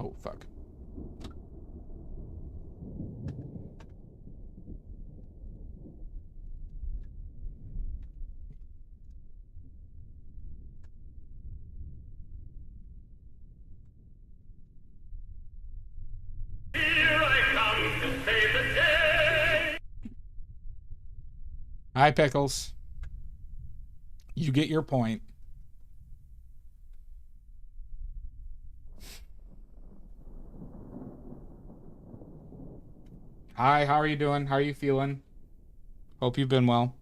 Oh, fuck. Hi, Pickles. You get your point. Hi, how are you doing? How are you feeling? Hope you've been well.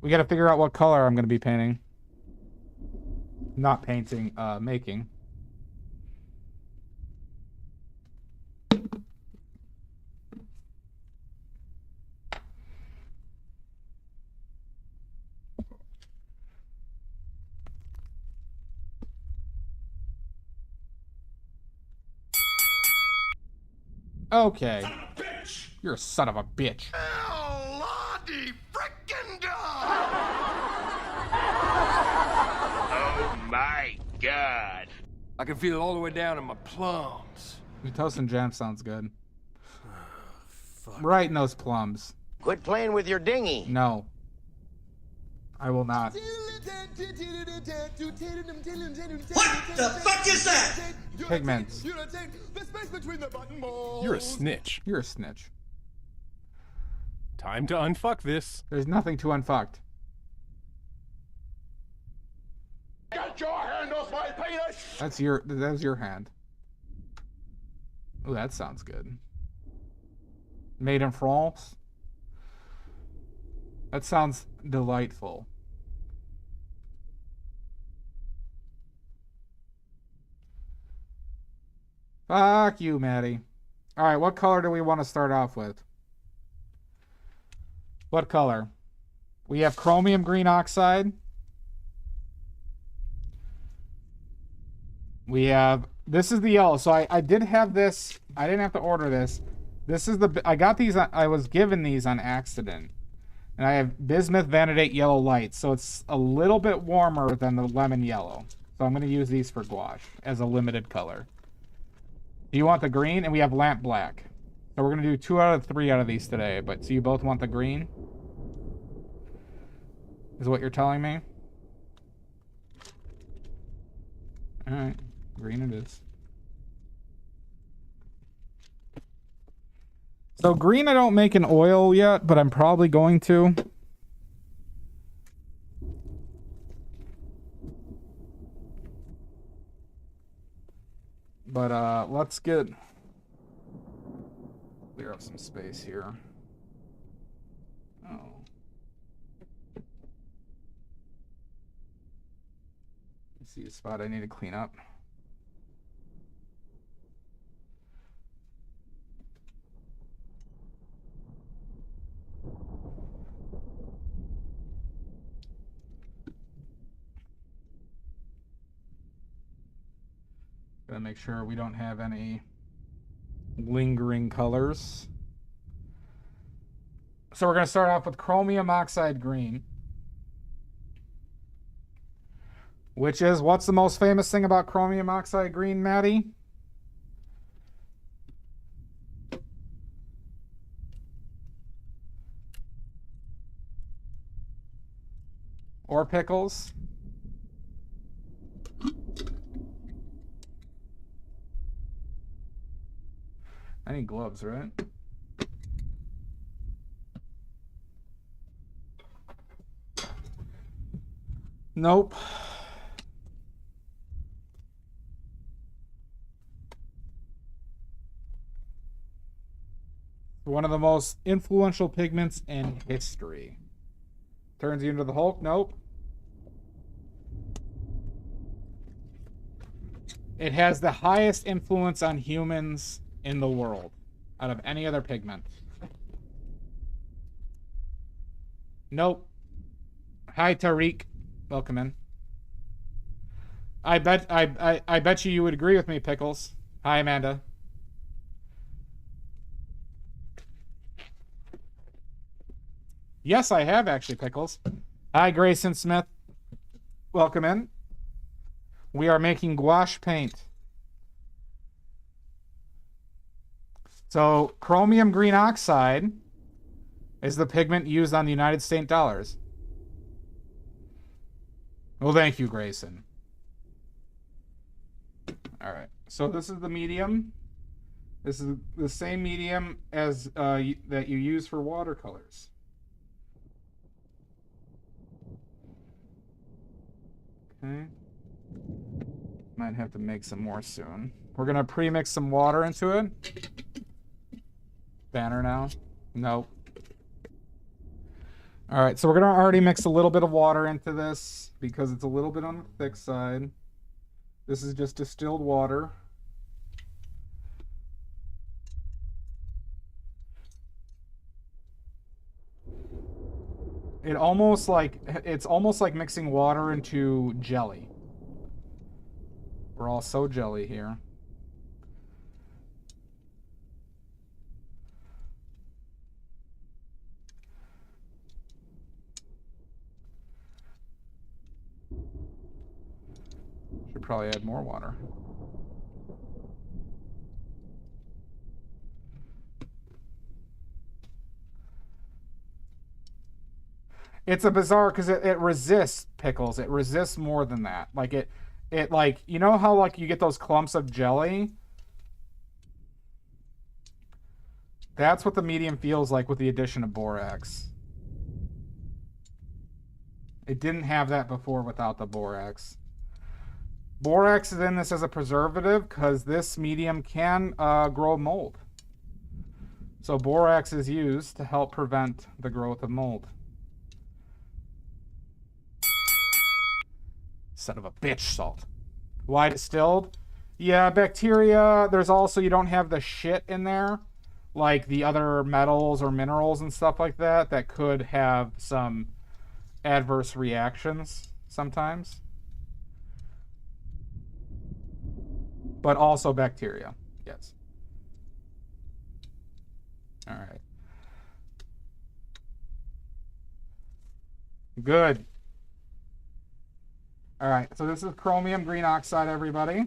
We got to figure out what color I'm going to be painting. Not painting, making. Okay. You're a son of a bitch. Lottie frickin' dog! Oh my god. I can feel it all the way down in my plums. Toast and jam sounds good. Right in those plums. Quit playing with your dinghy. No. I will not. What the fuck is that? Pigments. You're a snitch. You're a snitch. Time to unfuck this. There's nothing to unfucked. Get your hand off my penis! That's your hand. Oh, that sounds good. Made in France. That sounds delightful. Fuck you, Maddie. All right, what color do we want to start off with? What color? We have chromium green oxide. We have, this is the yellow. So I did have this. I didn't have to order this. This is the, I got these, I was given these on accident. And I have bismuth vanadate yellow light. So it's a little bit warmer than the lemon yellow. So I'm going to use these for gouache as a limited color. Do you want the green? And we have lamp black. So we're going to do 2 out of 3 out of these today. But so you both want the green? Is what you're telling me? Alright. Green it is. So green I don't make an oil yet, but I'm probably going to. But let's get clear up some space here. Oh. Let's see a spot I need to clean up. Gotta make sure we don't have any lingering colors. So we're gonna start off with chromium oxide green. Which is, what's the most famous thing about chromium oxide green, Maddie? Or Pickles? I need gloves, right? Nope. One of the most influential pigments in history. Turns you into the Hulk? Nope. It has the highest influence on humans in the world out of any other pigment. Nope. Hi, Tariq. Welcome in. I bet you would agree with me, Pickles. Hi, Amanda. Yes, I have actually, Pickles. Hi, Grayson Smith. Welcome in. We are making gouache paint. So, chromium green oxide is the pigment used on the United States dollars. Well, thank you, Grayson. All right. So this is the medium. This is the same medium as that you use for watercolors. Okay. Might have to make some more soon. We're gonna pre-mix some water into it. Banner now? Nope. All right, so we're gonna already mix a little bit of water into this because it's a little bit on the thick side. This is just distilled water. It's almost like mixing water into jelly. We're all so jelly here. Should probably add more water. It's a bizarre because it resists Pickles. It resists more than that. Like it like, you know how like you get those clumps of jelly? That's what the medium feels like with the addition of borax. It didn't have that before without the borax. Borax is in this as a preservative because this medium can grow mold. So borax is used to help prevent the growth of mold. Son of a bitch, salt. Why distilled? Yeah, bacteria. There's also, you don't have the shit in there, like the other metals or minerals and stuff like that, that could have some adverse reactions sometimes. But also bacteria, yes. All right. Good. All right, so this is chromium green oxide, everybody.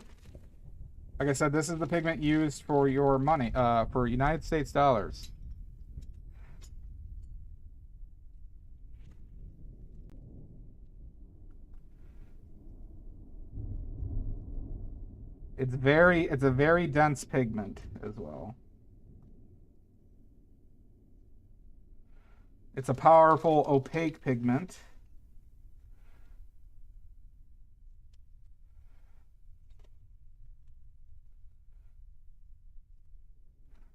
Like I said, this is the pigment used for your money, for United States dollars. It's a very dense pigment as well. It's a powerful opaque pigment.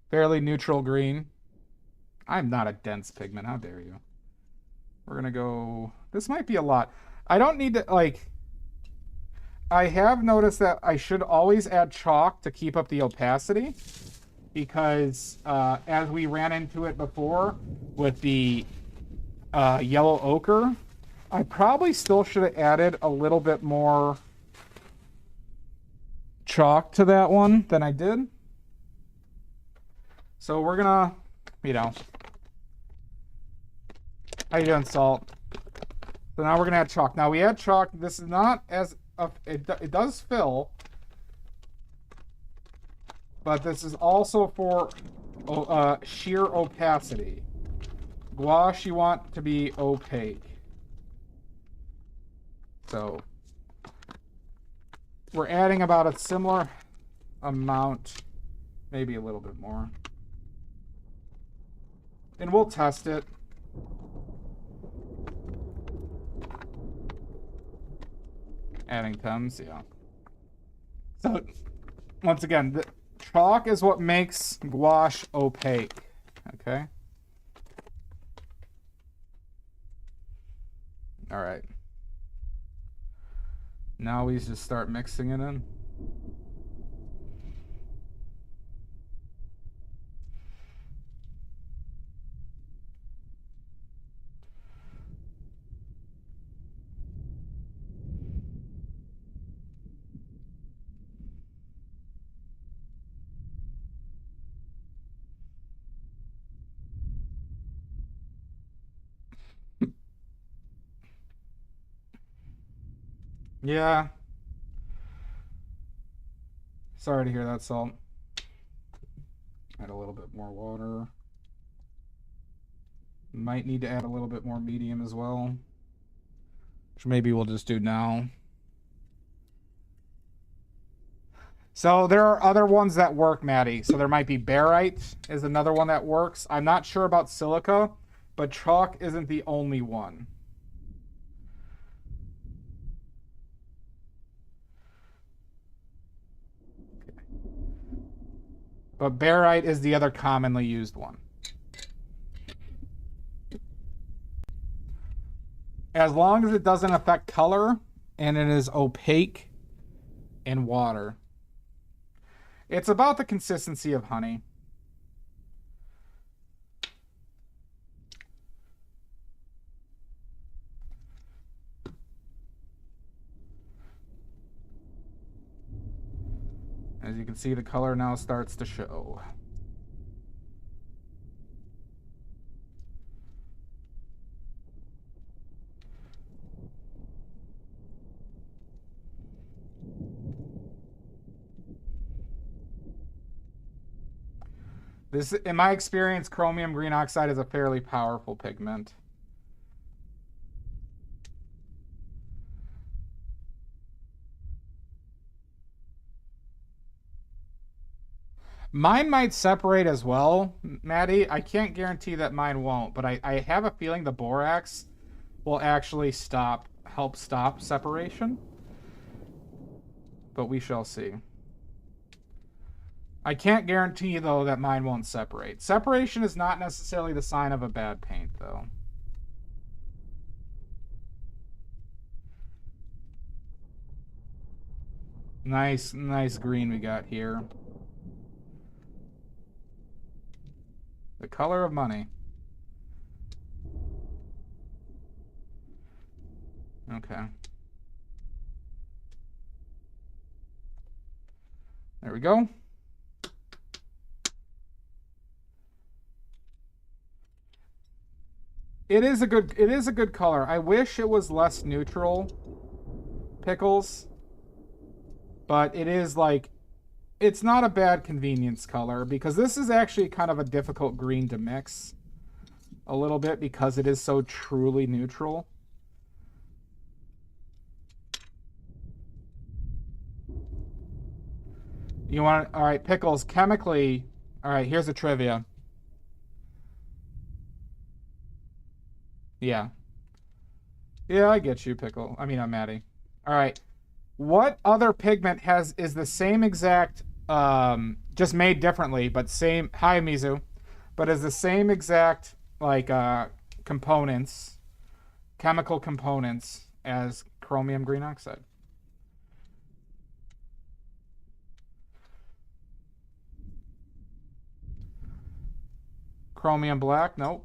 Fairly neutral green. I'm not a dense pigment, how dare you. We're gonna go, this might be a lot. I don't need to, like, I have noticed that I should always add chalk to keep up the opacity because as we ran into it before with the yellow ochre, I probably still should have added a little bit more chalk to that one than I did. So we're gonna, you know, how you doing, Salt? So now we're gonna add chalk. Now we add chalk. This is not as it does fill, but this is also for sheer opacity. Gouache you want to be opaque. So we're adding about a similar amount, maybe a little bit more. And we'll test it. Adding Thames, yeah. So, once again, the chalk is what makes gouache opaque. Okay? Alright. Now we just start mixing it in. Yeah. Sorry to hear that, Salt. Add a little bit more water. Might need to add a little bit more medium as well, which maybe we'll just do now. So there are other ones that work, Maddie. So there might be barite is another one that works. I'm not sure about silica, but chalk isn't the only one. Okay. But barite is the other commonly used one. As long as it doesn't affect color and it is opaque in water. It's about the consistency of honey. As you can see, the color now starts to show. This, in my experience, chromium green oxide is a fairly powerful pigment. Mine might separate as well, Maddie. I can't guarantee that mine won't, but I have a feeling the borax will actually help stop separation. But we shall see. I can't guarantee, though, that mine won't separate. Separation is not necessarily the sign of a bad paint, though. Nice green we got here. The color of money. Okay. There we go. It is a good color. I wish it was less neutral, Pickles. But it is like, it's not a bad convenience color, because this is actually kind of a difficult green to mix a little bit because it is so truly neutral. You want, all right, Pickles, chemically, all right, here's a trivia. Yeah. Yeah, I get you, Pickle. I mean, I'm Maddie. All right. What other pigment is the same exact, just made differently, but same, hi, Mizu, but is the same exact, like, components, chemical components as chromium green oxide? Chromium black? Nope.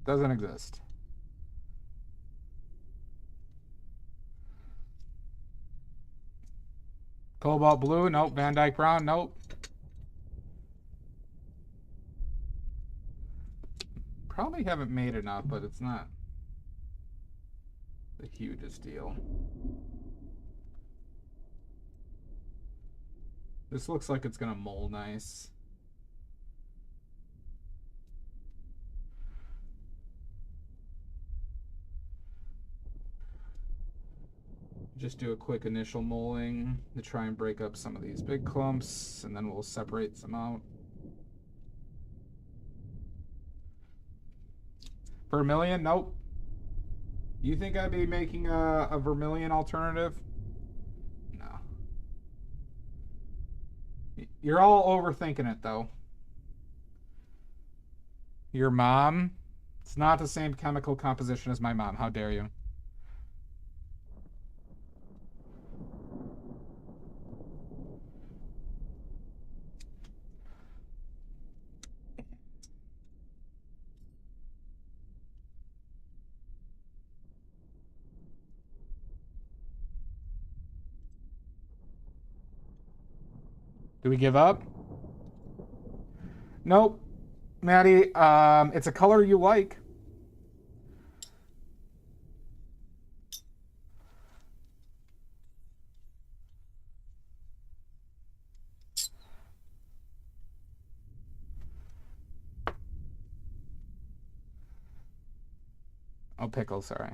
Doesn't exist. Cobalt blue? Nope. Van Dyke brown? Nope. Probably haven't made enough, but it's not the hugest deal. This looks like it's gonna mold nice. Just do a quick initial mulling to try and break up some of these big clumps, and then we'll separate some out. Vermilion? Nope. You think I'd be making a vermilion alternative? No. You're all overthinking it, though. Your mom? It's not the same chemical composition as my mom. How dare you? Do we give up? Nope. Maddie, it's a color you like. Oh, pickle, sorry.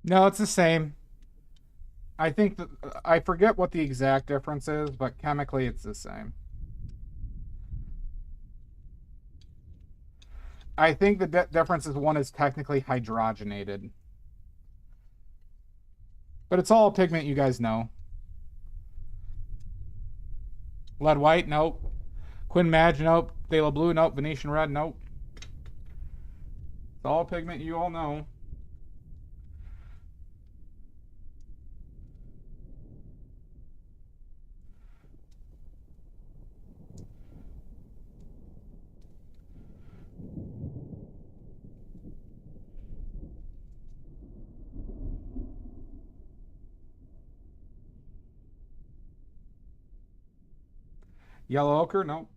No, it's the same. I think that I forget what the exact difference is, but chemically it's the same. I think the difference is one is technically hydrogenated. But it's all a pigment you guys know. Lead white, nope. Quin Maj, nope. Phthalo blue, nope. Venetian red, nope. It's all a pigment you all know. Yellow ochre, nope.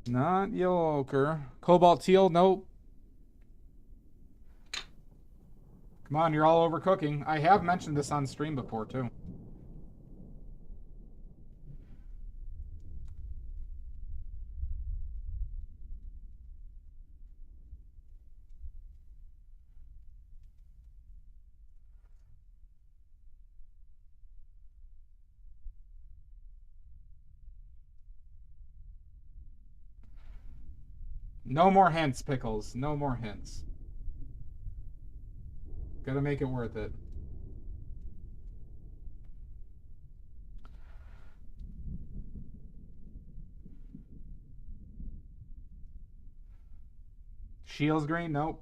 Not yellow ochre. Cobalt teal, nope. Come on, you're all overcooking. I have mentioned this on stream before, too. No more hints, Pickles. No more hints. Gotta make it worth it. Shields green, nope.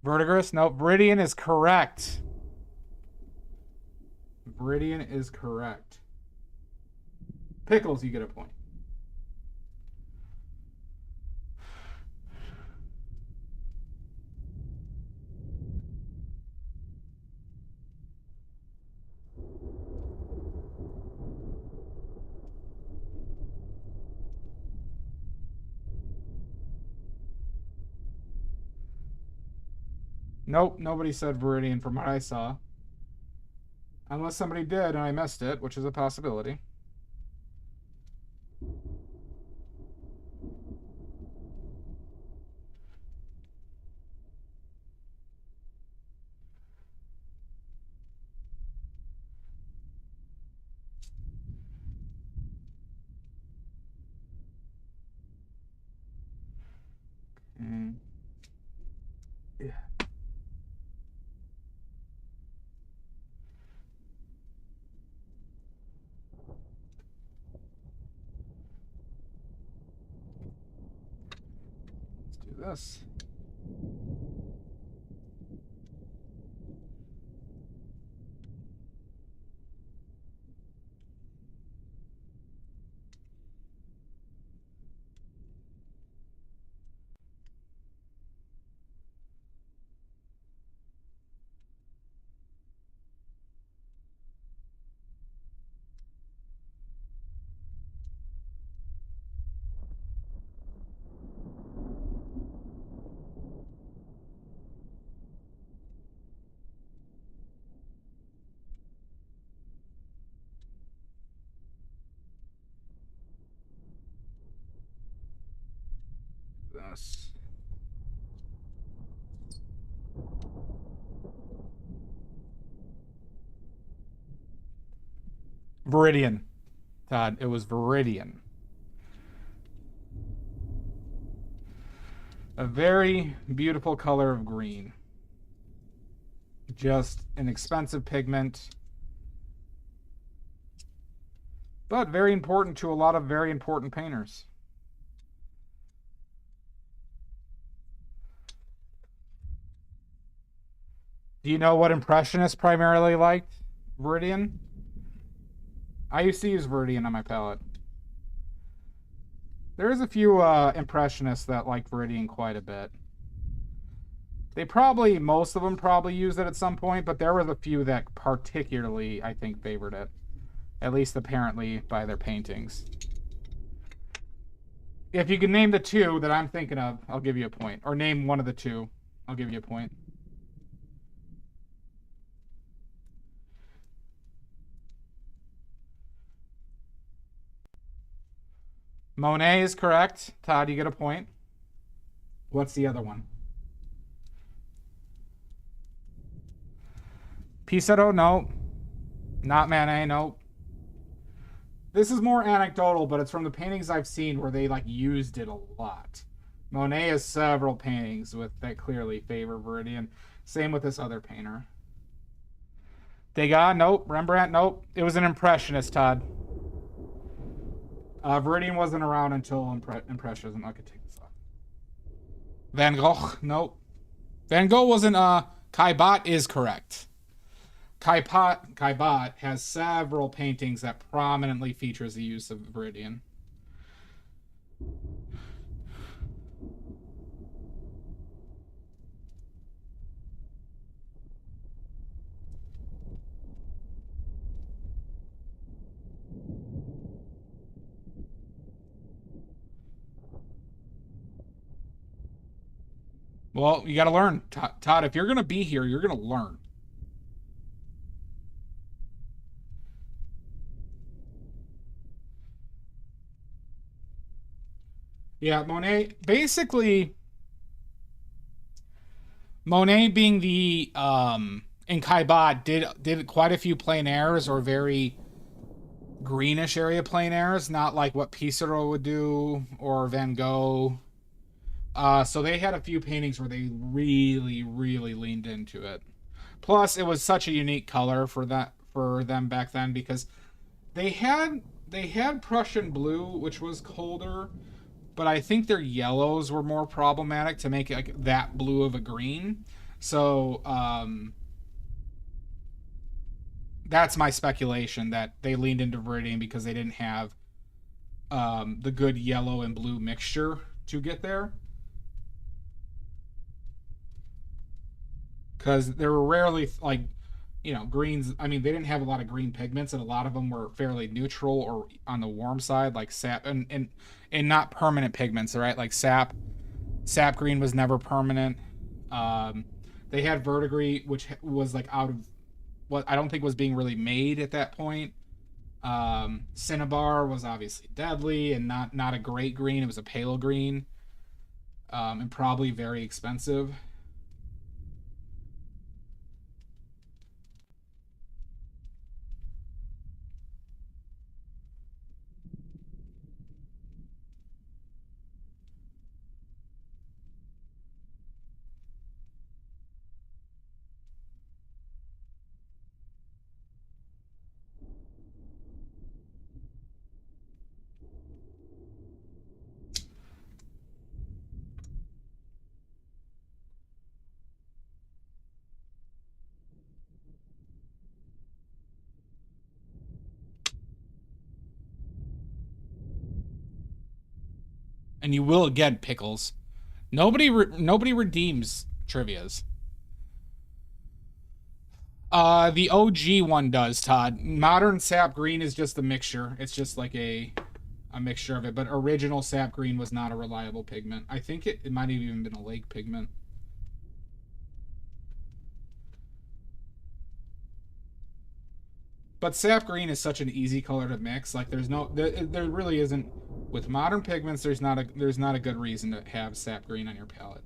Verdigris, nope. Viridian is correct. Viridian is correct. Pickles, you get a point. Nope, nobody said Viridian from what I saw. Unless somebody did and I missed it, which is a possibility. Yeah. Let's do this. this. Viridian, Todd. It was Viridian. A very beautiful color of green. Just an expensive pigment, but very important to a lot of very important painters. Do you know what Impressionists primarily liked? Viridian? I used to use Viridian on my palette. There's a few Impressionists that like Viridian quite a bit. Most of them probably used it at some point, but there was a few that particularly, I think, favored it. At least apparently by their paintings. If you can name the two that I'm thinking of, I'll give you a point. Or name one of the two, I'll give you a point. Monet is correct. Todd, you get a point. What's the other one? Pissarro, no. Not Manet, no. This is more anecdotal, but it's from the paintings I've seen where they like used it a lot. Monet has several paintings that clearly favor Viridian. Same with this other painter. Degas, nope. Rembrandt, nope. It was an Impressionist, Todd. Viridian wasn't around until Impressionism. I could take this off. Van Gogh, nope. Van Gogh wasn't. Caillebotte is correct. Caillebotte has several paintings that prominently features the use of Viridian. Well, you got to learn. Todd, if you're going to be here, you're going to learn. Yeah, Monet, basically, Monet being the, in Caillebotte, did quite a few plein airs or very greenish area plein airs, not like what Pissarro would do or Van Gogh. So they had a few paintings where they really, really leaned into it. Plus, it was such a unique color for them back then because they had Prussian blue, which was colder, but I think their yellows were more problematic to make it like that blue of a green. So that's my speculation that they leaned into Viridian because they didn't have the good yellow and blue mixture to get there. Because there were rarely, like, you know, greens. I mean, they didn't have a lot of green pigments, and a lot of them were fairly neutral or on the warm side, like sap, and not permanent pigments, right? Like sap green was never permanent. They had verdigris, which was like out of what I don't think was being really made at that point. Cinnabar was obviously deadly and not a great green. It was a pale green, and probably very expensive. And you will again, Pickles. Nobody redeems trivias. The OG one does, Todd. Modern sap green is just a mixture. It's just like a mixture of it. But original sap green was not a reliable pigment. I think it might have even been a lake pigment. But sap green is such an easy color to mix. Like there really isn't, with modern pigments, there's not a good reason to have sap green on your palette.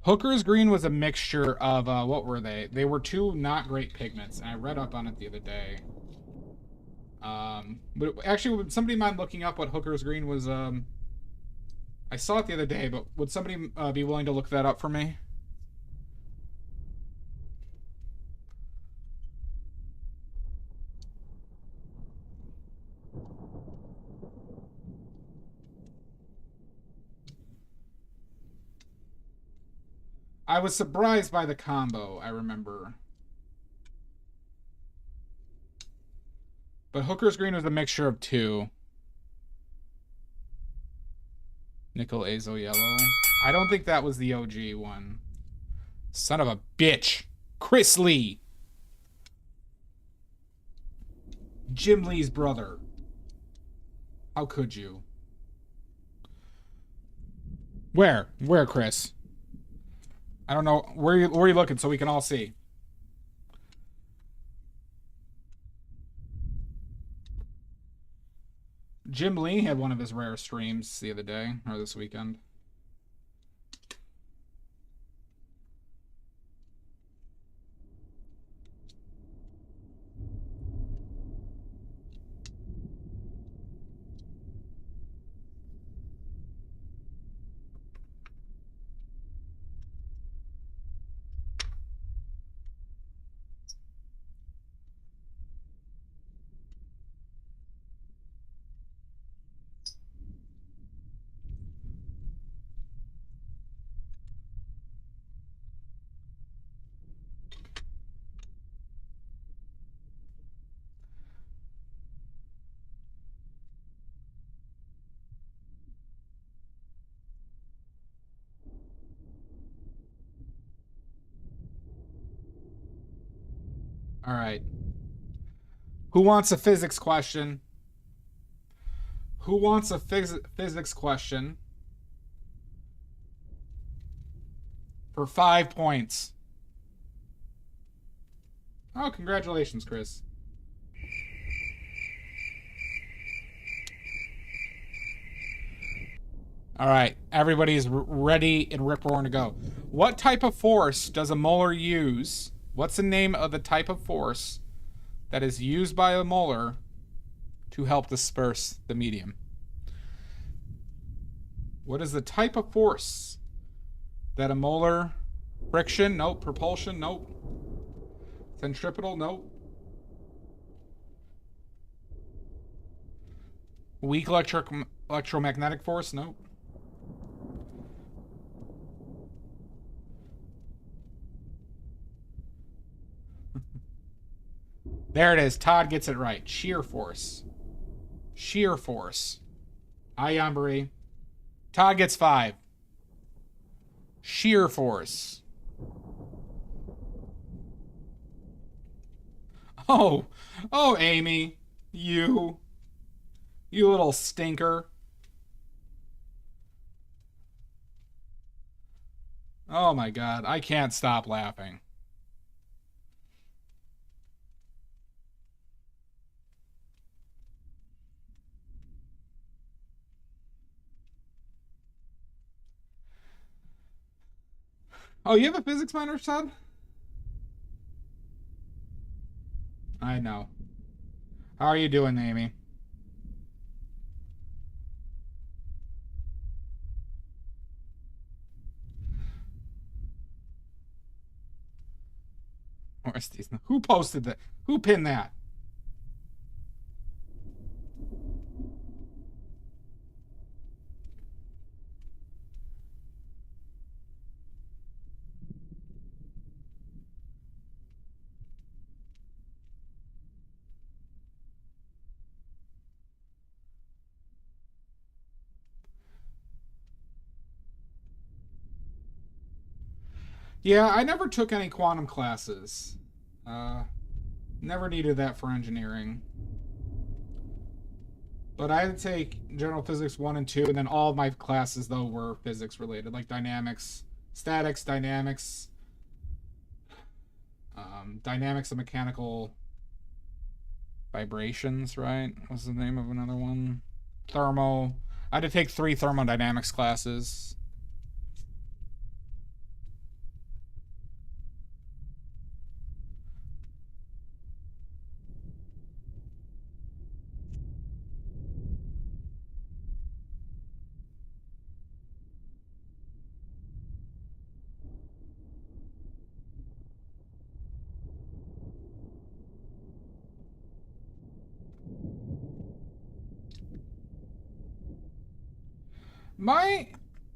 Hooker's green was a mixture of what were they? They were two not great pigments, and I read up on it the other day. But actually, would somebody mind looking up what Hooker's green was? I saw it the other day, but would somebody be willing to look that up for me? I was surprised by the combo, I remember. But Hooker's green was a mixture of two. Nickel Azo yellow. I don't think that was the OG one. Son of a bitch. Chris Lee. Jim Lee's brother. How could you? Where? Where, Chris? I don't know. Where are you looking so we can all see? Jim Lee had one of his rare streams the other day, or this weekend. All right. Who wants a physics question? Who wants a physics question? For 5 points. Oh, congratulations, Chris. All right, everybody's ready and rip-roaring to go. What type of force does a molar use? What's the name of the type of force that is used by a molar to help disperse the medium? What is the type of force that a molar... Friction? Nope. Propulsion? Nope. Centripetal? Nope. Weak electromagnetic force? Nope. There it is. Todd gets it right. Shear force. Shear force. Hi, Yambari. Todd gets 5. Shear force. Oh, Amy, you little stinker. Oh my God, I can't stop laughing. Oh, you have a physics minor, Todd? I know. How are you doing, Amy? Where's these? Who posted that? Who pinned that? Yeah, I never took any quantum classes. Never needed that for engineering. But I had to take general physics 1 and 2, and then all of my classes, though, were physics related, like dynamics, statics, dynamics, dynamics of mechanical vibrations, right? What's the name of another one? Thermo. I had to take 3 thermodynamics classes.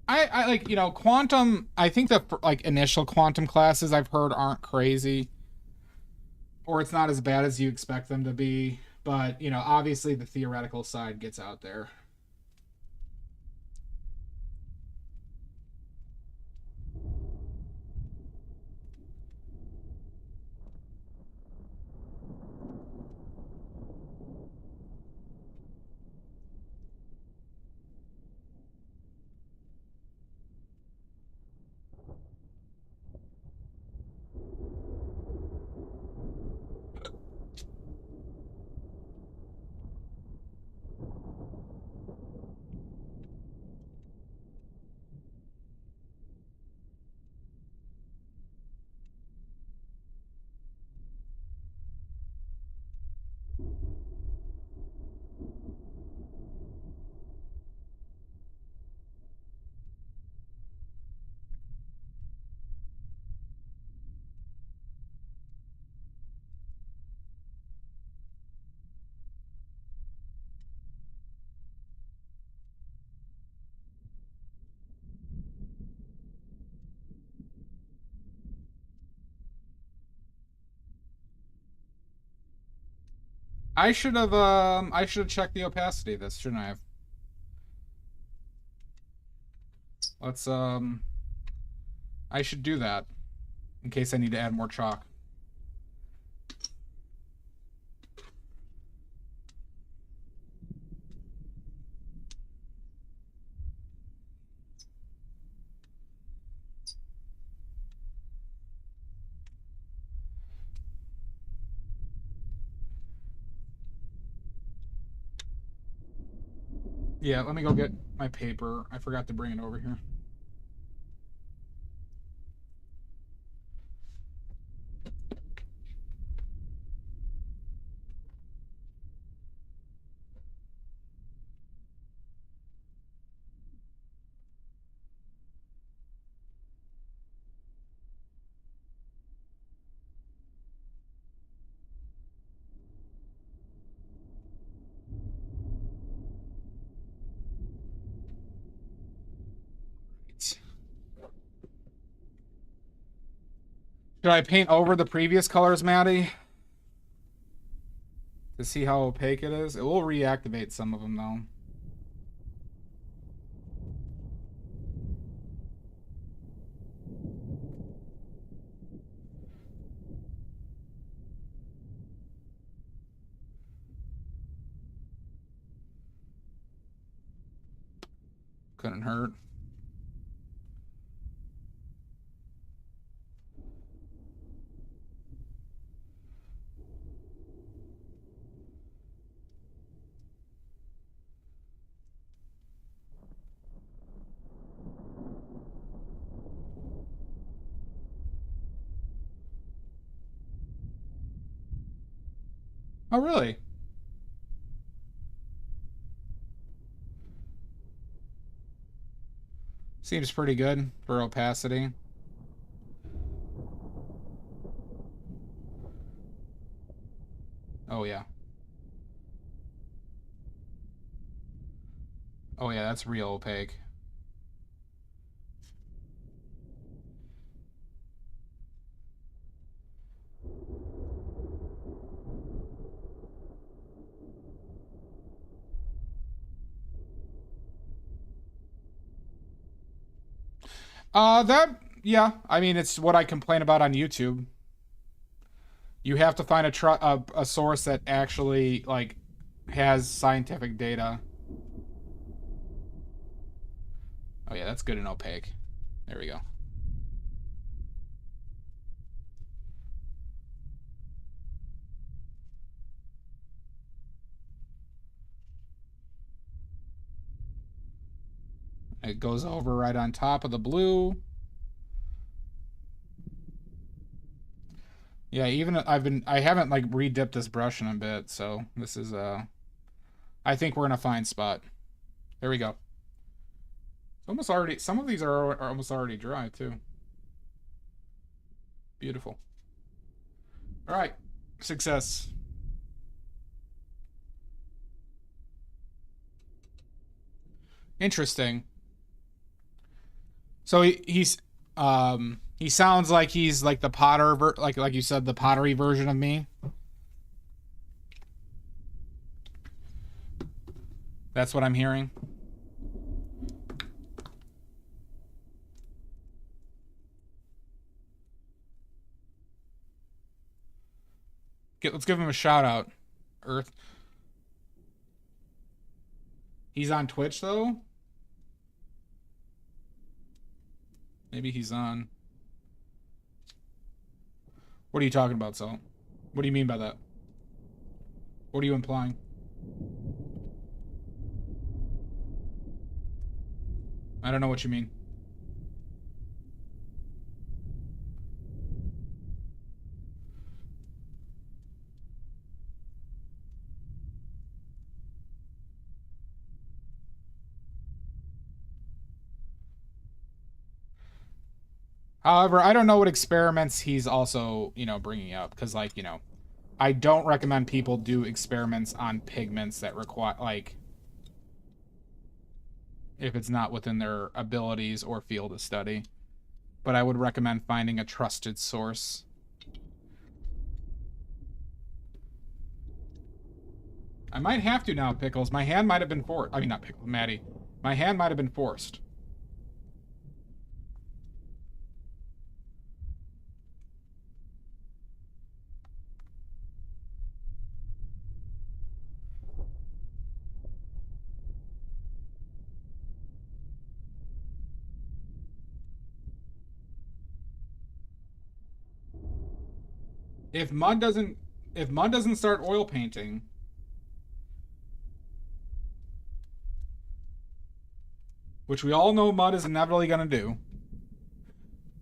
I like, you know, quantum, I think the like initial quantum classes I've heard aren't crazy, or it's not as bad as you expect them to be, but you know, obviously the theoretical side gets out there. I should have checked the opacity of this, shouldn't I have? Let's I should do that in case I need to add more chalk. Yeah, let me go get my paper. I forgot to bring it over here. Should I paint over the previous colors, Maddie? To see how opaque it is? It will reactivate some of them, though. Couldn't hurt. Oh, really? Seems pretty good for opacity. Oh, yeah. Oh, yeah, that's real opaque. That Yeah, I mean, it's what I complain about on YouTube. You have to find a source that actually, like, has scientific data. Oh yeah, that's good and opaque. There we go. It goes over right on top of the blue. Yeah, even I haven't like re-dipped this brush in a bit, so this is I think we're in a fine spot. There we go. It's almost already, some of these are almost already dry too. Beautiful. All right, success. Interesting. So he sounds like he's like the Potter like you said, the pottery version of me. That's what I'm hearing. Let's give him a shout out. Earth. He's on Twitch though. Maybe he's on. What are you talking about, Salt? What do you mean by that? What are you implying? I don't know what you mean. However, I don't know what experiments he's also, you know, bringing up. Because, like, you know, I don't recommend people do experiments on pigments that require, like, if it's not within their abilities or field of study. But I would recommend finding a trusted source. I might have to now, Pickles. My hand might have been forced. I mean, not Pickles, Maddie. My hand might have been forced. If Mud doesn't start oil painting, which we all know Mud is inevitably gonna do.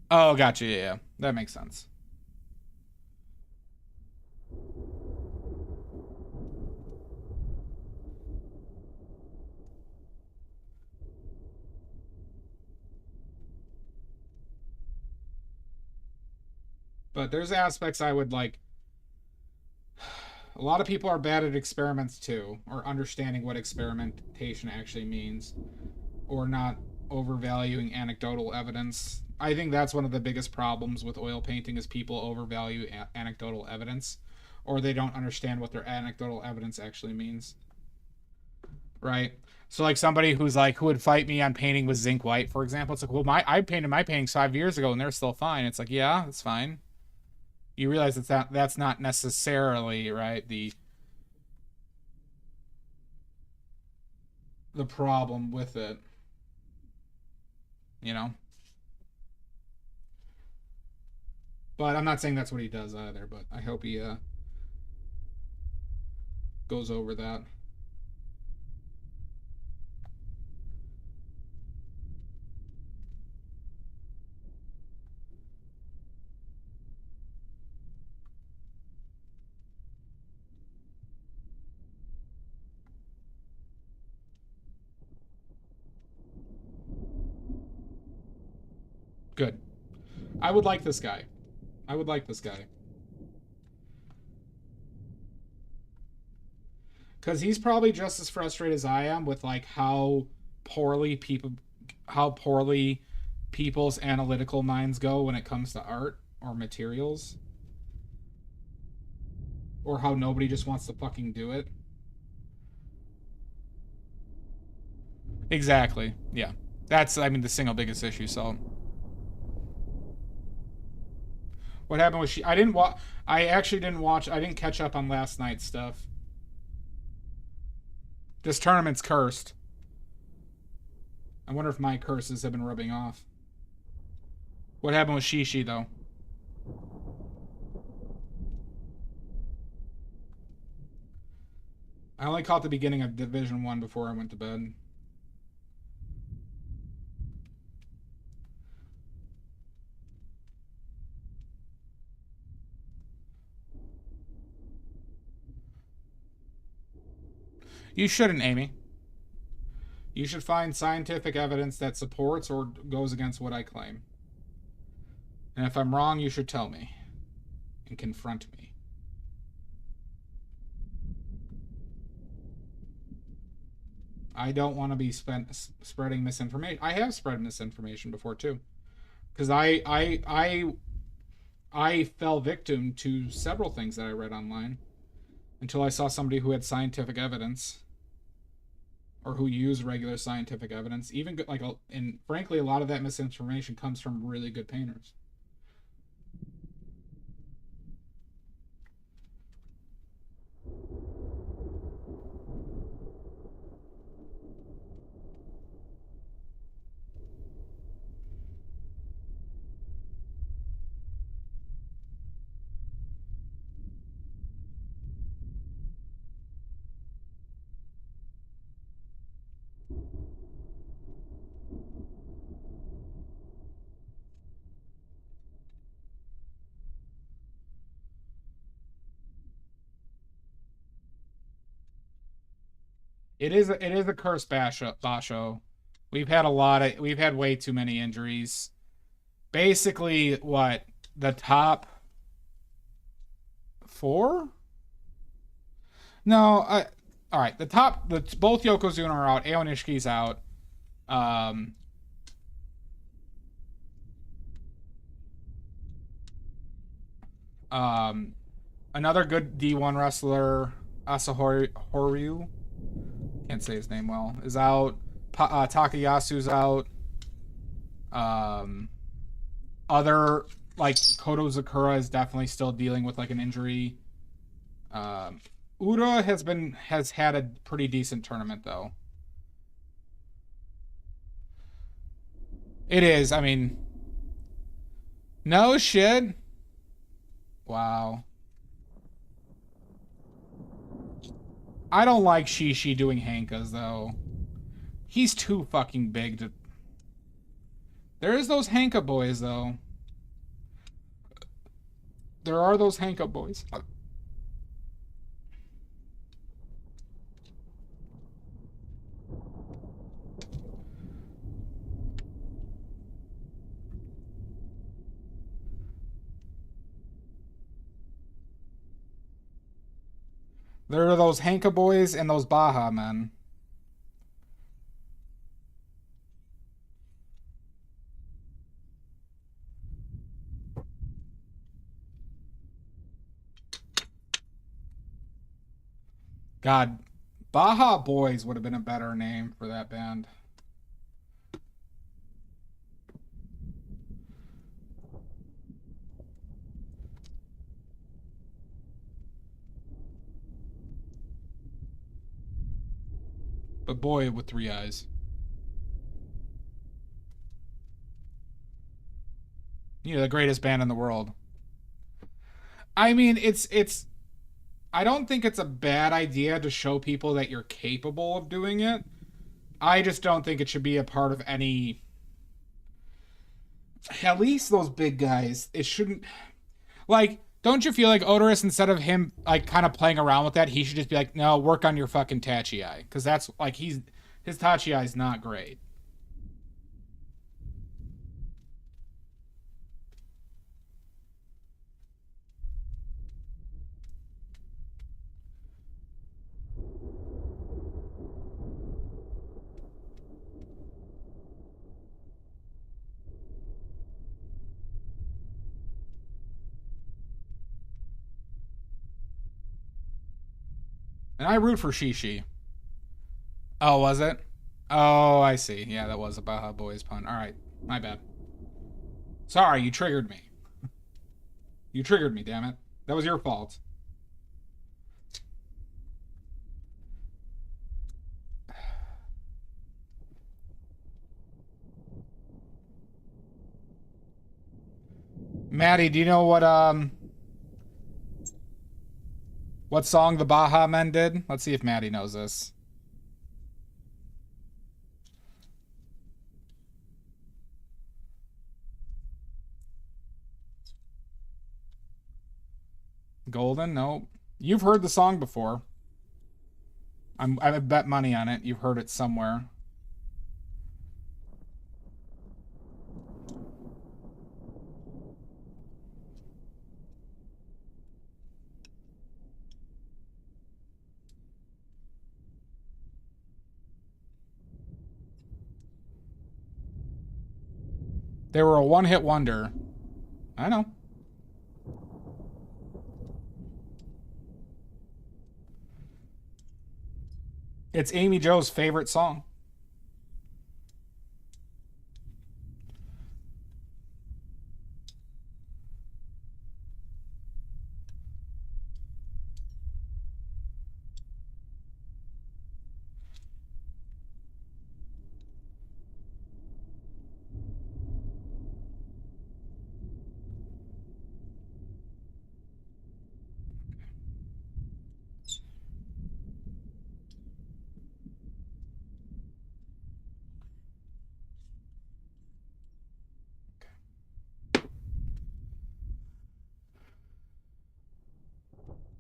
Oh, gotcha. Yeah, that makes sense. But there's aspects I would like. A lot of people are bad at experiments too, or understanding what experimentation actually means, or not overvaluing anecdotal evidence. I think that's one of the biggest problems with oil painting is people overvalue anecdotal evidence, or they don't understand what their anecdotal evidence actually means. Right? So like somebody who's like who would fight me on painting with zinc white, for example, it's like, well, I painted my paintings 5 years ago and they're still fine. It's like, yeah, it's fine. You realize that's not necessarily right the problem with it, you know. But I'm not saying that's what he does either. But I hope he goes over that. Good. I would like this guy. I would like this guy. Because he's probably just as frustrated as I am with like how poorly people's analytical minds go when it comes to art or materials. Or how nobody just wants to fucking do it. Exactly. Yeah. That's, I mean, the single biggest issue, so. What happened with she? I didn't watch. I actually didn't watch. I didn't catch up on last night's stuff. This tournament's cursed. I wonder if my curses have been rubbing off. What happened with Shishi though? I only caught the beginning of Division 1 before I went to bed. You shouldn't, Amy. You should find scientific evidence that supports or goes against what I claim. And if I'm wrong, you should tell me and confront me. I don't want to be spreading misinformation. I have spread misinformation before too, because I fell victim to several things that I read online until I saw somebody who had scientific evidence, or who used regular scientific evidence. Even like, and frankly, a lot of that misinformation comes from really good painters. It is a curse, Basho. We've had way too many injuries. Basically, what, the top 4? No, all right. Both Yokozuna are out. Ao Nishiki's out. Another good D1 wrestler, Asahoryu, can't say his name well, is out. Takayasu's out. Other, like, Koto Zakura is definitely still dealing with like an injury. Ura has had a pretty decent tournament though. It is, I mean, no shit. Wow. I don't like Shishi doing Hankas though. He's too fucking big to... There is those Hanka boys though. There are those Hanka boys. There are those Hanka boys and those Baja men. God, Baja Boys would have been a better name for that band. But boy with 3 eyes. You're the greatest band in the world. I mean, it's I don't think it's a bad idea to show people that you're capable of doing it. I just don't think it should be a part of any... At least those big guys, it shouldn't... Like, don't you feel like Odorous, instead of him, like, kind of playing around with that, he should just be like, no, work on your fucking Tachi Eye. Because that's, like, his Tachi Eye is not great. And I root for Shishi. Oh, was it? Oh, I see. Yeah, that was a Baja Boys pun. Alright, my bad. Sorry, you triggered me. You triggered me, damn it. That was your fault. Maddie, do you know what song the Baja Men did? Let's see if Maddie knows this. Golden? Nope. You've heard the song before. I bet money on it. You've heard it somewhere. They were a one-hit wonder. I know. It's Amy Jo's favorite song.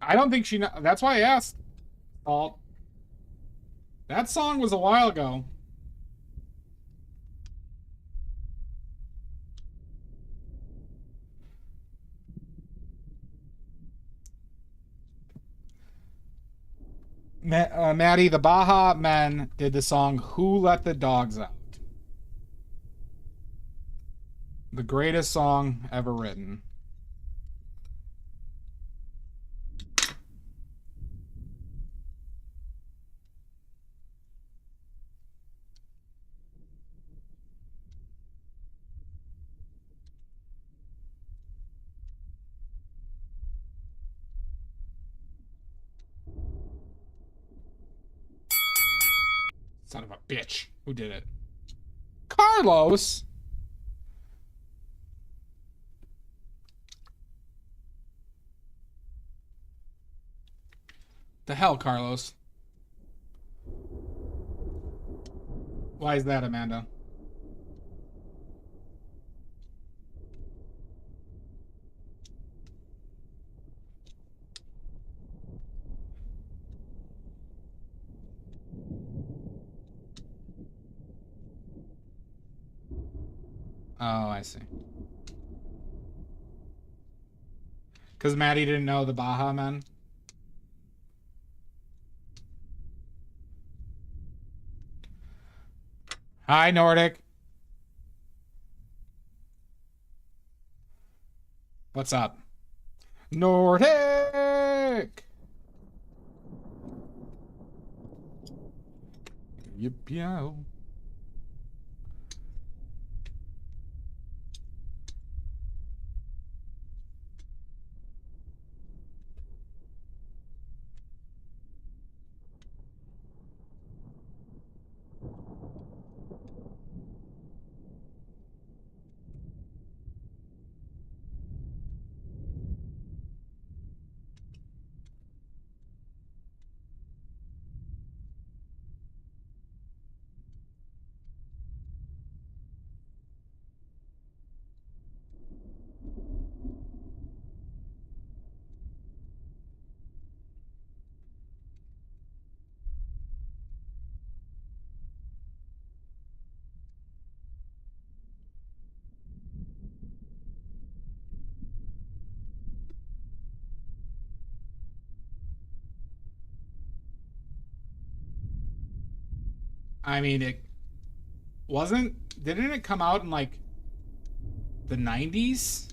I don't think she know. That's why I asked. Salt. That song was a while ago. Maddie, the Baja Men did the song Who Let the Dogs Out? The greatest song ever written. Son of a bitch. Who did it? Carlos? The hell, Carlos? Why is that, Amanda? Oh, I see. Because Maddie didn't know the Baja Men? Hi, Nordic. What's up? Nordic! Yippee-yow. I mean, it didn't it come out in like the 90s?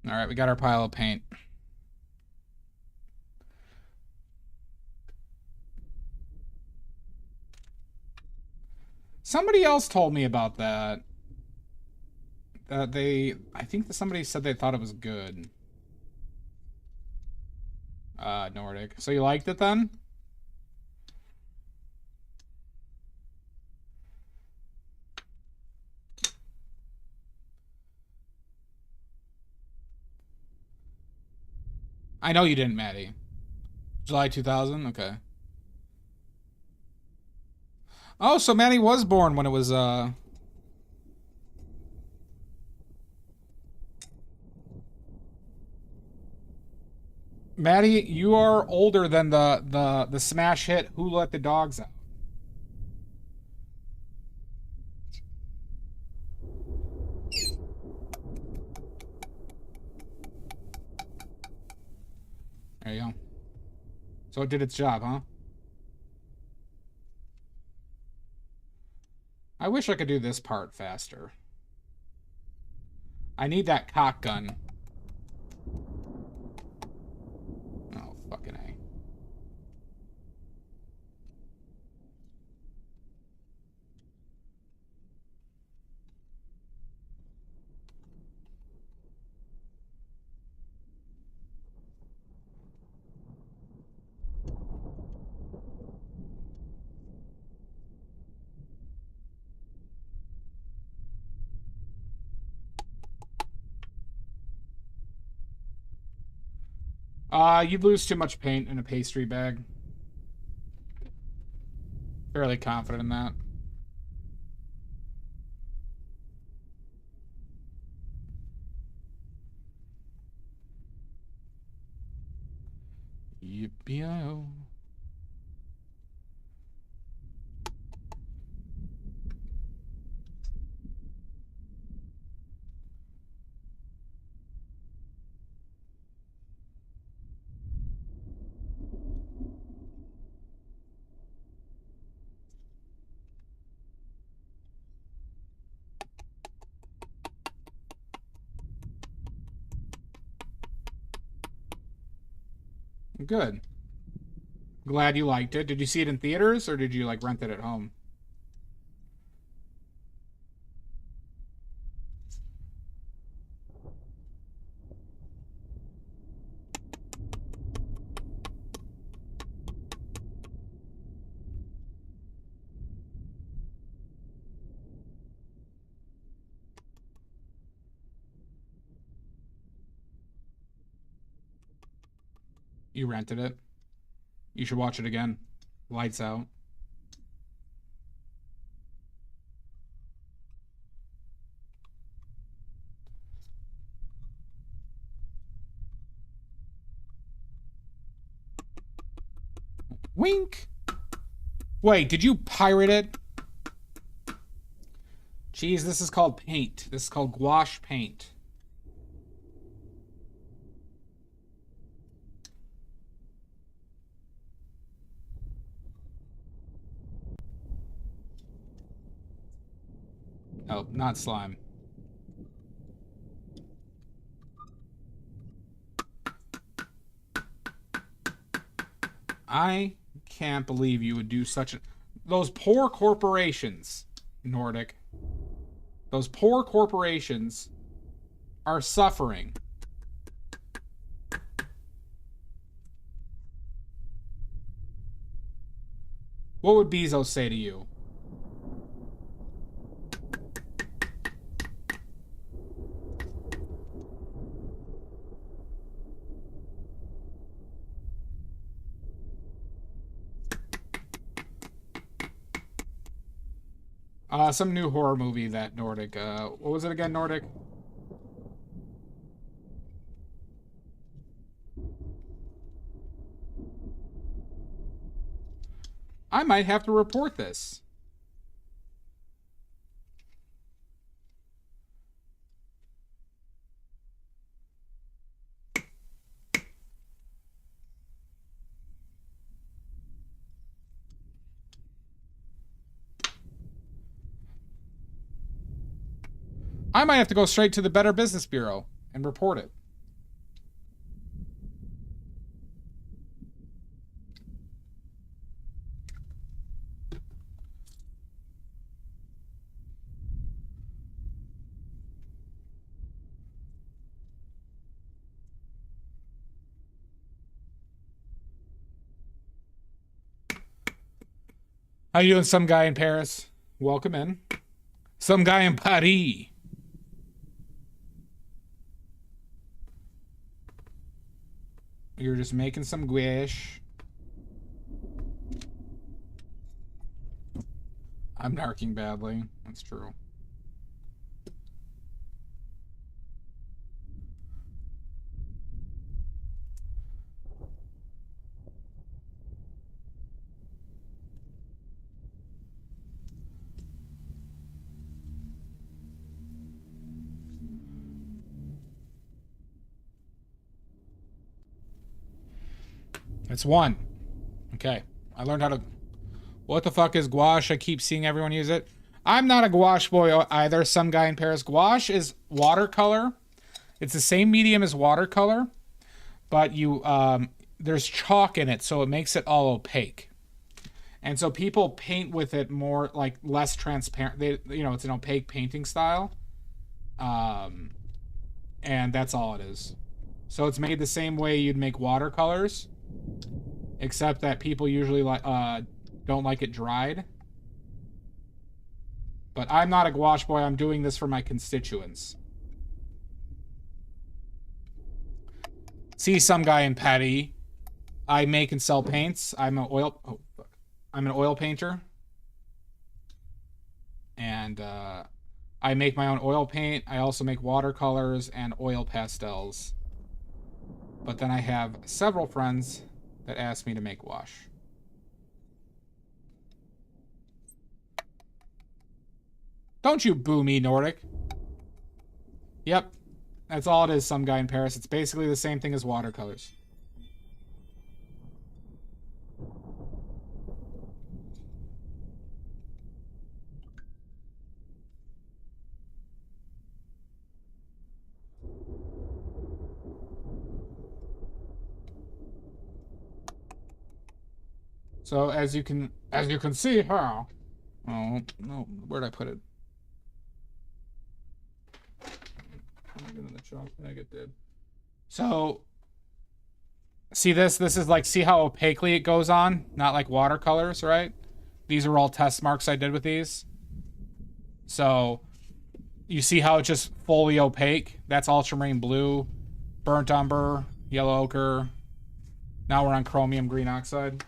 All right, we got our pile of paint. Somebody else told me about that. I think that somebody said they thought it was good. Nordic. So you liked it then? I know you didn't, Maddie. July 2000? Okay. Oh, so Maddie was born when it was, Maddie, you are older than the smash hit Who Let the Dogs Out. There you go. So it did its job, huh? I wish I could do this part faster. I need that cock gun. Oh, fucking A. You'd lose too much paint in a pastry bag. Fairly confident in that. Yippee-oh. Good. Glad you liked it. Did you see it in theaters or did you like rent it at home? You rented it. You should watch it again. Lights out. Wink. Wait, did you pirate it? Jeez, this is called paint. This is called gouache paint. Oh, not slime. I can't believe you would do such a... Those poor corporations, Nordic. Those poor corporations are suffering. What would Bezos say to you? Some new horror movie that Nordic, what was it again, Nordic? I might have to report this. I might have to go straight to the Better Business Bureau and report it. How you doing, some guy in Paris? Welcome in. Some guy in Paris. You're just making some gouache. I'm narking badly. That's true. It's one. Okay. I learned how to... What the fuck is gouache? I keep seeing everyone use it. I'm not a gouache boy either. Some guy in Paris. Gouache is watercolor. It's the same medium as watercolor, but you there's chalk in it, so it makes it all opaque. And so people paint with it more, like, less transparent. It's an opaque painting style. And that's all it is. So it's made the same way you'd make watercolors, except that people usually don't like it dried. But I'm not a gouache boy. I'm doing this for my constituents. See, some guy in Paris. I make and sell paints. I'm an oil painter. And I make my own oil paint. I also make watercolors and oil pastels. But then I have several friends that ask me to make gouache. Don't you boo me, Nordic. Yep. That's all it is, some guy in Paris. It's basically the same thing as watercolors. So as you can see here. Oh no, where'd I put it? In the chalk bag it did. So see this? This is like, see how opaquely it goes on? Not like watercolors, right? These are all test marks I did with these. So you see how it's just fully opaque? That's ultramarine blue, burnt umber, yellow ochre. Now we're on chromium green oxide.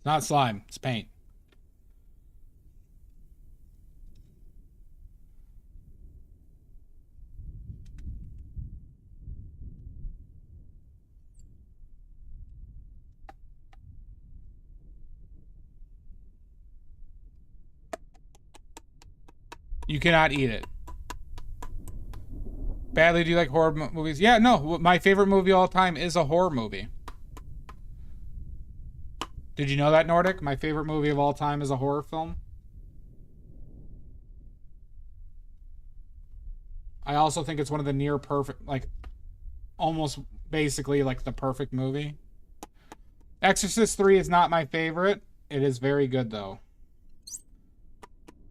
It's not slime, it's paint. You cannot eat it. Badly, do you like horror movies? Yeah, no, my favorite movie of all time is a horror movie. Did you know that, Nordic? My favorite movie of all time is a horror film. I also think it's one of the near perfect, like, almost basically like the perfect movie. Exorcist 3 is not my favorite. It is very good, though.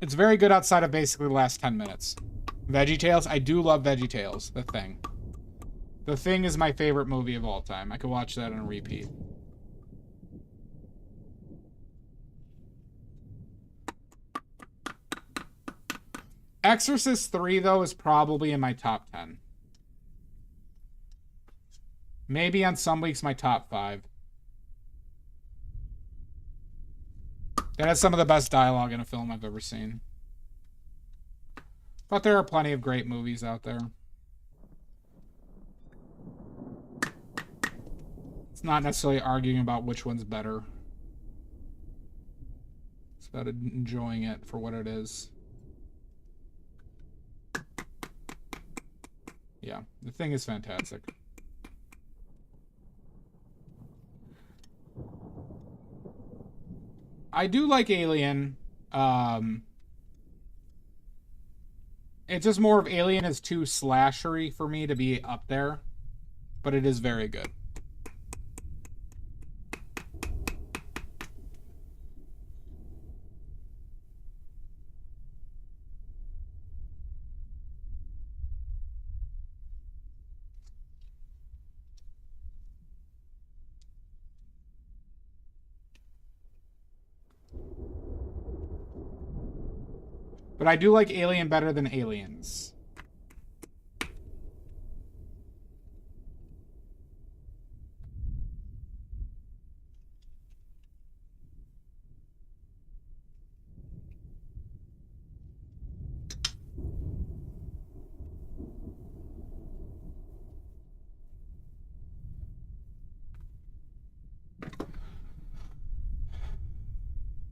It's very good outside of basically the last 10 minutes. VeggieTales, I do love VeggieTales, The Thing. The Thing is my favorite movie of all time. I could watch that on repeat. Exorcist 3, though, is probably in my top 10. Maybe on some weeks my top 5. That has some of the best dialogue in a film I've ever seen. But there are plenty of great movies out there. It's not necessarily arguing about which one's better. It's about enjoying it for what it is. Yeah, The Thing is fantastic. I do like Alien. It's just more of Alien is too slashery for me to be up there, but it is very good. But I do like Alien better than Aliens.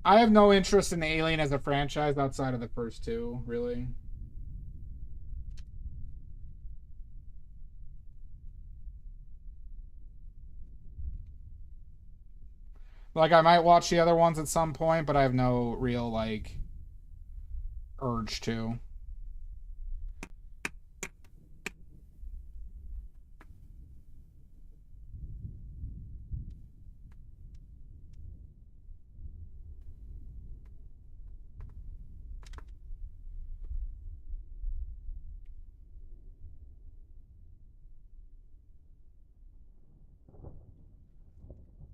I have no interest in Alien as a franchise outside of the first two, really. Like, I might watch the other ones at some point, but I have no real, like, urge to.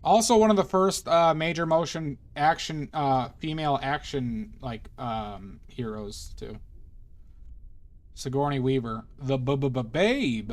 Also, one of the first major motion action female action like heroes too. Sigourney Weaver, the babe.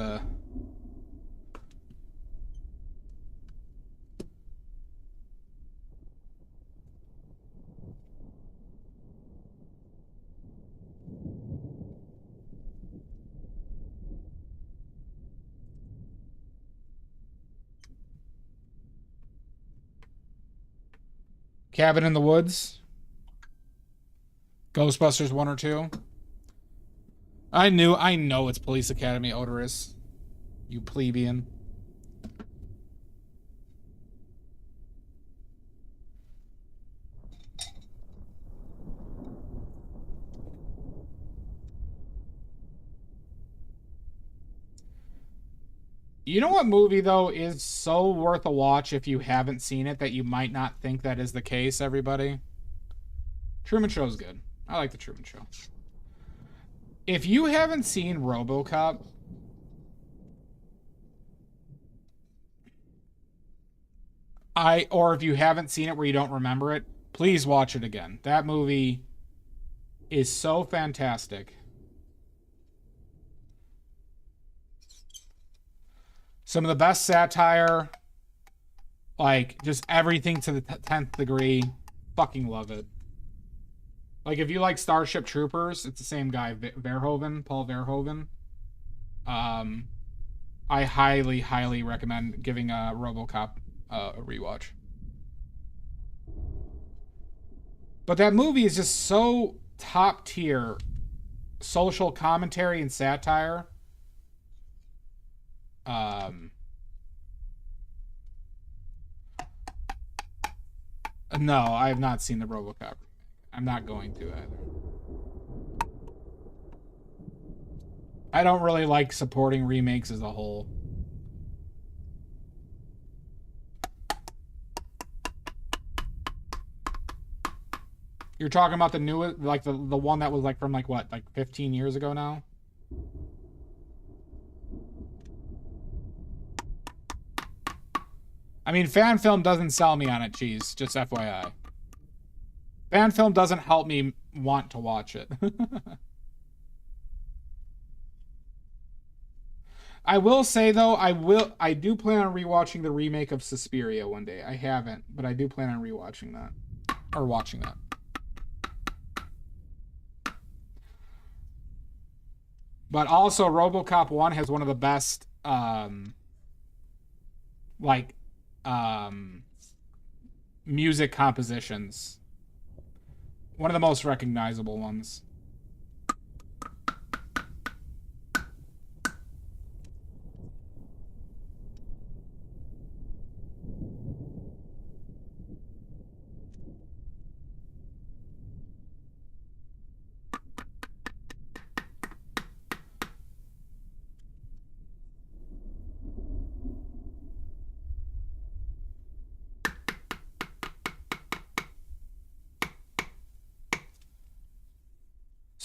Cabin in the Woods. Ghostbusters 1 or 2. I know it's Police Academy odorous. You plebeian. You know what movie, though, is so worth a watch if you haven't seen it that you might not think that is the case, everybody? Truman Show's good. I like the Truman Show. If you haven't seen RoboCop, or if you haven't seen it where you don't remember it, please watch it again. That movie is so fantastic. Some of the best satire, like just everything to the 10th degree. Fucking love it. Like if you like Starship Troopers, it's the same guy, Verhoeven, Paul Verhoeven. I highly, highly recommend giving RoboCop a rewatch. But that movie is just so top tier social commentary and satire. No, I have not seen the RoboCop. I'm not going to either. I don't really like supporting remakes as a whole. You're talking about the new, like the one that was like from like what, like 15 years ago now? I mean, fan film doesn't sell me on it, cheese. Just FYI. Fan film doesn't help me want to watch it. I will say though, I do plan on rewatching the remake of Suspiria one day. I haven't, but I do plan on rewatching that. Or watching that. But also RoboCop 1 has one of the best music compositions. One of the most recognizable ones.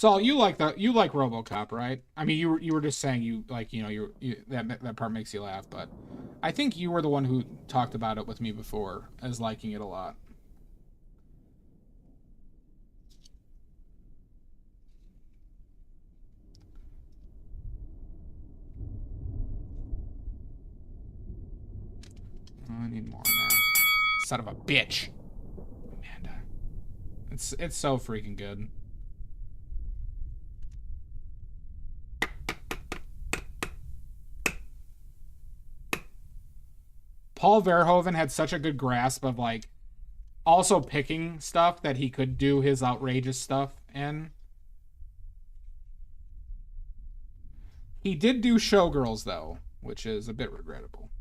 Saul, you like RoboCop, right? I mean, you were just saying you like, that part makes you laugh, but I think you were the one who talked about it with me before as liking it a lot. Oh, I need more on that. Son of a bitch. Amanda. It's so freaking good. Paul Verhoeven had such a good grasp of like also picking stuff that he could do his outrageous stuff in. He did do Showgirls though, which is a bit regrettable.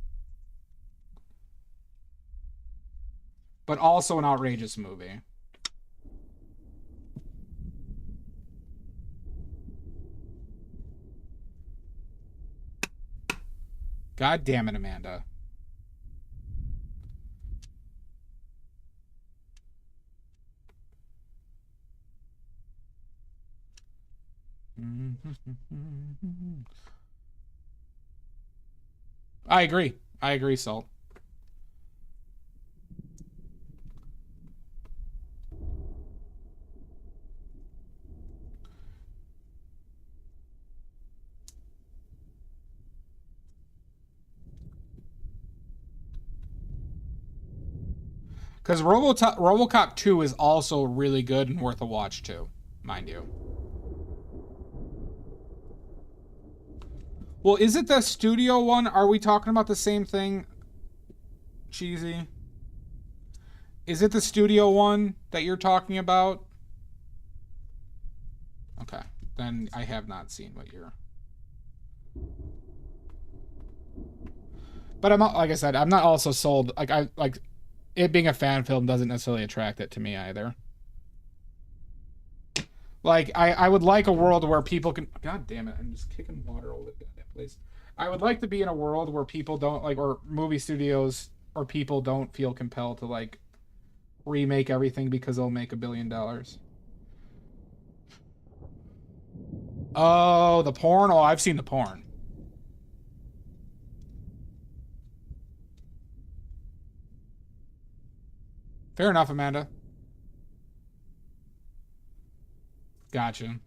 But also an outrageous movie. God damn it, Amanda. I agree. I agree, Salt. Because RoboCop 2 is also really good and worth a watch too, mind you. Well, is it the studio one? Are we talking about the same thing? Cheesy. Is it the studio one that you're talking about? Okay. Then I have not seen what you're... But I'm not, like I said, I'm not also sold. Like it being a fan film doesn't necessarily attract it to me either. Like, I would like a world where people can... God damn it, I'm just kicking water all over the goddamn place. I would like to be in a world where people don't, like, or movie studios or people don't feel compelled to, like, remake everything because they'll make $1 billion. Oh, the porn? Oh, I've seen the porn. Fair enough, Amanda. Gotcha.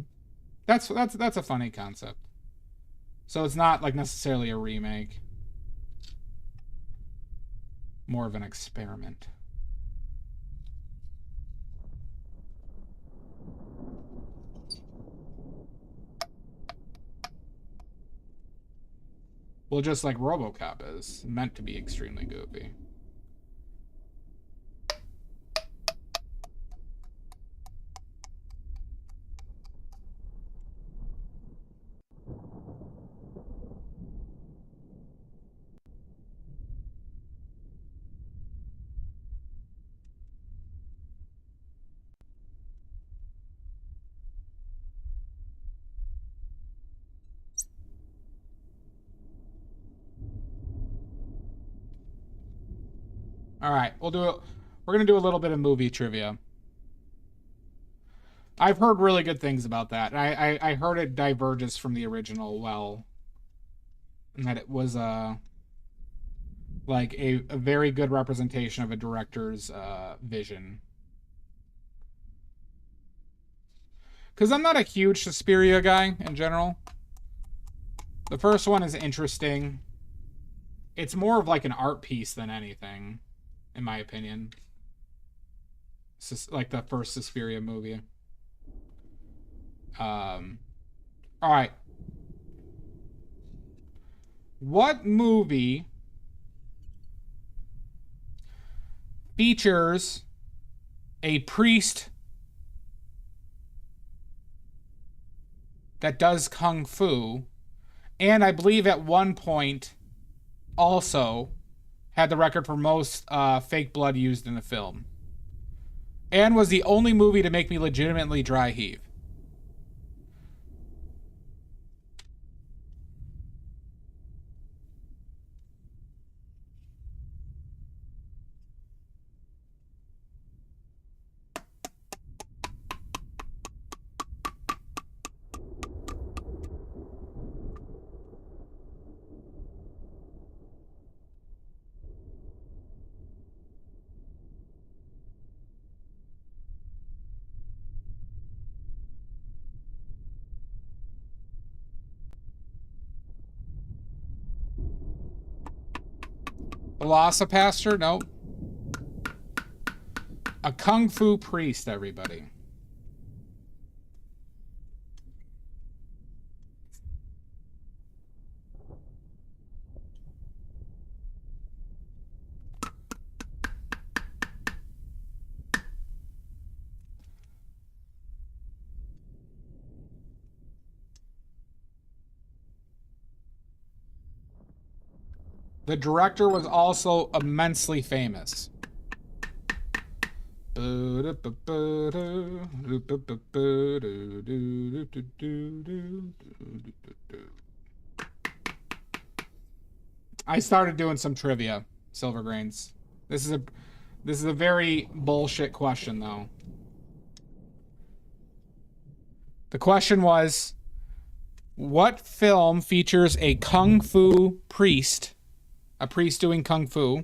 That's a funny concept. So it's not like necessarily a remake. More of an experiment. Well, just like RoboCop is meant to be extremely goofy. All right, we're gonna do a little bit of movie trivia. I've heard really good things about that. I heard it diverges from the original well, and that it was like a very good representation of a director's vision. Because I'm not a huge Suspiria guy in general. The first one is interesting. It's more of like an art piece than anything, in my opinion. Like the first Suspiria movie. All right. What movie features a priest that does kung fu, and I believe at one point also had the record for most fake blood used in a film, and was the only movie to make me legitimately dry heave? Velocipaster? Nope. A kung fu priest, everybody. The director was also immensely famous. I started doing some trivia, Silver Grains. This is a very bullshit question, though. The question was, what film features a kung fu priest, a priest doing kung fu,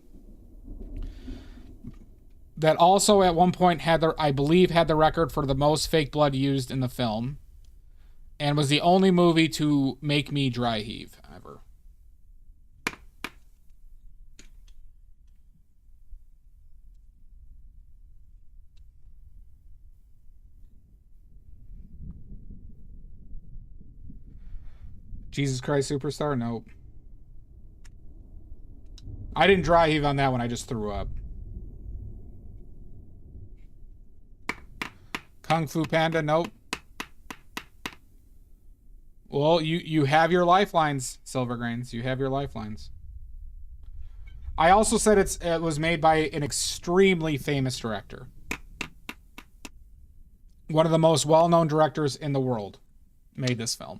that also at one point I believe had the record for the most fake blood used in the film, and was the only movie to make me dry heave ever? Jesus Christ Superstar? Nope. I didn't dry heave on that one, I just threw up. Kung Fu Panda? Nope. Well, you have your lifelines, Silver Grains. You have your lifelines. I also said it was made by an extremely famous director. One of the most well-known directors in the world made this film.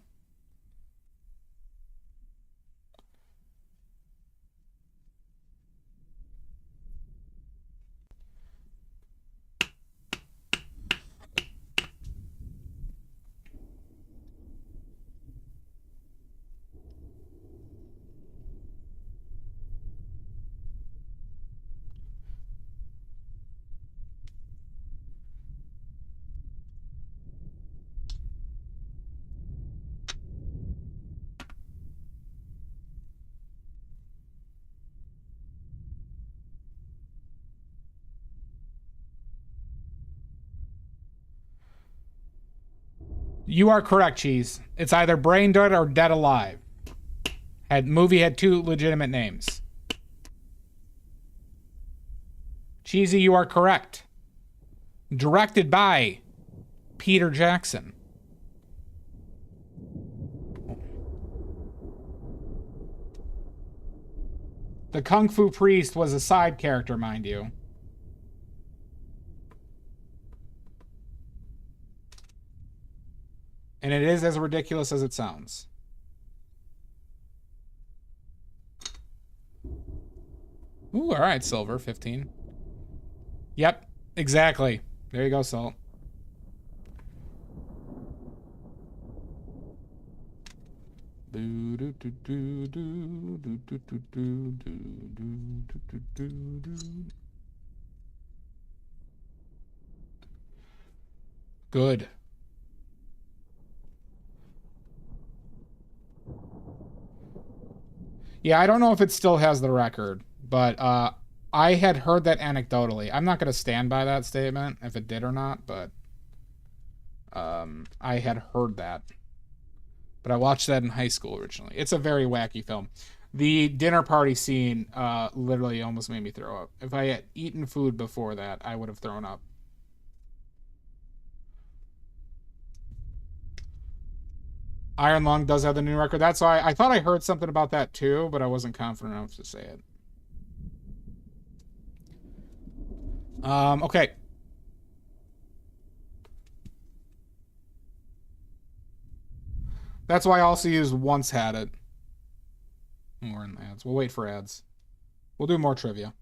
You are correct, Cheese. It's either Brain Dead or Dead Alive. Movie had two legitimate names. Cheesy, you are correct. Directed by Peter Jackson. The Kung Fu Priest was a side character, mind you. And it is as ridiculous as it sounds. Ooh, all right, Silver, 15. Yep, exactly. There you go, Salt. Good. Yeah, I don't know if it still has the record, but I had heard that anecdotally. I'm not going to stand by that statement if it did or not, but I had heard that. But I watched that in high school originally. It's a very wacky film. The dinner party scene literally almost made me throw up. If I had eaten food before that, I would have thrown up. Iron Lung does have the new record. That's why I thought I heard something about that too, but I wasn't confident enough to say it. Okay. That's why I also used Once Had It. More in ads. We'll wait for ads. We'll do more trivia.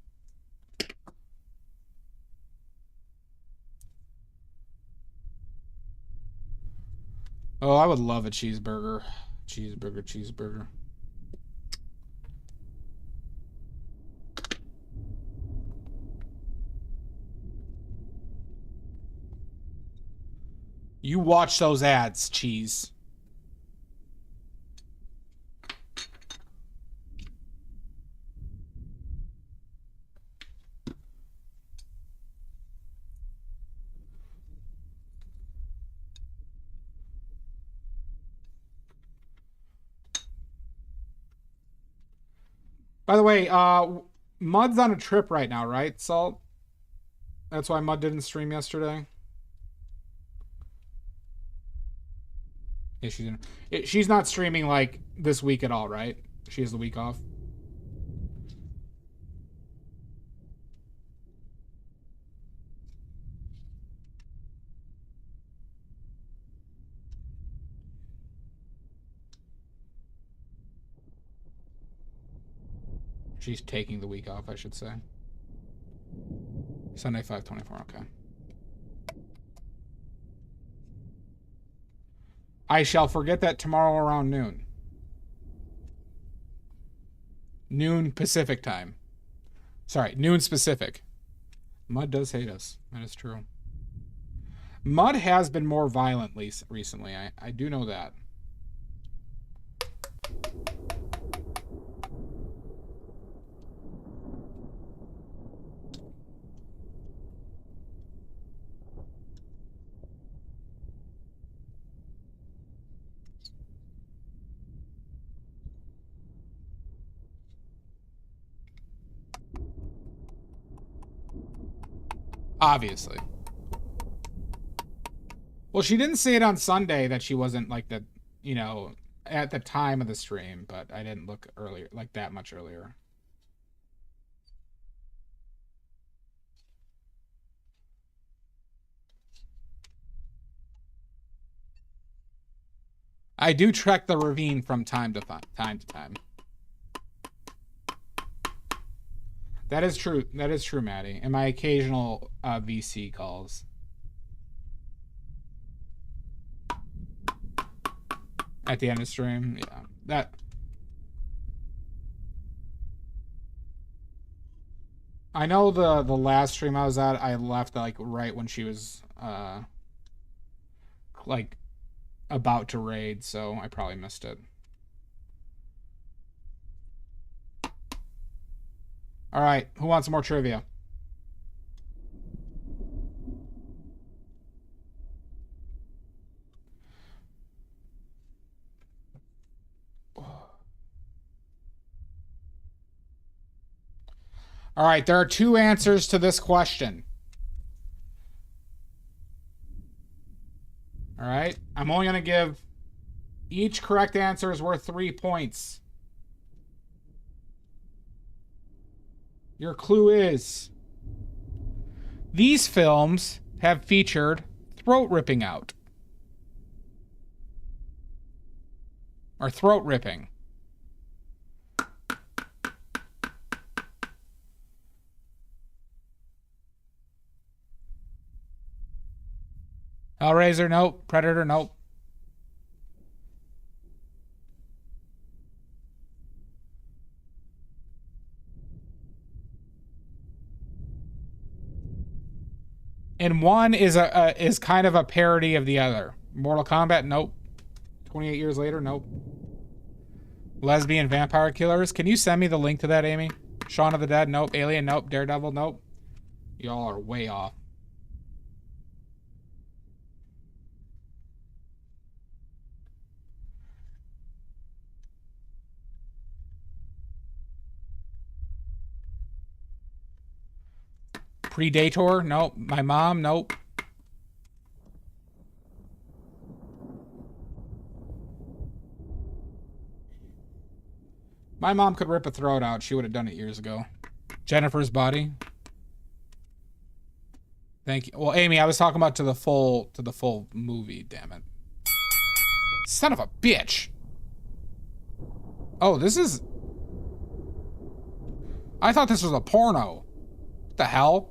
Oh, I would love a cheeseburger. Cheeseburger. You watch those ads, Cheese. By the way, Mud's on a trip right now, right, Salt? That's why Mud didn't stream yesterday. Yeah, she's not streaming like this week at all, right? She has the week off. She's taking the week off, I should say. Sunday 5/24, okay. I shall forget that tomorrow around noon. Noon Pacific time. Sorry, noon specific. Mud does hate us. That is true. Mud has been more violent recently. I do know that. Obviously. Well, she didn't say it on Sunday that she wasn't like the, you know, at the time of the stream, but I didn't look earlier, like that much earlier. I do trek the ravine from time to time. That is true. That is true, Maddie. And my occasional VC calls. At the end of stream, yeah. That. I know the last stream I was at, I left like right when she was like about to raid, so I probably missed it. All right, who wants more trivia? All right, there are two answers to this question. All right, I'm only going to give each correct answer is worth 3 points. Your clue is these films have featured throat ripping out. Or throat ripping. Hellraiser, nope. Predator, nope. And one is is kind of a parody of the other. Mortal Kombat, nope. 28 years later, nope. Lesbian vampire killers. Can you send me the link to that, Amy? Shaun of the Dead, nope. Alien, nope. Daredevil, nope. Y'all are way off. Predator, nope. My mom, nope. My mom could rip a throat out. She would have done it years ago. Jennifer's Body. Thank you. Well, Amy, I was talking about to the full movie, damn it. Son of a bitch. Oh, this is... I thought this was a porno. What the hell?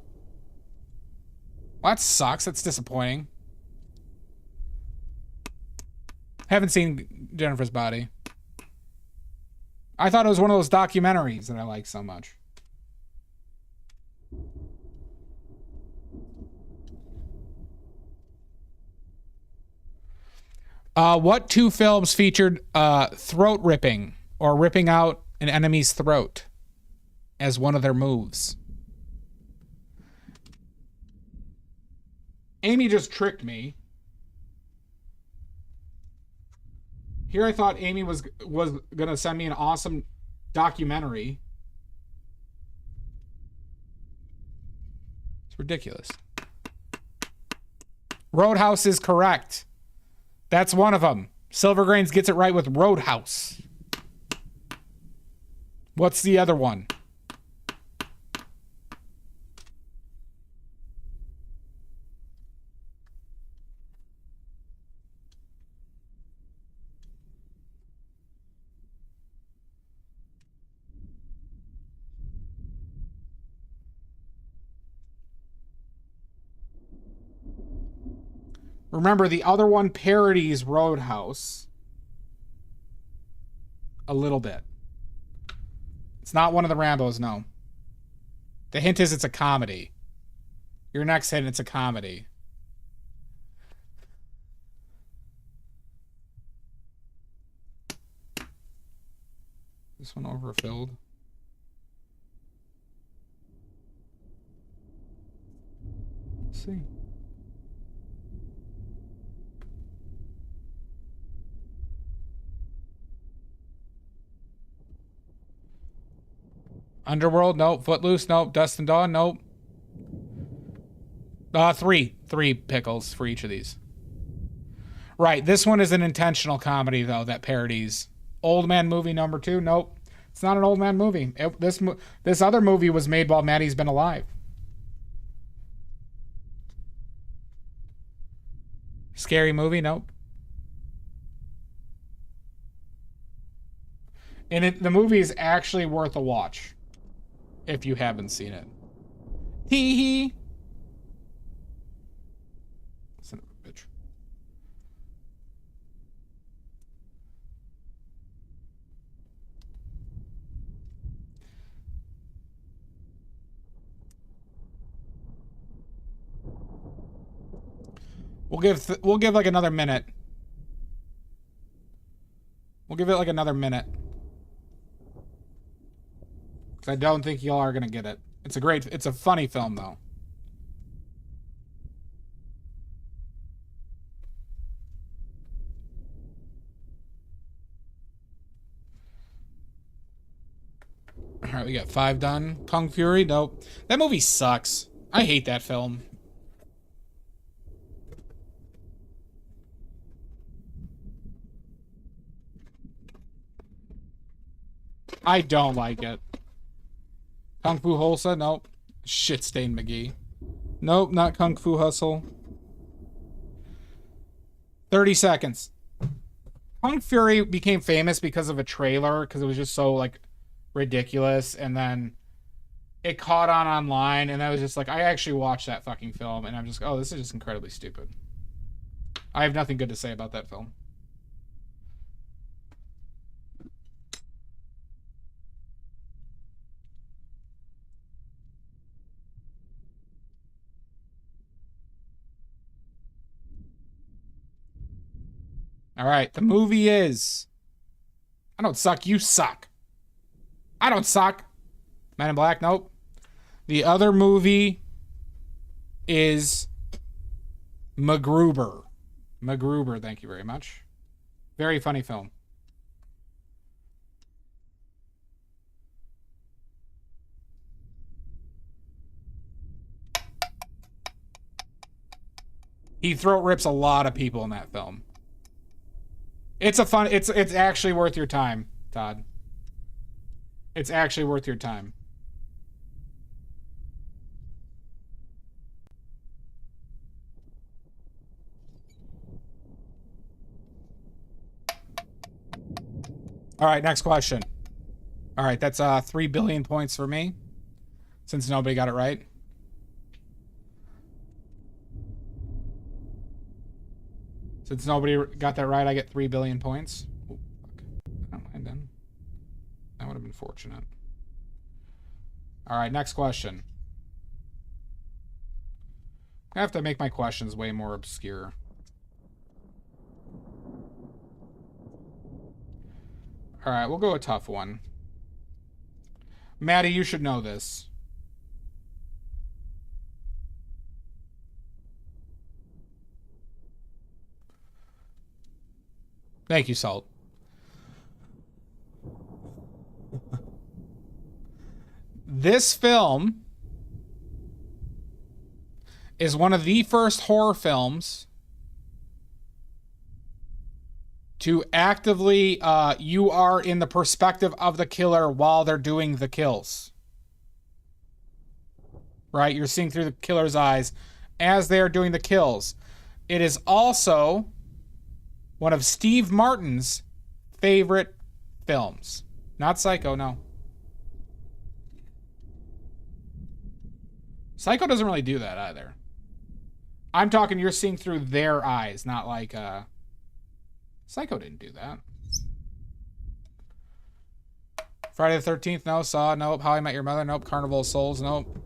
Well, that sucks. That's disappointing. Haven't seen Jennifer's Body. I thought it was one of those documentaries that I like so much. What two films featured throat ripping or ripping out an enemy's throat as one of their moves? Amy just tricked me. Here I thought Amy was gonna send me an awesome documentary, ridiculous. Roadhouse is correct. That's one of them. Silvergrains gets it right with Roadhouse. What's the other one? Remember, the other one parodies Roadhouse a little bit. It's not one of the Rambos, no. The hint is it's a comedy. Your next hint, it's a comedy. This one overfilled. Let's see. Underworld, nope. Footloose, nope. Dust and Dawn, nope. Three pickles for each of these. Right, this one is an intentional comedy, though, that parodies Old Man Movie number 2. Nope, it's not an old man movie. This other movie was made while Maddie's been alive. Scary Movie, nope. And the movie is actually worth a watch. If you haven't seen it. Hee hee. Son of a bitch. We'll give like another minute. We'll give it like another minute. I don't think y'all are gonna get it. It's a funny film though. All right, we got 5 done. Kung Fury, nope. That movie sucks. I hate that film. I don't like it. Kung Fu Hulsa? Nope. Shit Stain McGee. Nope, not Kung Fu Hustle. 30 seconds. Kung Fury became famous because of a trailer, because it was just so, like, ridiculous, and then it caught on online, and I was just like, I actually watched that fucking film, and I'm just, oh, this is just incredibly stupid. I have nothing good to say about that film. All right, the movie is... I don't suck, you suck. I don't suck. Man in Black, nope. The other movie is MacGruber. MacGruber, thank you very much. Very funny film. He throat rips a lot of people in that film. It's actually worth your time, Todd. It's actually worth your time. All right, next question. All right, that's 3 billion points for me, since nobody got it right. Since nobody got that right, I get 3 billion points. Oh, fuck. I don't mind then. That would have been fortunate. All right, next question. I have to make my questions way more obscure. All right, we'll go a tough one. Maddie, you should know this. Thank you, Salt. This film is one of the first horror films to actively, you are in the perspective of the killer while they're doing the kills. Right? You're seeing through the killer's eyes as they are doing the kills. It is also one of Steve Martin's favorite films. Not Psycho, no. Psycho doesn't really do that either. I'm talking you're seeing through their eyes, not like, Psycho didn't do that. Friday the 13th, no. Saw, nope. How I Met Your Mother, nope. Carnival of Souls, nope.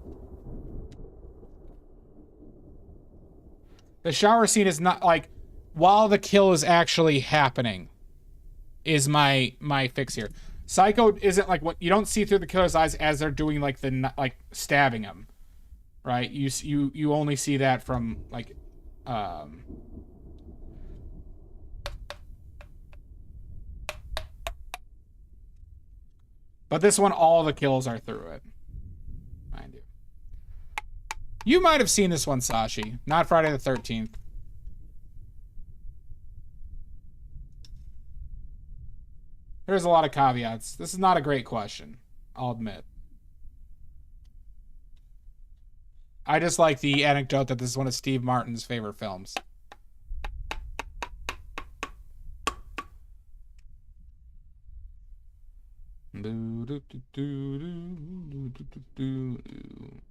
The shower scene is not, like, while the kill is actually happening is my fix here. Psycho isn't like what you don't see through the killer's eyes as they're doing like the like stabbing him, right? You only see that from like but this one, all the kills are through it. Mind you. You might have seen this one, Sashi. Not Friday the 13th. There's a lot of caveats. This is not a great question, I'll admit. I just like the anecdote that this is one of Steve Martin's favorite films.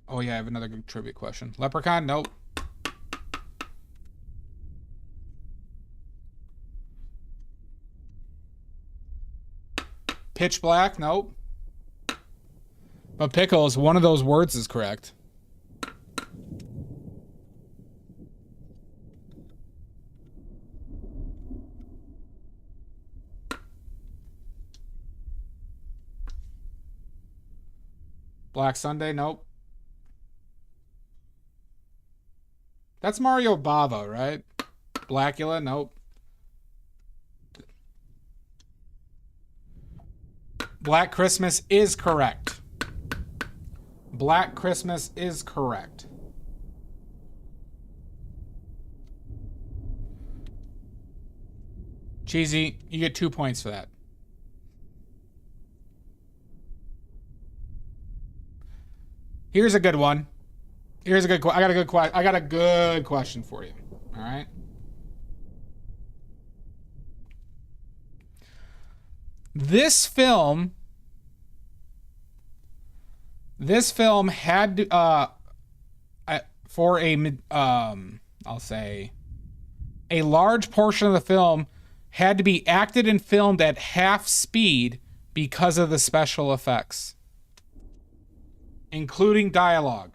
Oh yeah, I have another good trivia question. Leprechaun? Nope. Pitch Black? Nope. But pickles, one of those words is correct. Black Sunday? Nope. That's Mario Bava, right? Blackula? Nope. Black Christmas is correct. Black Christmas is correct. Cheesy, you get 2 points for that. Here's a good one. Here's a good I got a good question for you. All right? This film had to, for a I'll say a large portion of the film had to be acted and filmed at half speed because of the special effects, including dialogue.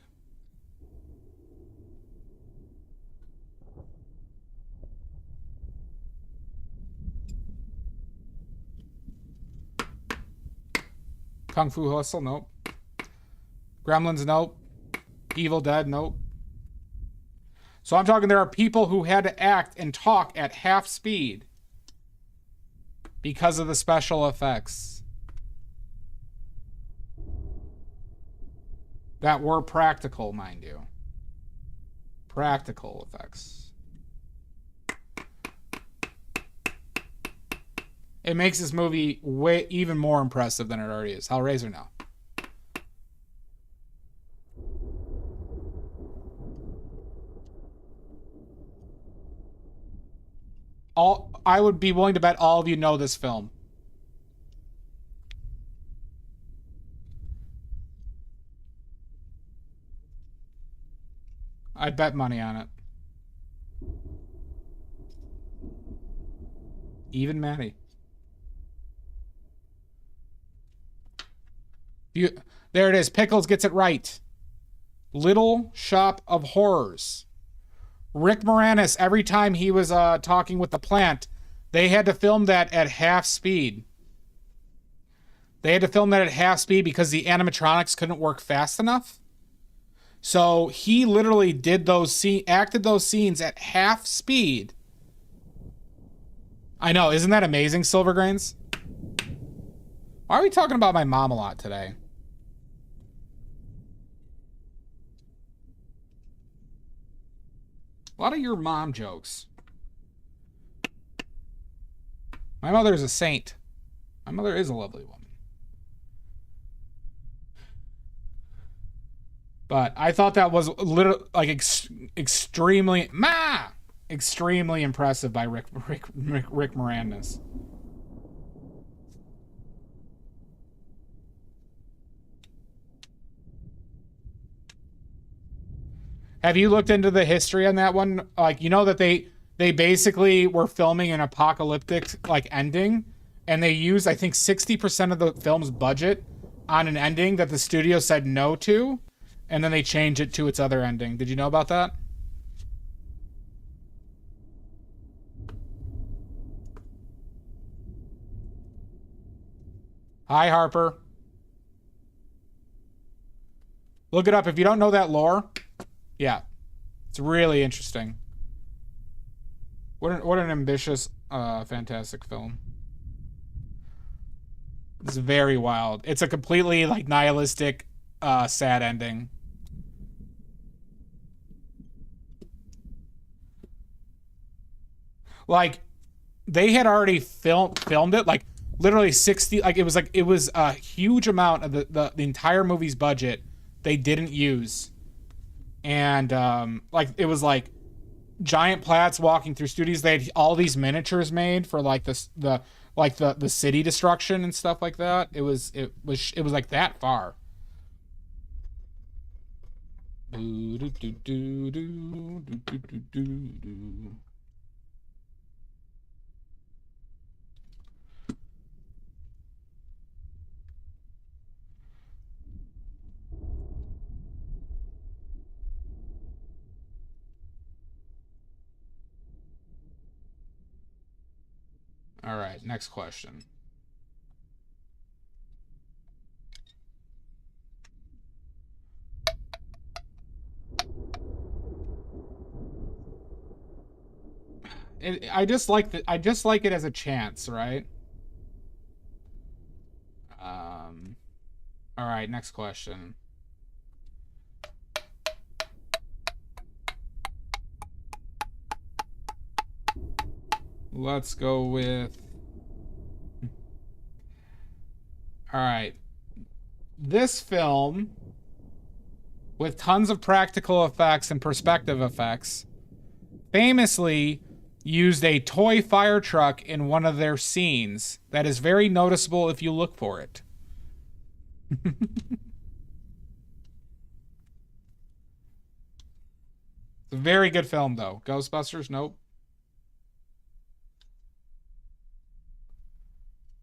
Kung Fu Hustle, nope. Gremlins, nope. Evil Dead, nope. So I'm talking there are people who had to act and talk at half speed because of the special effects that were practical, mind you. Practical effects. It makes this movie way even more impressive than it already is. Hellraiser now. I would be willing to bet all of you know this film. I'd bet money on it. Even Maddie. There it is. Pickles gets it right. Little Shop of Horrors. Rick Moranis, every time he was talking with the plant, they had to film that at half speed. They had to film that at half speed because the animatronics couldn't work fast enough. So he literally did acted those scenes at half speed. I know, isn't that amazing, Silvergrains? Why are we talking about my mom a lot today? A lot of your mom jokes. My mother is a saint. My mother is a lovely woman. But I thought that was literally like extremely impressive by Rick Moranis. Have you looked into the history on that one? Like, you know that they basically were filming an apocalyptic like ending, and they used I think 60% of the film's budget on an ending that the studio said no to. And then they change it to its other ending. Did you know about that? Hi, Harper. Look it up. If you don't know that lore, yeah. It's really interesting. What an ambitious, fantastic film. It's very wild. It's a completely, like, nihilistic, sad ending. Like, they had already filmed it, like literally 60, like it was a huge amount of the entire movie's budget they didn't use. And like it was like giant plats walking through studios. They had all these miniatures made for like the city destruction and stuff like that. It was like that far. All right, next question. I just like it as a chance, right? All right, next question. Let's go with... All right. This film, with tons of practical effects and perspective effects, famously used a toy fire truck in one of their scenes that is very noticeable if you look for it. It's a very good film, though. Ghostbusters? Nope.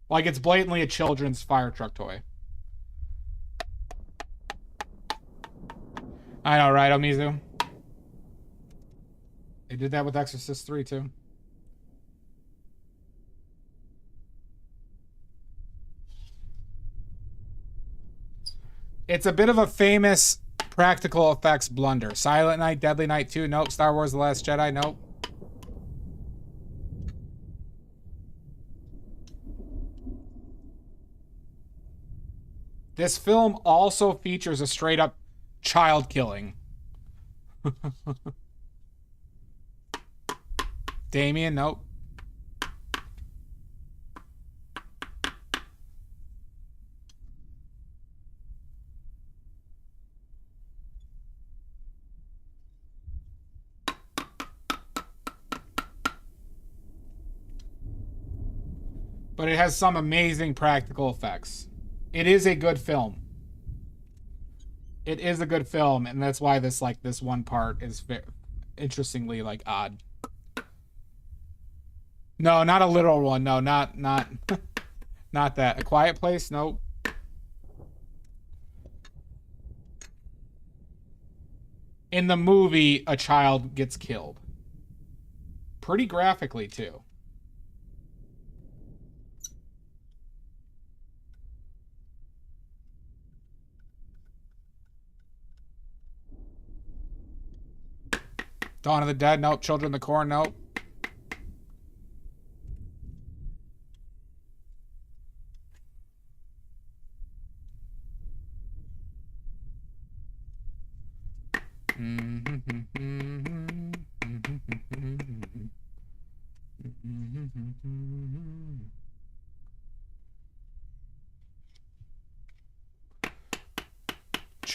Like, it's blatantly a children's fire truck toy. I know, right, Omizu? They did that with Exorcist 3, too. It's a bit of a famous practical effects blunder. Silent Night, Deadly Night 2, nope. Star Wars The Last Jedi, nope. This film also features a straight-up child killing. Damien, nope. But it has some amazing practical effects. It is a good film. It is a good film, and that's why this one part is very interestingly like odd. No, not a literal one. No, not not that. A Quiet Place? Nope. In the movie, a child gets killed. Pretty graphically, too. Dawn of the Dead, nope. Children of the Corn, nope.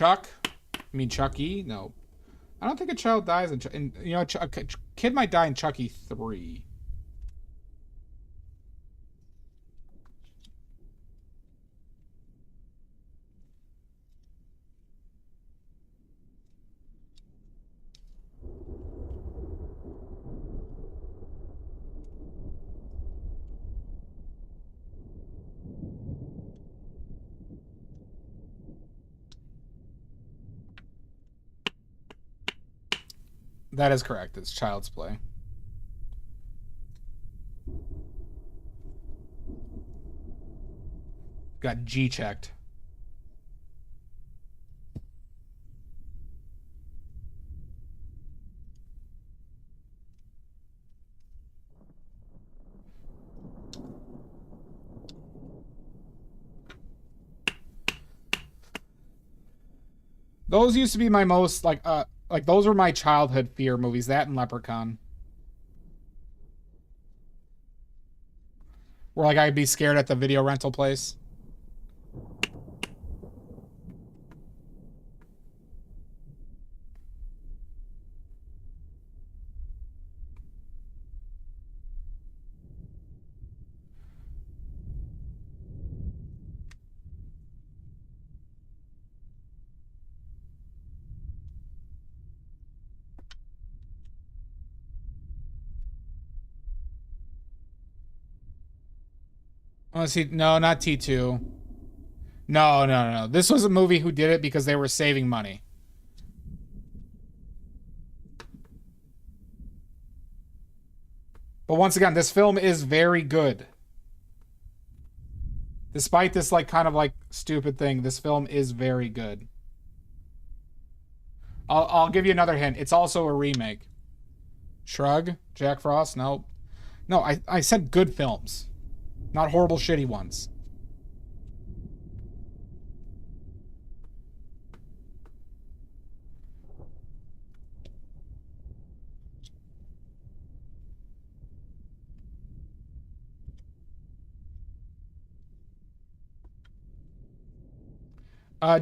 Chuck? I mean Chucky? No. I don't think a child dies in you know, a kid might die in Chucky 3. That is correct. It's Child's Play. Got G checked. Those used to be my most, like those were my childhood fear movies, that and Leprechaun. Where, like, I'd be scared at the video rental place. Oh, see, no, not T2. No. This was a movie who did it because they were saving money. But once again, this film is very good. Despite this, like, kind of, like, stupid thing, this film is very good. I'll give you another hint. It's also a remake. Shrug? Jack Frost? Nope. No, I said good films. Not horrible, shitty ones.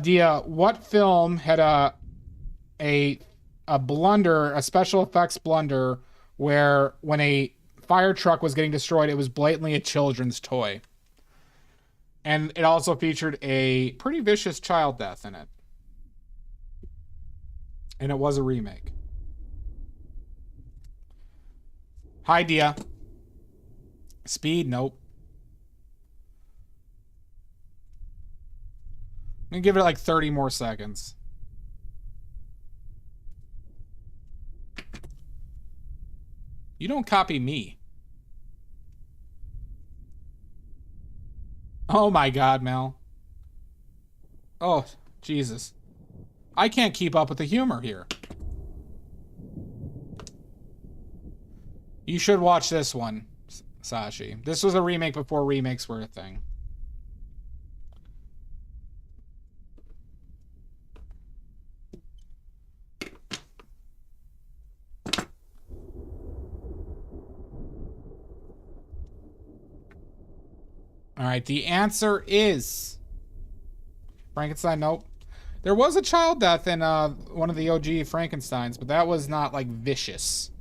Dia, what film had a blunder, a special effects blunder, where when a fire truck was getting destroyed, it was blatantly a children's toy? And it also featured a pretty vicious child death in it. And it was a remake. Hi, Dia. Speed? Nope. I'm gonna give it like 30 more seconds. You don't copy me. Oh my God, Mel. Oh, Jesus. I can't keep up with the humor here. You should watch this one, Sashi. This was a remake before remakes were a thing. All right, the answer is Frankenstein. Nope. There was a child death in one of the OG Frankensteins, but that was not, like, vicious.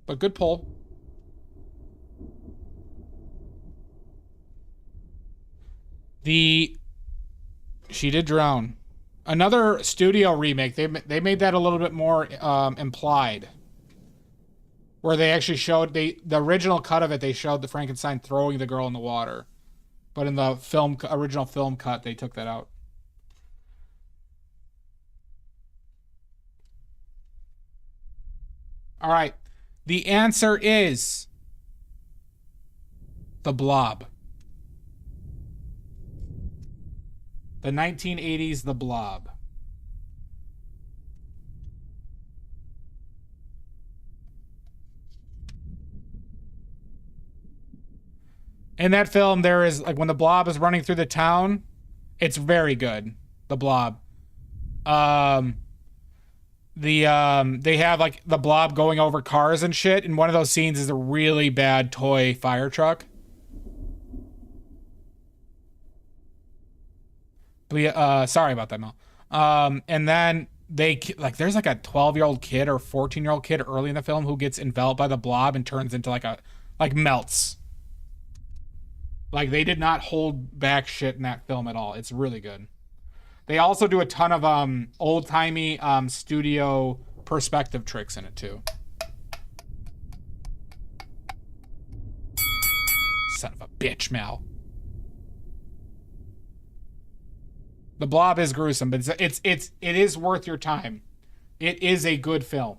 But good pull. She did drown. Another studio remake. They made that a little bit more implied. Where they actually showed, the original cut of it, they showed the Frankenstein throwing the girl in the water. But in the original film cut, they took that out. All right. The answer is The Blob. The 1980s The Blob. In that film, there is, like, when the Blob is running through the town, it's very good. The Blob. They have, like, the Blob going over cars and shit, and one of those scenes is a really bad toy fire truck. Sorry about that, Mel. And then there's like a 12-year-old kid or 14-year-old kid early in the film who gets enveloped by the blob and turns into like melts. Like, they did not hold back shit in that film at all. It's really good. They also do a ton of old-timey studio perspective tricks in it too. Son of a bitch, Mal. The Blob is gruesome, but it is worth your time. It is a good film.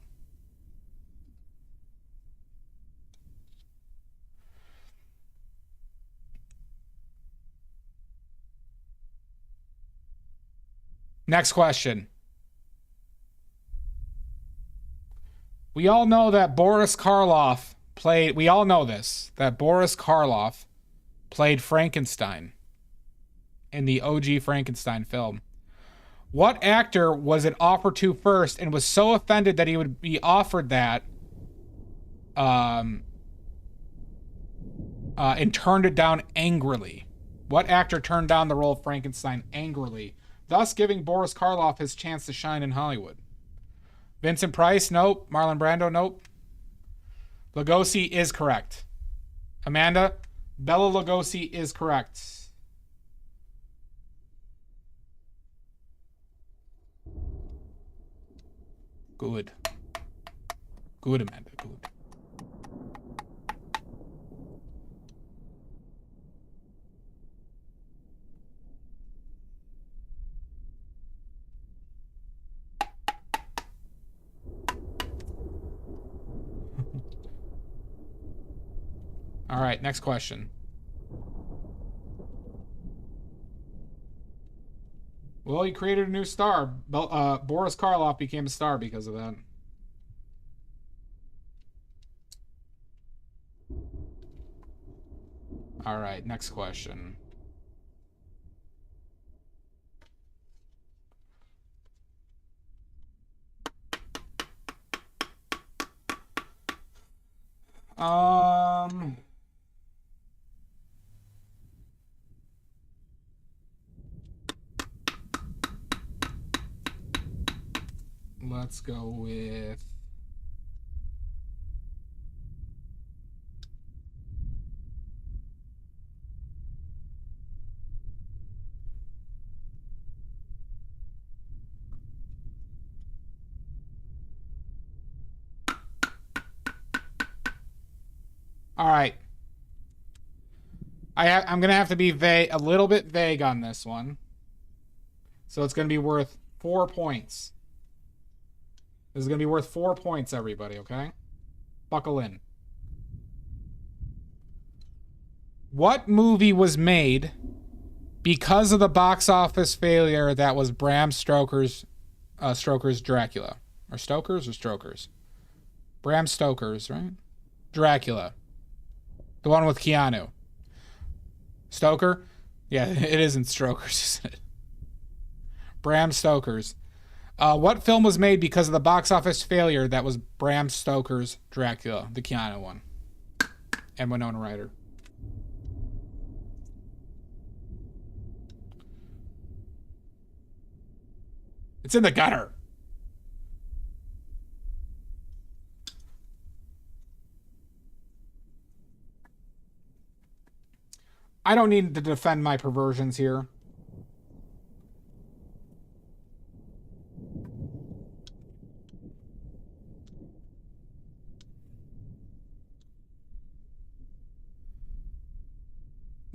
Next question. We all know that Boris Karloff played Frankenstein in the OG Frankenstein film. What actor was it offered to first and was so offended that he would be offered that and turned it down angrily? What actor turned down the role of Frankenstein angrily, thus giving Boris Karloff his chance to shine in Hollywood? Vincent Price? Nope. Marlon Brando? Nope. Lugosi is correct. Amanda? Bela Lugosi is correct. Good. Good, Amanda. Good. All right, next question. Well, he created a new star. Boris Karloff became a star because of that. All right, next question. Let's go with all right. I'm gonna have to be a little bit vague on this one. So it's gonna be worth 4 points. This is going to be worth 4 points, everybody, okay? Buckle in. What movie was made because of the box office failure that was Bram Stoker's Dracula? Or Stoker's or Strokers? Bram Stoker's, right? Dracula. The one with Keanu. Stoker? Yeah, it isn't Strokers, isn't it? Bram Stoker's. What film was made because of the box office failure that was Bram Stoker's Dracula, the Keanu one? And Winona Ryder. It's in the gutter. I don't need to defend my perversions here.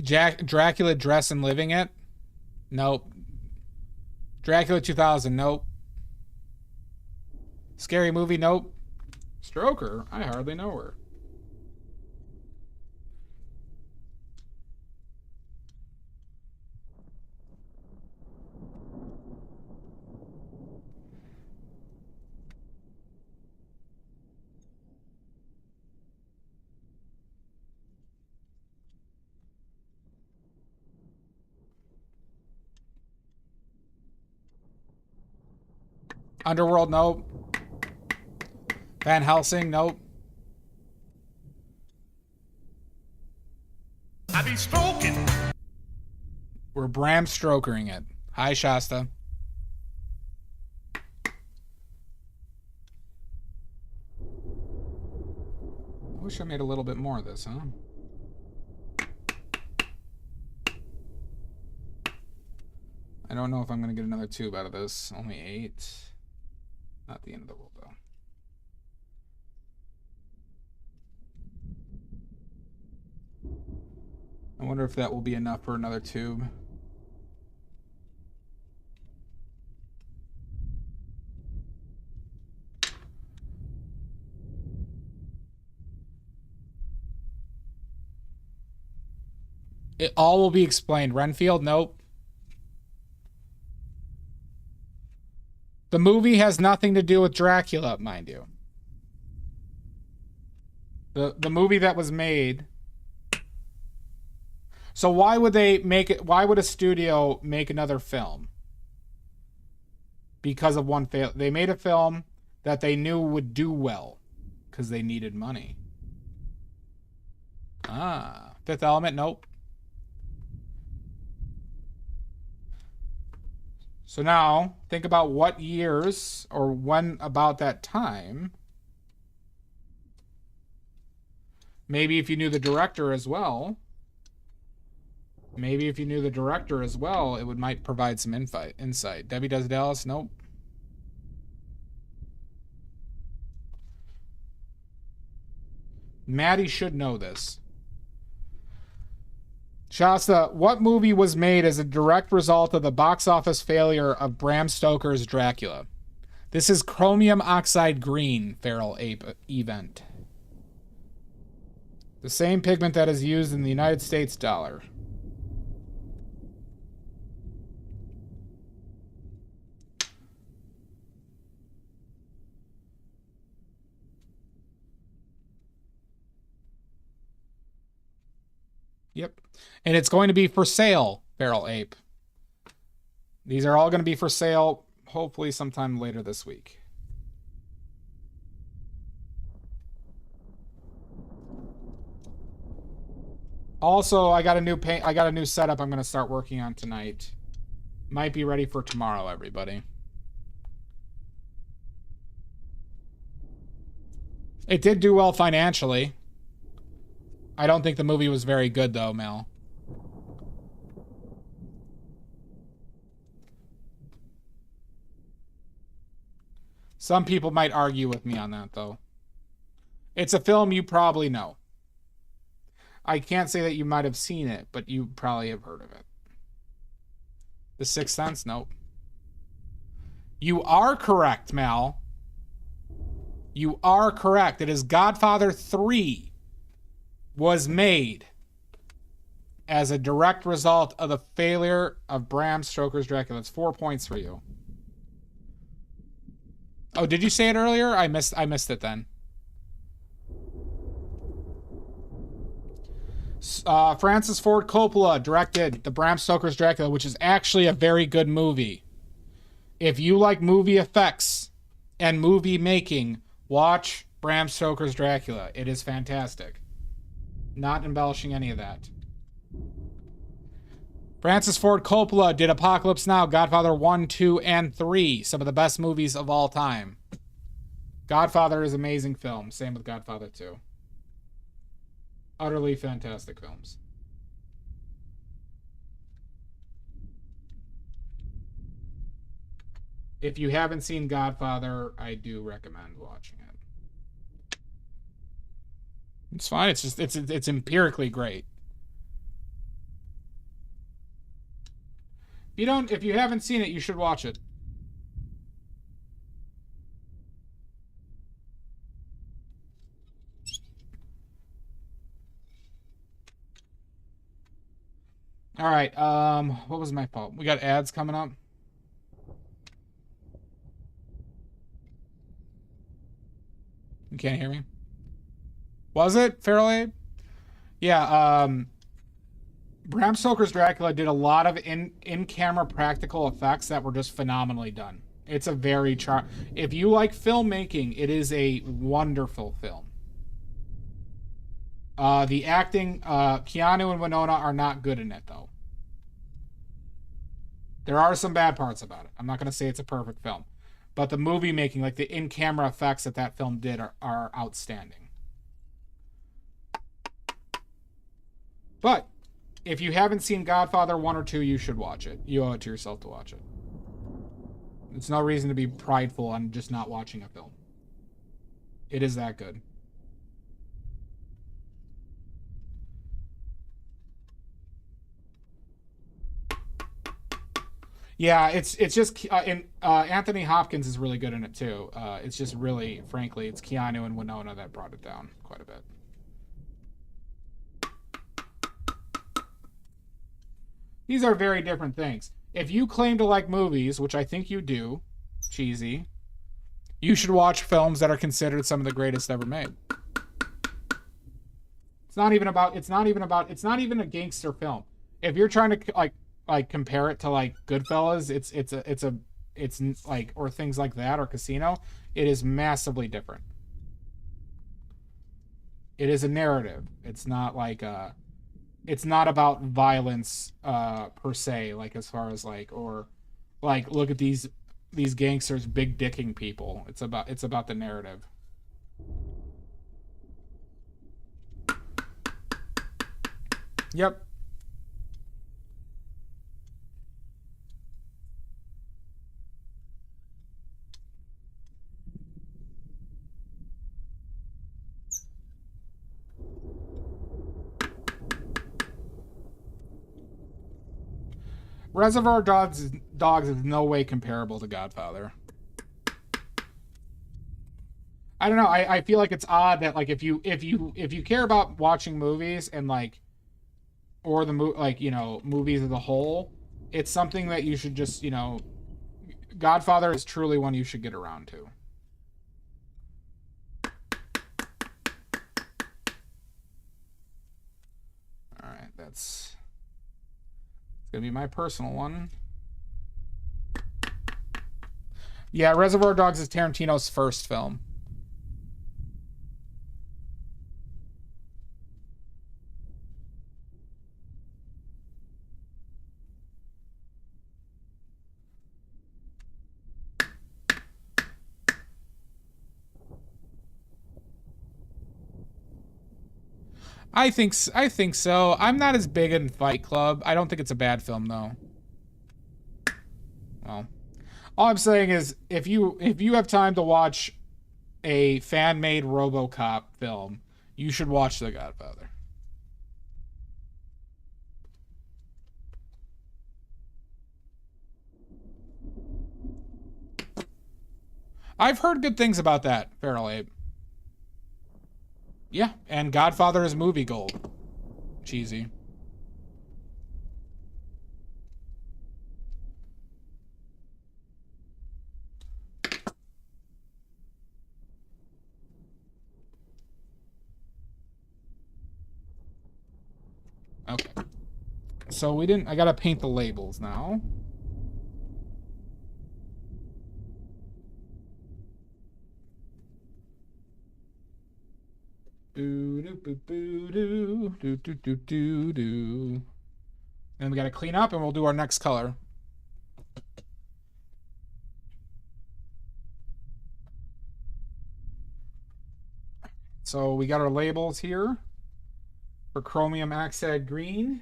Dracula Dress and Living It? Nope. Dracula 2000? Nope. Scary Movie? Nope. Stroker? I hardly know her. Underworld, nope. Van Helsing, nope. I be stroking. We're Bram Stokering it. Hi, Shasta. I wish I made a little bit more of this, huh? I don't know if I'm going to get another tube out of this. Only 8. Not the end of the world, though. I wonder if that will be enough for another tube. It all will be explained. Renfield, nope. The movie has nothing to do with Dracula, mind you. The movie that was made. So why would they make it? Why would a studio make another film? Because of one fail. They made a film that they knew would do well because they needed money. Ah, Fifth Element, nope. So now, think about what years or when about that time. Maybe if you knew the director as well. Maybe if you knew the director as well, it might provide some insight. Debbie Does Dallas, nope. Maddie should know this. Shasta, what movie was made as a direct result of the box office failure of Bram Stoker's Dracula? This is Chromium Oxide Green, Feral Ape event. The same pigment that is used in the United States dollar. Yep. And it's going to be for sale, Feral Ape. These are all going to be for sale, hopefully sometime later this week. Also, I got a new setup I'm going to start working on tonight. Might be ready for tomorrow, everybody. It did do well financially. I don't think the movie was very good, though, Mel. Some people might argue with me on that, though. It's a film you probably know. I can't say that you might have seen it, but you probably have heard of it. The Sixth Sense? Nope. You are correct, Mel. You are correct. It is Godfather 3 was made as a direct result of the failure of Bram Stoker's Dracula. That's 4 points for you. Oh, did you say it earlier? I missed it then. Francis Ford Coppola directed the Bram Stoker's Dracula, which is actually a very good movie. If you like movie effects and movie making, watch Bram Stoker's Dracula. It is fantastic. Not embellishing any of that. Francis Ford Coppola did Apocalypse Now, Godfather 1, 2, and 3. Some of the best movies of all time. Godfather is an amazing film. Same with Godfather 2. Utterly fantastic films. If you haven't seen Godfather, I do recommend watching it. It's fine. It's just it's empirically great. If you haven't seen it, you should watch it. All right. What was my fault? We got ads coming up. You can't hear me? Was it Feral Ape? Yeah, Bram Stoker's Dracula did a lot of in-camera practical effects that were just phenomenally done. It's a very if you like filmmaking, it is a wonderful film. The acting, Keanu and Winona are not good in it, though. There are some bad parts about it. I'm not going to say it's a perfect film. But the movie making, like the in-camera effects that film did are outstanding. But if you haven't seen Godfather 1 or 2, you should watch it. You owe it to yourself to watch it. It's no reason to be prideful on just not watching a film. It is that good. Yeah, it's just Anthony Hopkins is really good in it too. It's just really, frankly, it's Keanu and Winona that brought it down quite a bit. These are very different things. If you claim to like movies, which I think you do, cheesy, you should watch films that are considered some of the greatest ever made. It's not even a gangster film. If you're trying to like compare it to like Goodfellas, it's like, or things like that, or Casino, it is massively different. It is a narrative. It's not like it's not about violence per se, like as far as like, or like look at these gangsters big dicking people. It's about the narrative. Yep. Reservoir Dogs is no way comparable to Godfather. I don't know. I feel like it's odd that like if you care about watching movies and like, or the movies as a whole, it's something that you should just, Godfather is truly one you should get around to. All right, it's gonna be my personal one. Yeah, Reservoir Dogs is Tarantino's first film. I think so. I'm not as big in Fight Club. I don't think it's a bad film though. Well, all I'm saying is if you have time to watch a fan-made RoboCop film, you should watch The Godfather. I've heard good things about that, Feral Abe. Yeah, and Godfather is movie gold. Cheesy. Okay. So I gotta paint the labels now. And we gotta clean up and we'll do our next color. So we got our labels here for Chromium Oxide Green.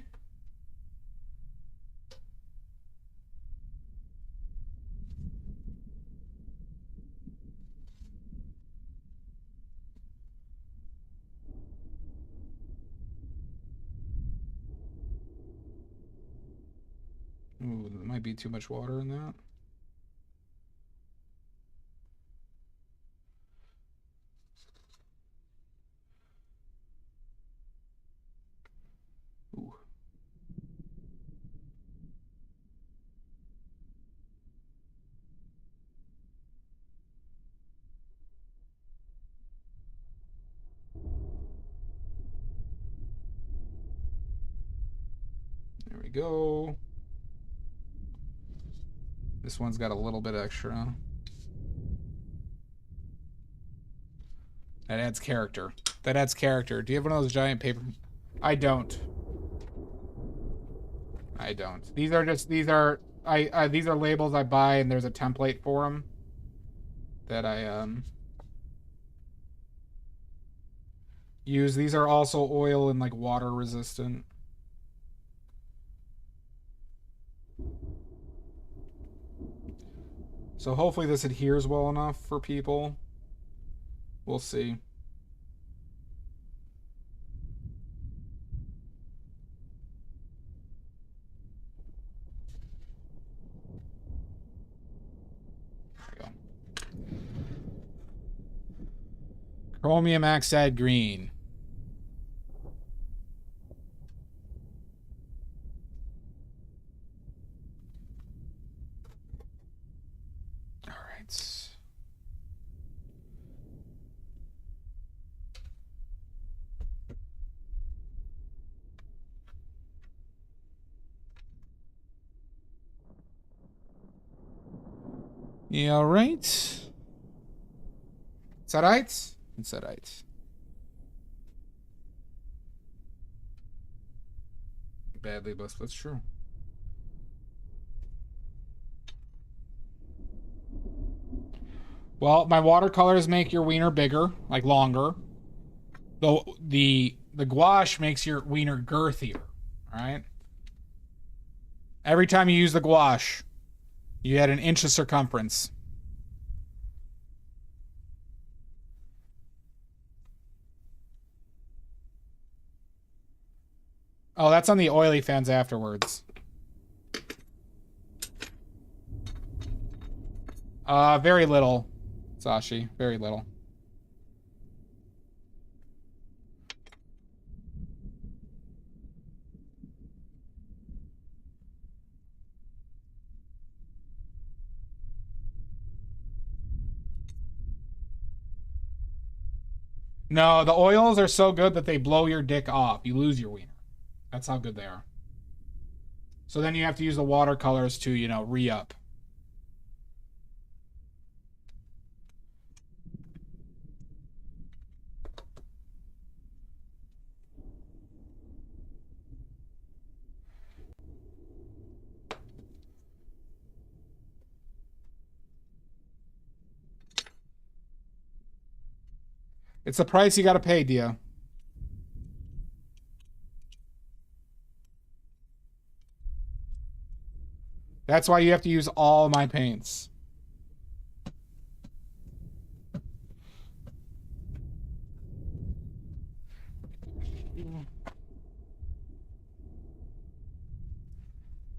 Ooh, there might be too much water in that. Ooh. There we go. This one's got a little bit extra. That adds character. That adds character. Do you have one of those giant paper? I don't. These are these are labels I buy, and there's a template for them that I use. These are also oil and like water resistant. So hopefully this adheres well enough for people. We'll see. There we go. Chromium oxide green. Yeah, all right. Is that right? It's that right. Badly, but that's true. Well, my watercolors make your wiener bigger, like longer. Though the gouache makes your wiener girthier. All right. Every time you use the gouache, you add an inch of circumference. Oh, that's on the oily fans afterwards. Very little, Sashi. Very little. No, the oils are so good that they blow your dick off. You lose your wiener. That's how good they are. So then you have to use the watercolors to, you know, re-up. It's the price you gotta pay, Dia. That's why you have to use all my paints.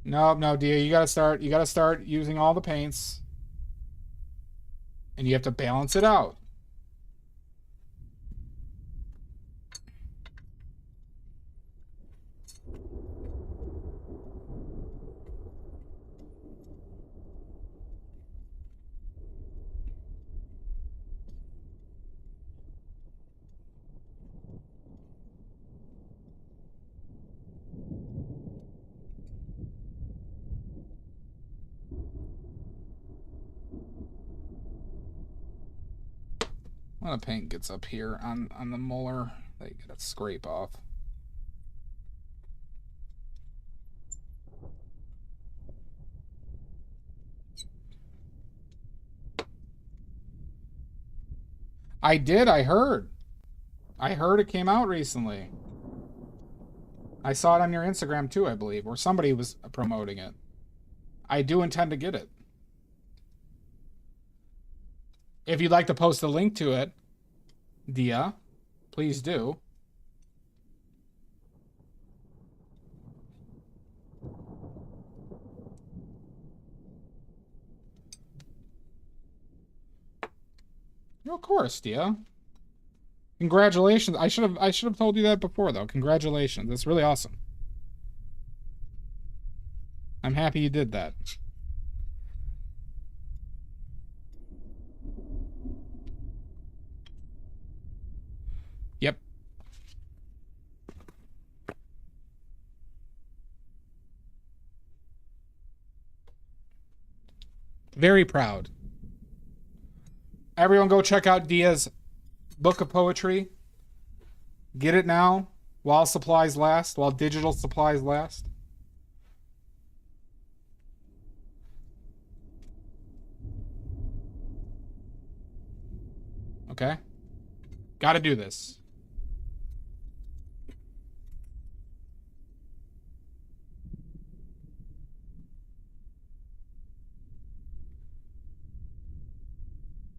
No, Dia, you gotta start using all the paints. And you have to balance it out. A lot of paint gets up here on the molar that you gotta scrape off. I did, I heard. I heard it came out recently. I saw it on your Instagram too, I believe, or somebody was promoting it. I do intend to get it. If you'd like to post a link to it, Dia, please do. Of course, Dia. Congratulations. I should have told you that before though. Congratulations. That's really awesome. I'm happy you did that. Yep. Very proud. Everyone go check out Dia's book of poetry. Get it now while supplies last, while digital supplies last. Okay? Gotta do this.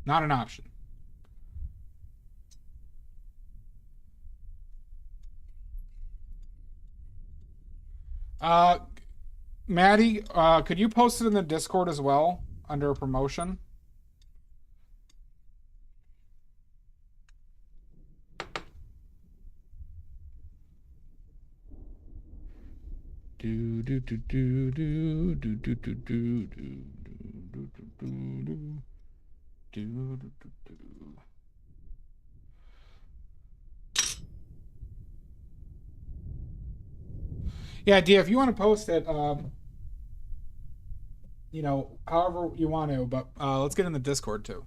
Not an option. Maddie, could you post it in the Discord as well under promotion? Do do do do do do do do do do do do do do do. Yeah, Dia, if you want to post it, you know, however you want to, but let's get in the Discord too.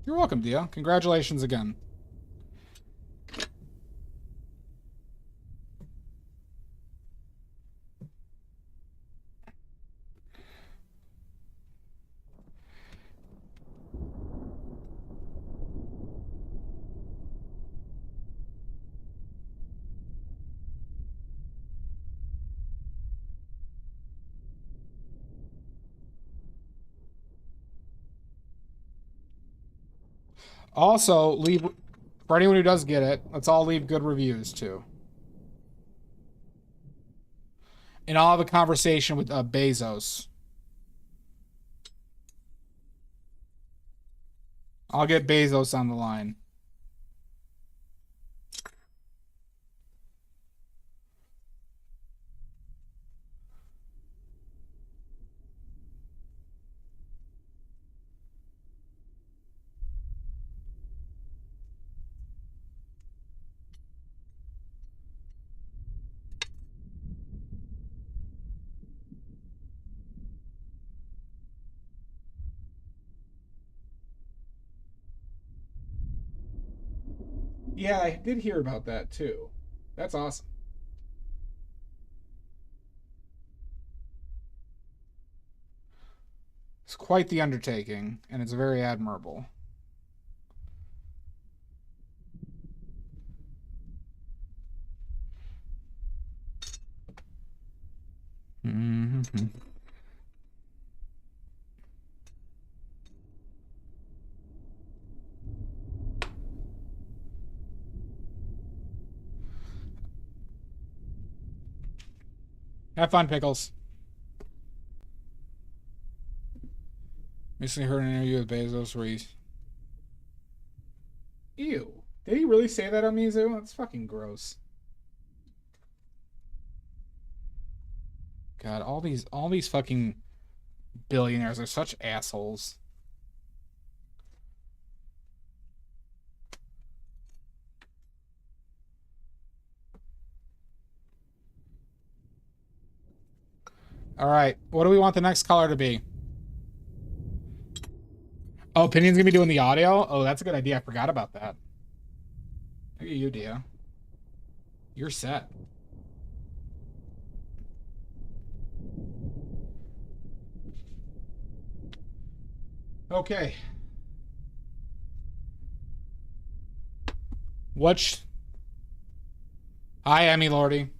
You're welcome, Dia. Congratulations again. Also, leave, for anyone who does get it, let's all leave good reviews too. And I'll have a conversation with Bezos. I'll get Bezos on the line. Yeah, I did hear about that too. That's awesome. It's quite the undertaking, and it's very admirable. Mm-hmm. Have fun, Pickles. Recently heard an interview with Bezos where he's... Ew. Did he really say that on Mizu? That's fucking gross. God, all these fucking billionaires are such assholes. All right, what do we want the next color to be? Oh, Opinion's gonna be doing the audio? Oh, that's a good idea. I forgot about that. Look at you, Dia. You're set. Okay. Hi, Emmy Lordy.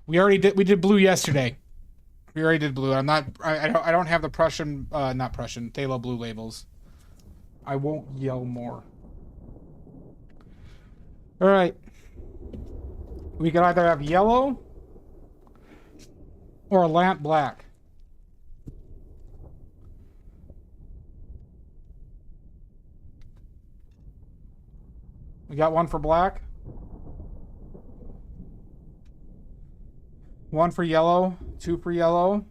We did blue yesterday. We already did blue. I don't have the Prussian, not Prussian, Phthalo blue labels. I won't yell more. All right. We can either have yellow or a lamp black. We got one for black. One for yellow. Two for yellow.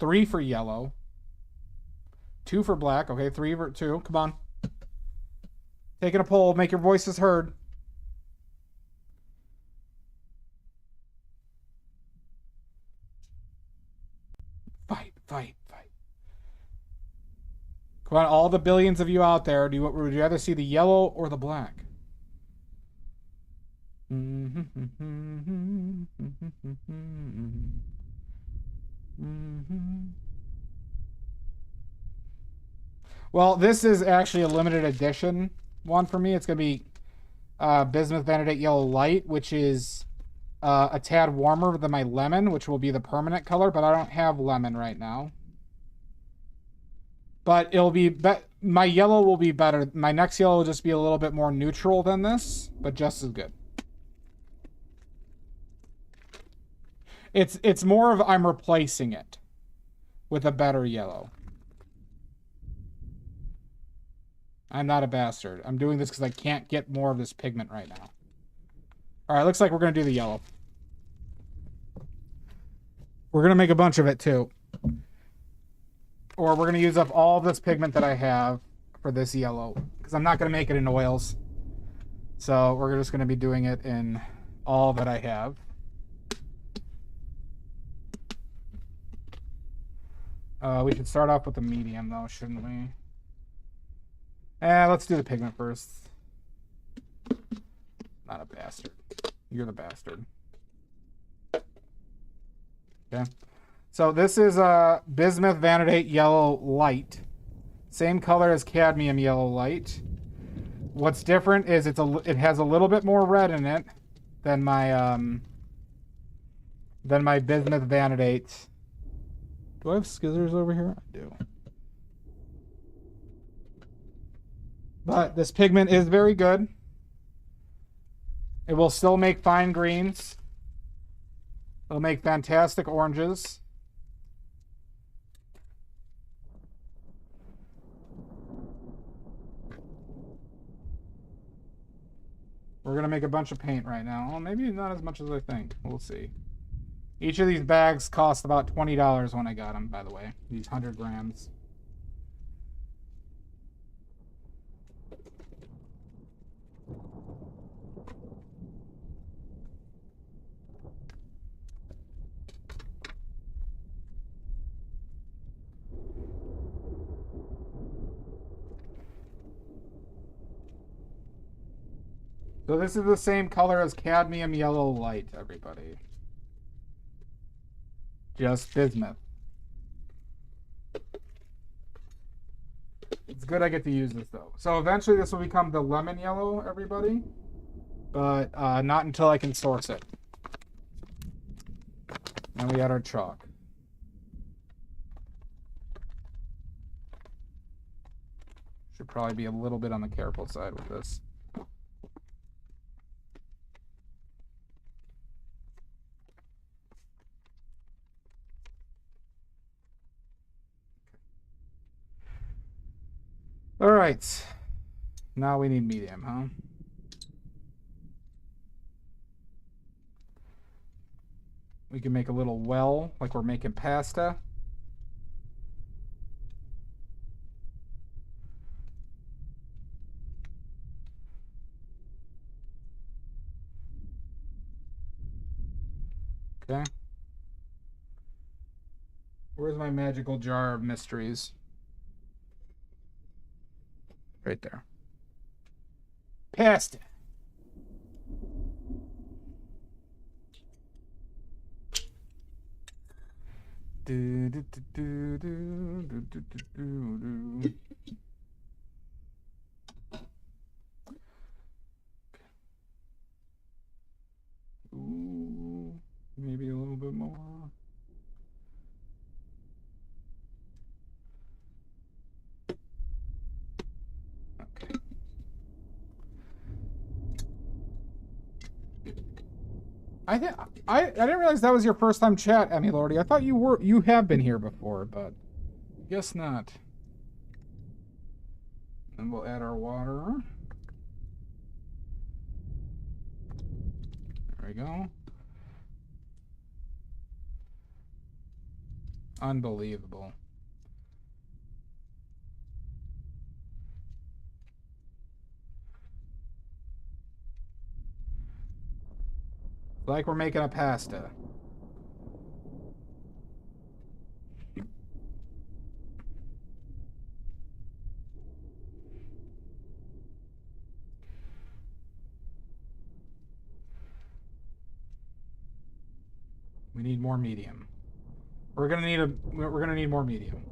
3 for yellow. 2 for black. Okay, 3 for 2. Come on. Taking a poll. Make your voices heard. Fight, fight, fight. Come on, all the billions of you out there. Would you rather see the yellow or the black? Well, this is actually a limited edition one for me. It's going to be Bismuth Vanadate Yellow Light, which is a tad warmer than my lemon, which will be the permanent color, but I don't have lemon right now. But it'll be my yellow will be better. My next yellow will just be a little bit more neutral than this, but just as good. It's more of I'm replacing it with a better yellow. I'm not a bastard. I'm doing this because I can't get more of this pigment right now. All right, looks like we're going to do the yellow. We're going to make a bunch of it too. Or we're going to use up all of this pigment that I have for this yellow. Because I'm not going to make it in oils. So we're just going to be doing it in all that I have. We should start off with the medium though, shouldn't we? Let's do the pigment first. Not a bastard. You're the bastard. Okay. So this is Bismuth Vanadate Yellow Light. Same color as Cadmium Yellow Light. What's different is it has a little bit more red in it than my Bismuth Vanadate. Do I have scissors over here? I do. But this pigment is very good. It will still make fine greens. It'll make fantastic oranges. We're going to make a bunch of paint right now. Well, maybe not as much as I think. We'll see. Each of these bags cost about $20 when I got them, by the way. These 100 grams. So this is the same color as Cadmium Yellow Light, everybody. Just bismuth. It's good I get to use this though. So eventually this will become the lemon yellow, everybody. But not until I can source it. And we add our chalk. Should probably be a little bit on the careful side with this. All right, now we need medium, huh? We can make a little well, like we're making pasta. Okay. Where's my magical jar of mysteries? Right there. Pasta. Do, do, do, do, do, do, do, do, do. Ooh, maybe a little bit more. Okay. I didn't realize that was your first time chat, Emmy Lordy. I thought you have been here before, but guess not. And we'll add our water. There we go. Unbelievable. Like we're making a pasta. We need more medium. We're gonna need more medium.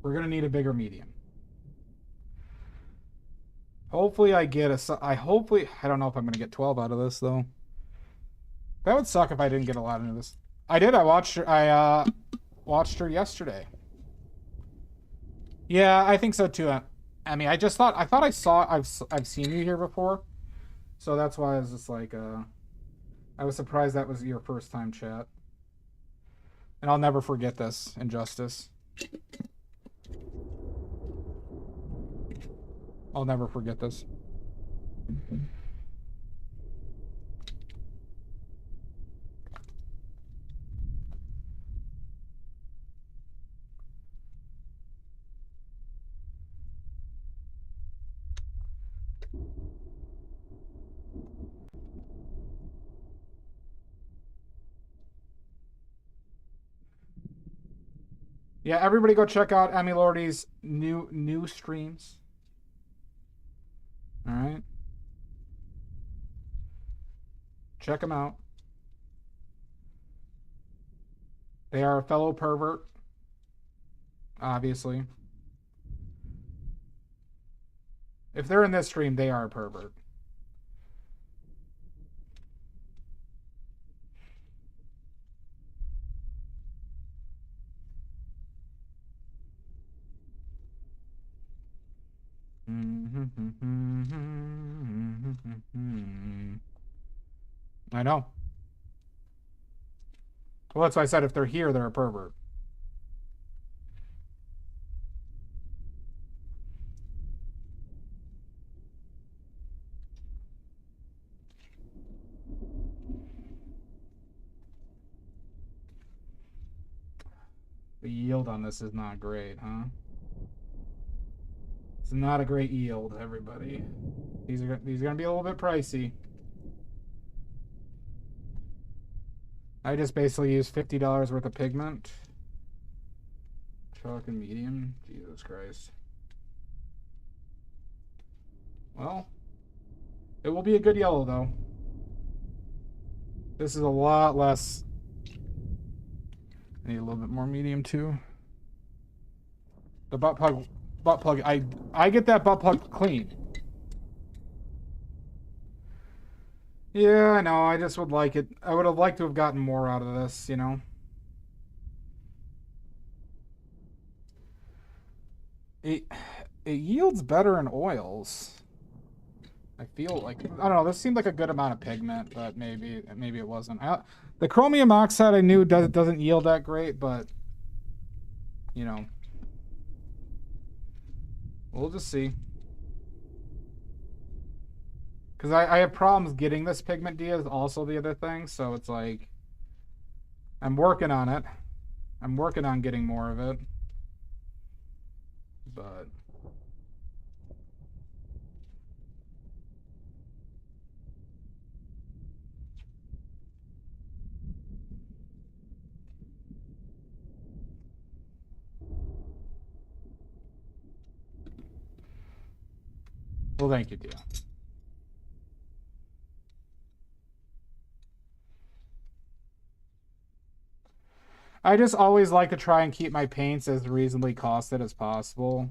We're gonna need a bigger medium. Hopefully I get I don't know if I'm gonna get 12 out of this though. That would suck if I didn't get a lot into this. I did. I watched her yesterday. Yeah, I think so too. I mean, I thought I've seen you here before, so that's why I was just like, I was surprised that was your first time chat. And I'll never forget this injustice. I'll never forget this. Yeah, everybody go check out Emmy Lordy's new streams. All right. Check them out. They are a fellow pervert, obviously. If they're in this stream, they are a pervert. I know. Well, that's why I said if they're here, they're a pervert. The yield on this is not great, huh? It's not a great yield, everybody. These are gonna be a little bit pricey. I just basically used $50 worth of pigment. Chalk and medium. Jesus Christ. Well, it will be a good yellow though. This is a lot less. I need a little bit more medium too. The butt plug. I get that butt plug clean. Yeah, I know. I just would like it. I would have liked to have gotten more out of this, you know. It yields better in oils. I feel like, I don't know, this seemed like a good amount of pigment, but maybe it wasn't. The chromium oxide I knew doesn't yield that great, but you know, we'll just see. Because I have problems getting this pigment is also the other thing, so it's like, I'm working on it. I'm working on getting more of it. But well, thank you, dear. I just always like to try and keep my paints as reasonably costed as possible.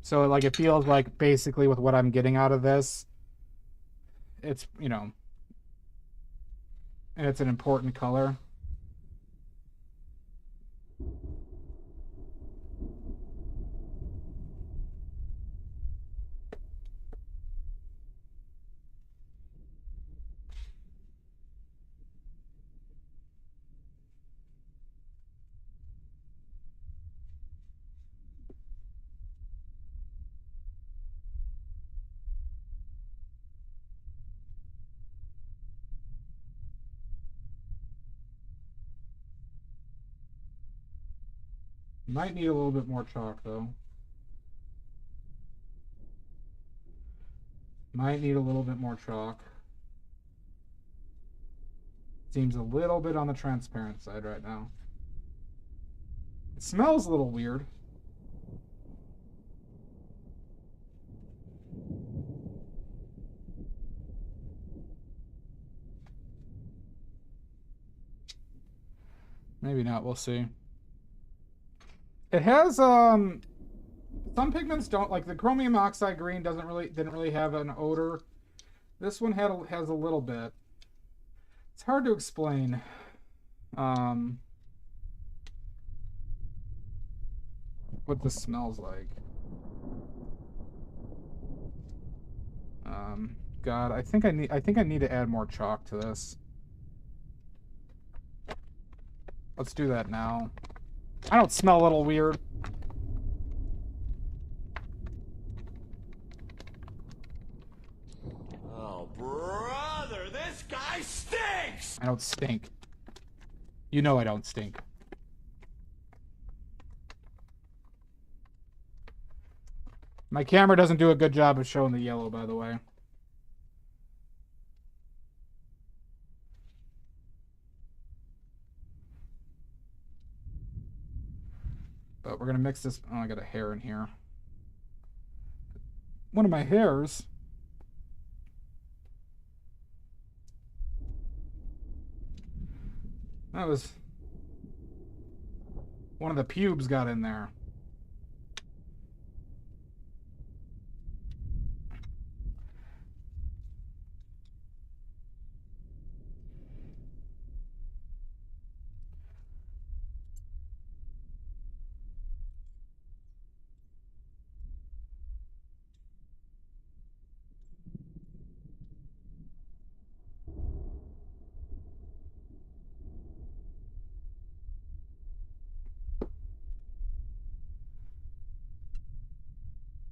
So like it feels like basically with what I'm getting out of this, it's, you know, and it's an important color. Might need a little bit more chalk though. Might need a little bit more chalk. Seems a little bit on the transparent side right now. It smells a little weird. Maybe not, we'll see. It has some pigments don't, like the chromium oxide green didn't really have an odor. This one has a little bit. It's hard to explain. What this smells like. God, I think I need to add more chalk to this. Let's do that now. I don't smell a little weird. Oh, brother, this guy stinks! I don't stink. You know I don't stink. My camera doesn't do a good job of showing the yellow, by the way. But we're going to mix this. Oh, I got a hair in here. One of my hairs. That was... one of the pubes got in there.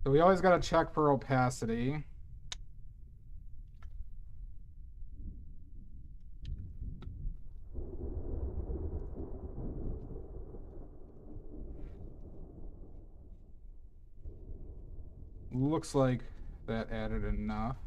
So we always got to check for opacity. Looks like that added enough.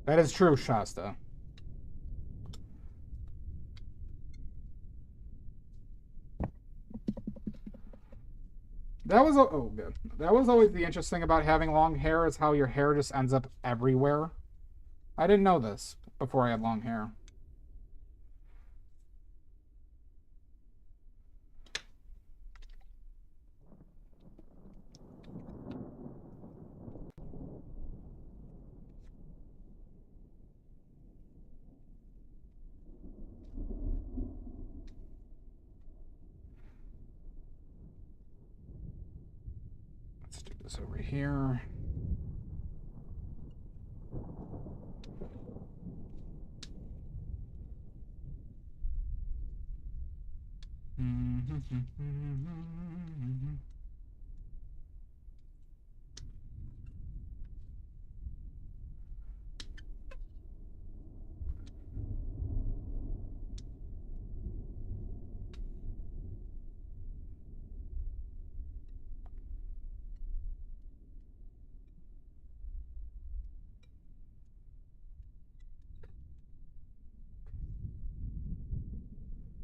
That is true, Shasta. That was oh good. That was always the interesting thing about having long hair is how your hair just ends up everywhere. I didn't know this before I had long hair. Let's do this over here.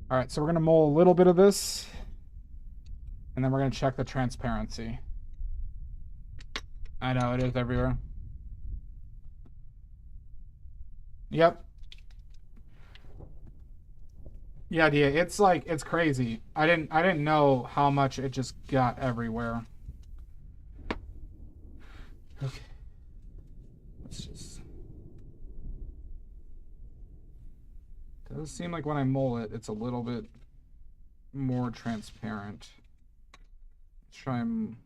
All right, so we're going to mull a little bit of this, and then we're going to check the transparency. I know, it is everywhere. Yep. Yeah, Dia, it's like, it's crazy. I didn't know how much it just got everywhere. Okay. Let's just... Does seem like when I mull it, it's a little bit more transparent. Let's try and...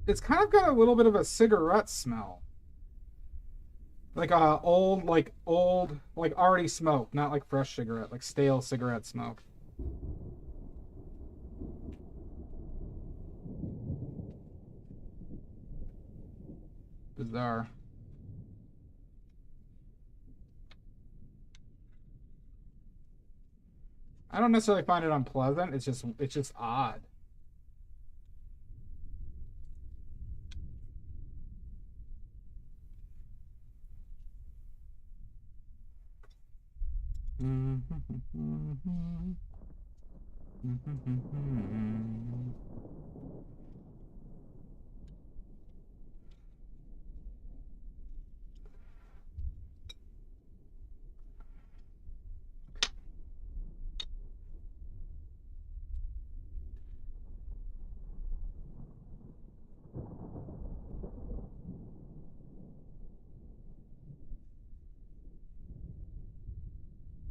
It's kind of got a little bit of a cigarette smell. Like a old, like already smoked, not like fresh cigarette, like stale cigarette smoke. Bizarre. I don't necessarily find it unpleasant. It's just odd.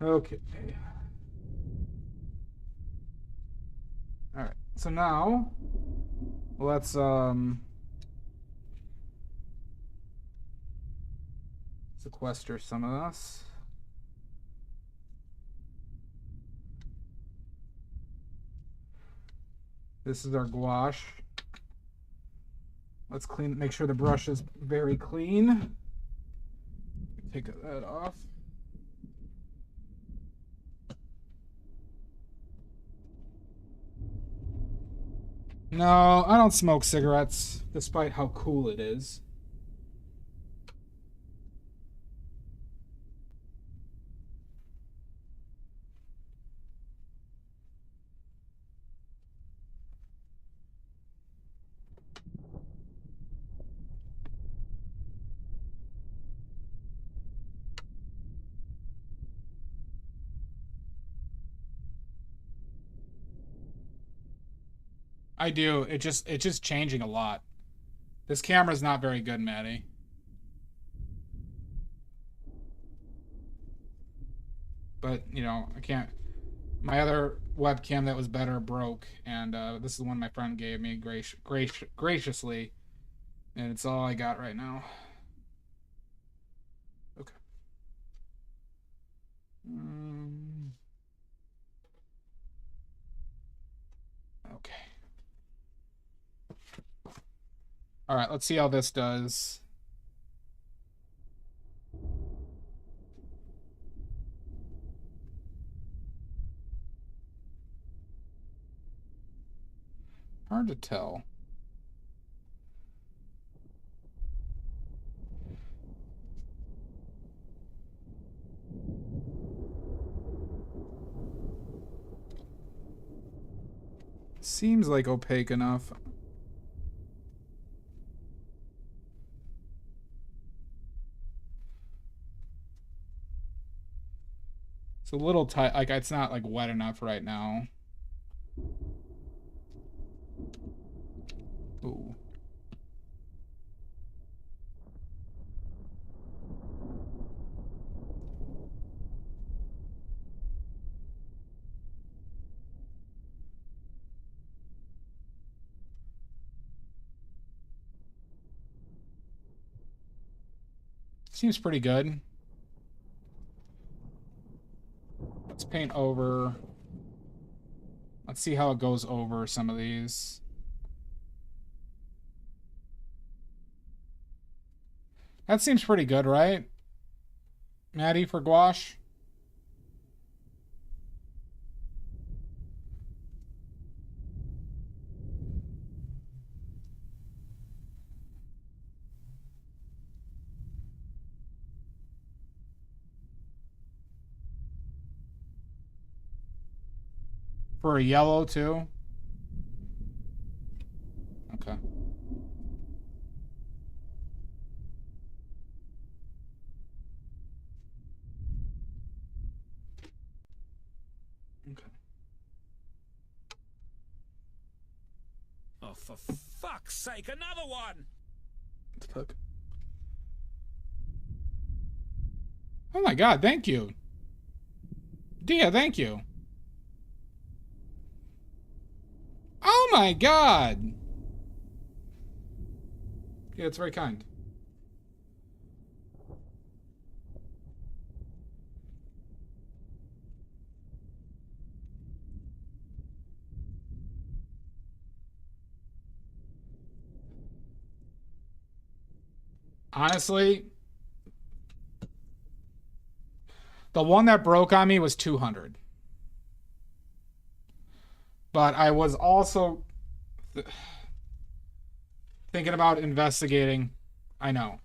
Okay. All right. So now let's sequester some of this. This is our gouache. Let's clean, make sure the brush is very clean. Take that off. No, I don't smoke cigarettes, despite how cool it is. I do. It's just changing a lot. This camera's not very good, Maddie. But, you know, I can't... My other webcam that was better broke, and this is the one my friend gave me graciously, and it's all I got right now. Okay. Okay. All right, let's see how this does. Hard to tell. Seems like opaque enough. It's a little tight, like it's not like wet enough right now. Ooh. Seems pretty good. Let's paint over. Let's see how it goes over some of these. That seems pretty good, right? Maddie, for gouache? For a yellow too? Okay. Okay. Oh, for fuck's sake, another one! Fuck. Oh my god, thank you. Dia, thank you. Oh my god. Yeah, it's very kind. Honestly, the one that broke on me was 200. But I was also thinking about investigating. I know.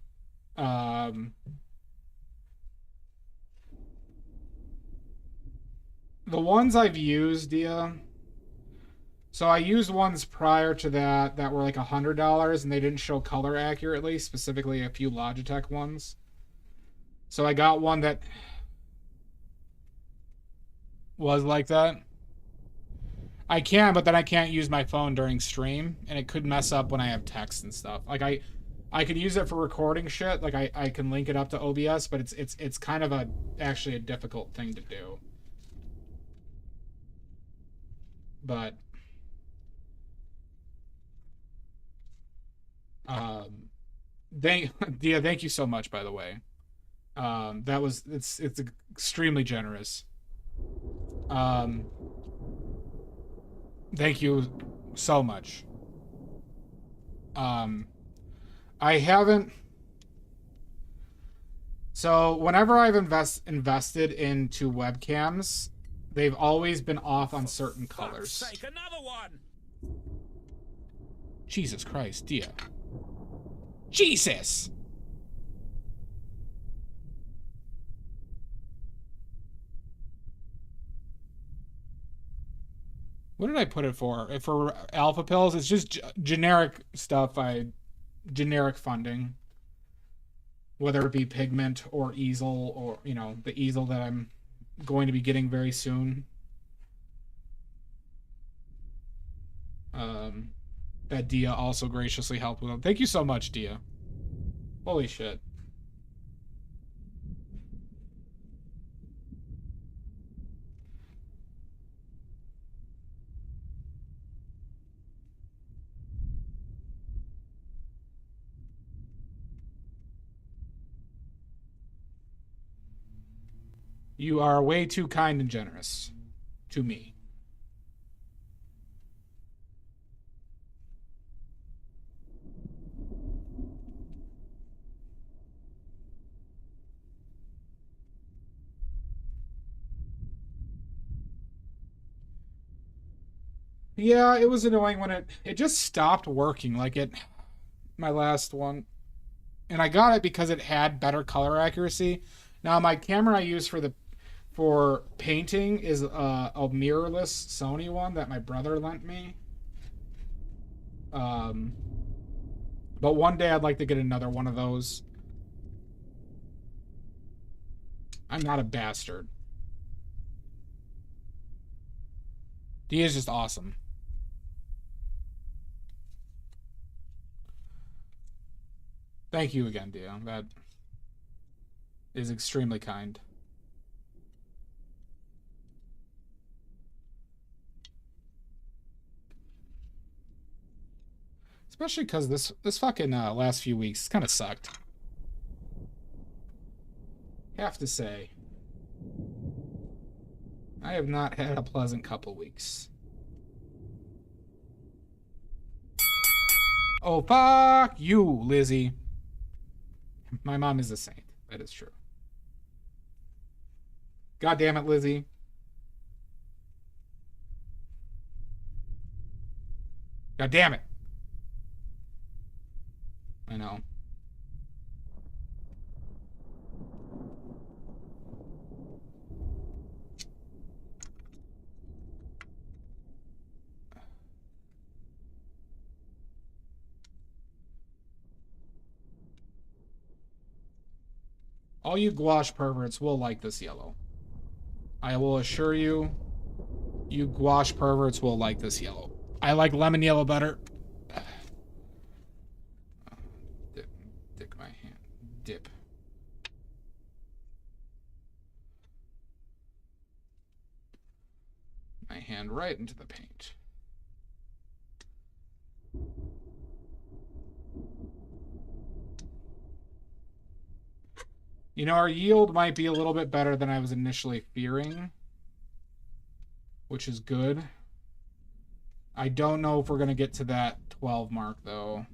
The ones I've used, Dia. So I used ones prior to that that were like $100 and they didn't show color accurately, specifically a few Logitech ones. So I got one that was like that. I can, but then I can't use my phone during stream, and it could mess up when I have text and stuff. Like I could use it for recording shit. Like I can link it up to OBS, but it's kind of actually a difficult thing to do. But Dia, thank you so much, by the way. It's extremely generous. Thank you so much. I haven't. So whenever I've invested into webcams, they've always been off on certain colors. Sake, another one! Jesus Christ, Dia. Jesus! What did I put it for? For alpha pills? It's just generic stuff. Generic funding. Whether it be Pigment or easel, or, you know, the easel that I'm going to be getting very soon. That Dia also graciously helped with. Thank you so much, Dia. Holy shit. You are way too kind and generous to me. Yeah, it was annoying when it just stopped working. Like my last one. And I got it because it had better color accuracy. Now my camera I use for painting is a mirrorless Sony one that my brother lent me. But one day I'd like to get another one of those. I'm not a bastard. Dia is just awesome. Thank you again, Dia. That is extremely kind. Especially because this fucking last few weeks kind of sucked. Have to say, I have not had a pleasant couple weeks. Oh, fuck you, Lizzie. My mom is a saint. That is true. God damn it, Lizzie. God damn it. I know. All you gouache perverts will like this yellow. I will assure you, you gouache perverts will like this yellow. I like lemon yellow better. Dip my hand. Dip. My hand right into the paint. You know, our yield might be a little bit better than I was initially fearing, which is good. I don't know if we're going to get to that 12 mark, though.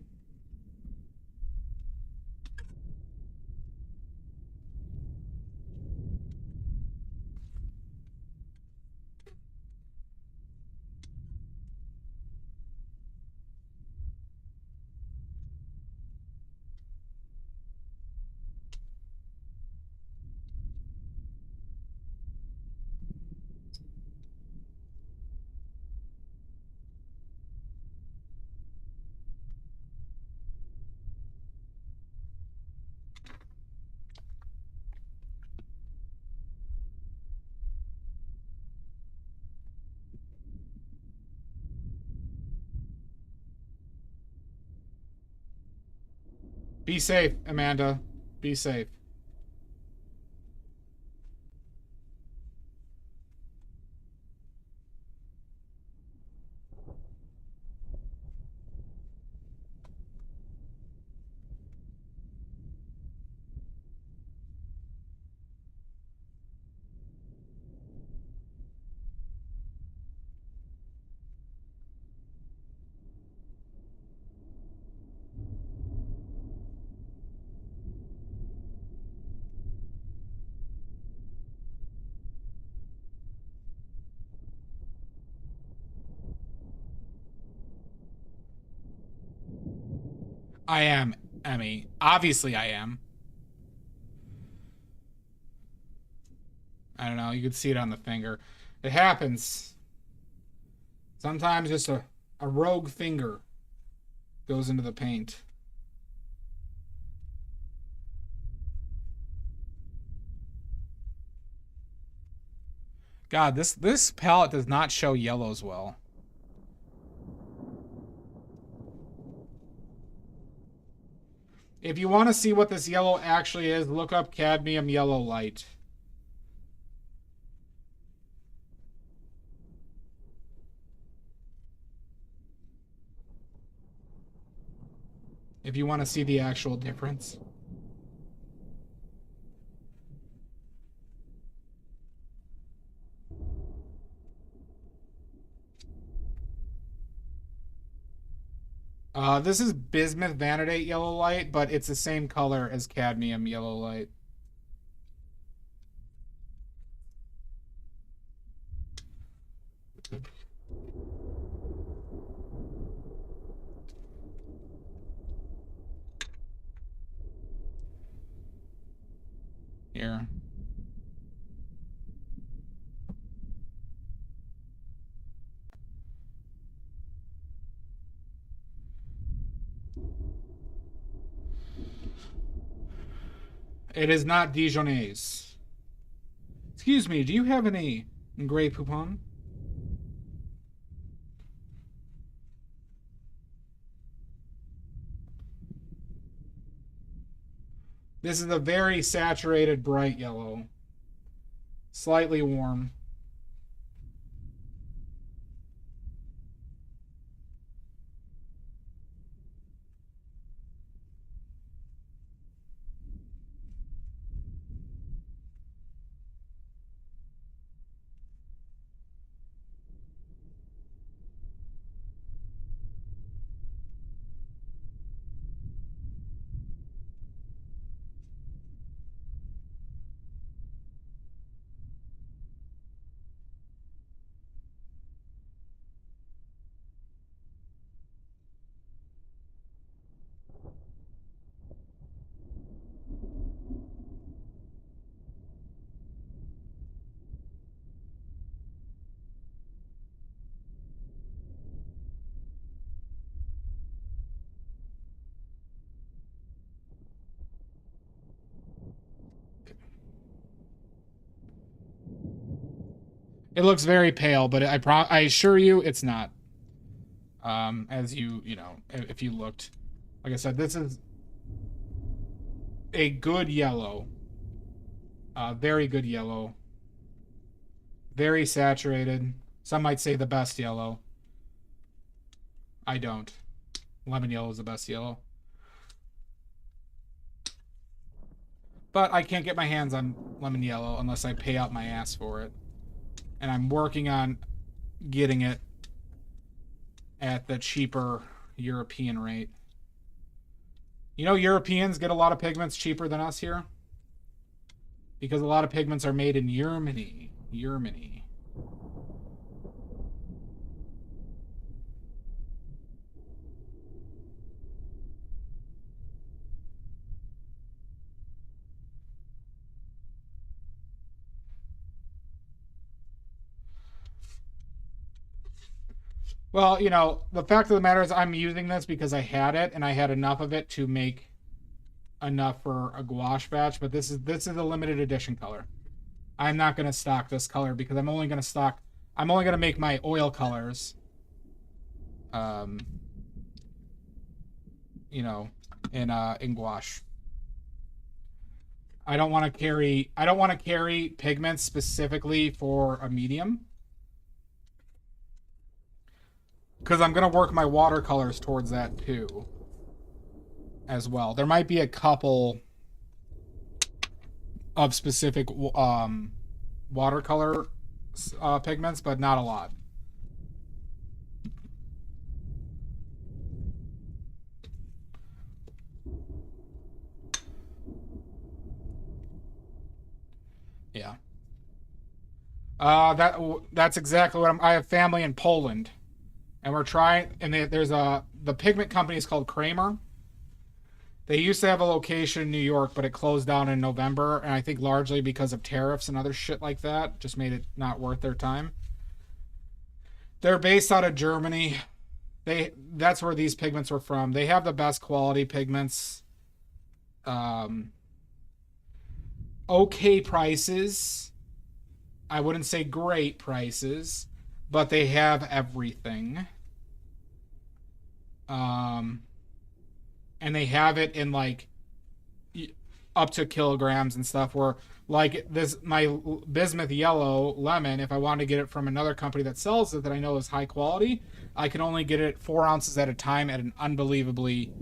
Be safe, Amanda. Be safe. I am, Emmy. Obviously I am. I don't know. You could see it on the finger. It happens. Sometimes just a rogue finger goes into the paint. God, this palette does not show yellows well. If you want to see what this yellow actually is, look up cadmium yellow light. If you want to see the actual difference. This is bismuth vanadate yellow light, but it's the same color as cadmium yellow light. Here. It is not Dijonnaise. Excuse me, do you have any Grey Poupon? This is a very saturated bright yellow. Slightly warm. It looks very pale, but I assure you it's not. As you know, if you looked. Like I said, this is a good yellow. Very good yellow. Very saturated. Some might say the best yellow. I don't. Lemon yellow is the best yellow. But I can't get my hands on lemon yellow unless I pay out my ass for it. And I'm working on getting it at the cheaper European rate. You know, Europeans get a lot of pigments cheaper than us here. Because a lot of pigments are made in Germany. Germany. Well, you know, the fact of the matter is I'm using this because I had it and I had enough of it to make enough for a gouache batch, but this is a limited edition color. I'm not going to stock this color because I'm only going to make my oil colors you know, in gouache. I don't want to carry pigments specifically for a medium. Because I'm going to work my watercolors towards that too. As well. There might be a couple of specific watercolor pigments, but not a lot. Yeah. That's exactly what I have family in Poland. And we're trying, and the pigment company is called Kramer. They used to have a location in New York, but it closed down in November, and I think largely because of tariffs and other shit like that, just made it not worth their time. They're based out of Germany. That's where these pigments were from. They have the best quality pigments. Okay prices. I wouldn't say great prices, but they have everything. And they have it in like up to kilograms and stuff, where like this, my bismuth yellow lemon, if I want to get it from another company that sells it that I know is high quality, I can only get it 4 ounces at a time at an unbelievably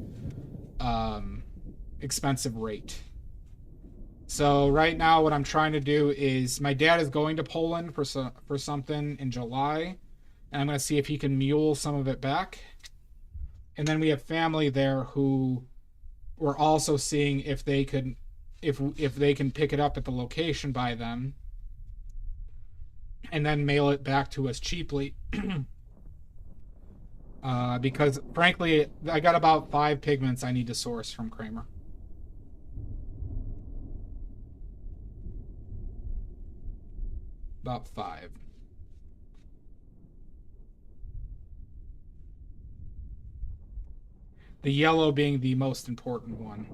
expensive rate. So right now what I'm trying to do is, my dad is going to Poland for something in July, and I'm going to see if he can mule some of it back. And then we have family there who we're also seeing if they can pick it up at the location by them and then mail it back to us cheaply. Because frankly, I got about 5 pigments I need to source from Kramer. About 5. The yellow being the most important one.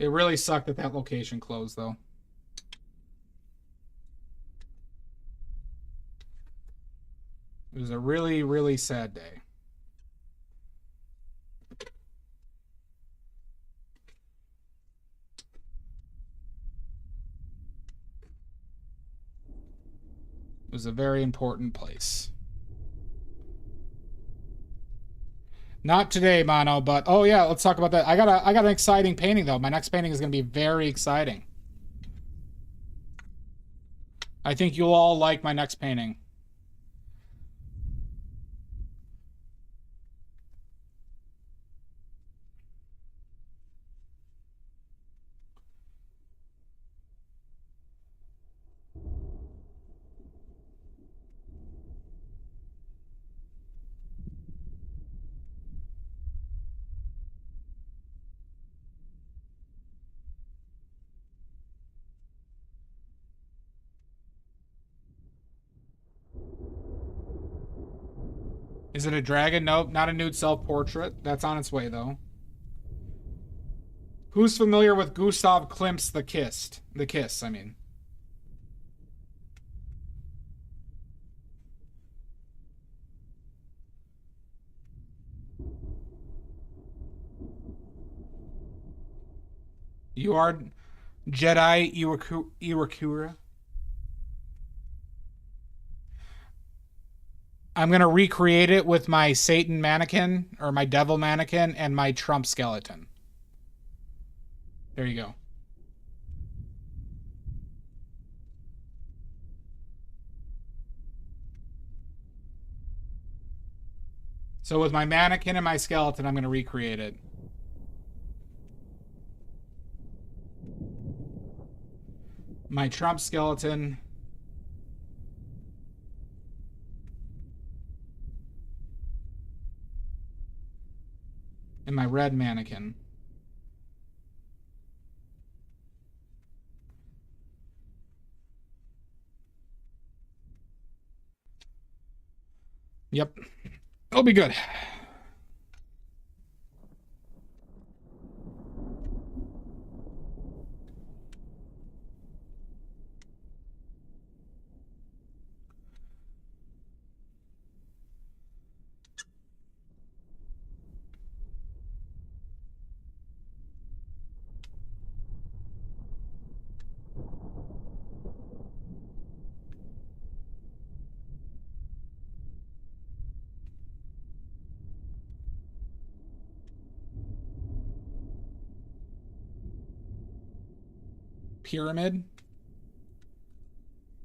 It really sucked that that location closed, though. It was a really, really sad day. It was a very important place. Not today, Mono, but oh yeah, let's talk about that. I got an exciting painting though. My next painting is going to be very exciting. I think you'll all like my next painting. Is it a dragon? Nope, not a nude self-portrait. That's on its way, though. Who's familiar with Gustav Klimt's The Kiss? The Kiss, I mean. You are Jedi Iwakura. I'm going to recreate it with my Satan mannequin, or my devil mannequin, and my Trump skeleton. There you go. So with my mannequin and my skeleton, I'm going to recreate it. My Trump skeleton. And my red mannequin. Yep. It'll be good. Pyramid.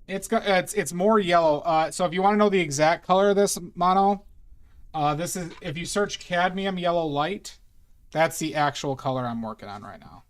It's more yellow. So if you want to know the exact color of this mono, this is, if you search cadmium yellow light, that's the actual color I'm working on right now.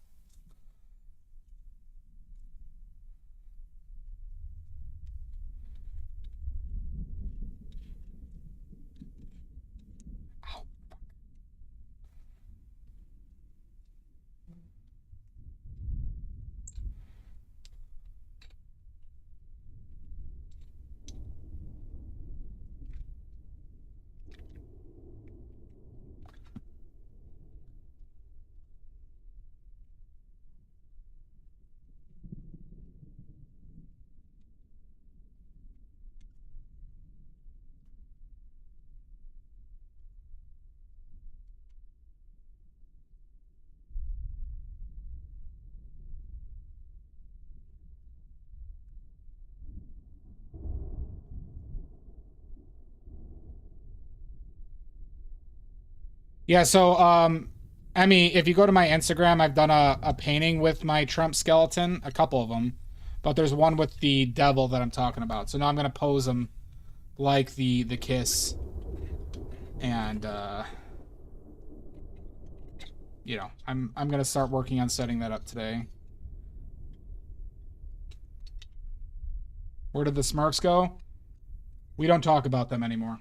Yeah, so Emmy, if you go to my Instagram, I've done a painting with my Trump skeleton, a couple of them, but there's one with the devil that I'm talking about. So now I'm gonna pose him like the kiss, and you know, I'm gonna start working on setting that up today. Where did the Smurfs go? We don't talk about them anymore.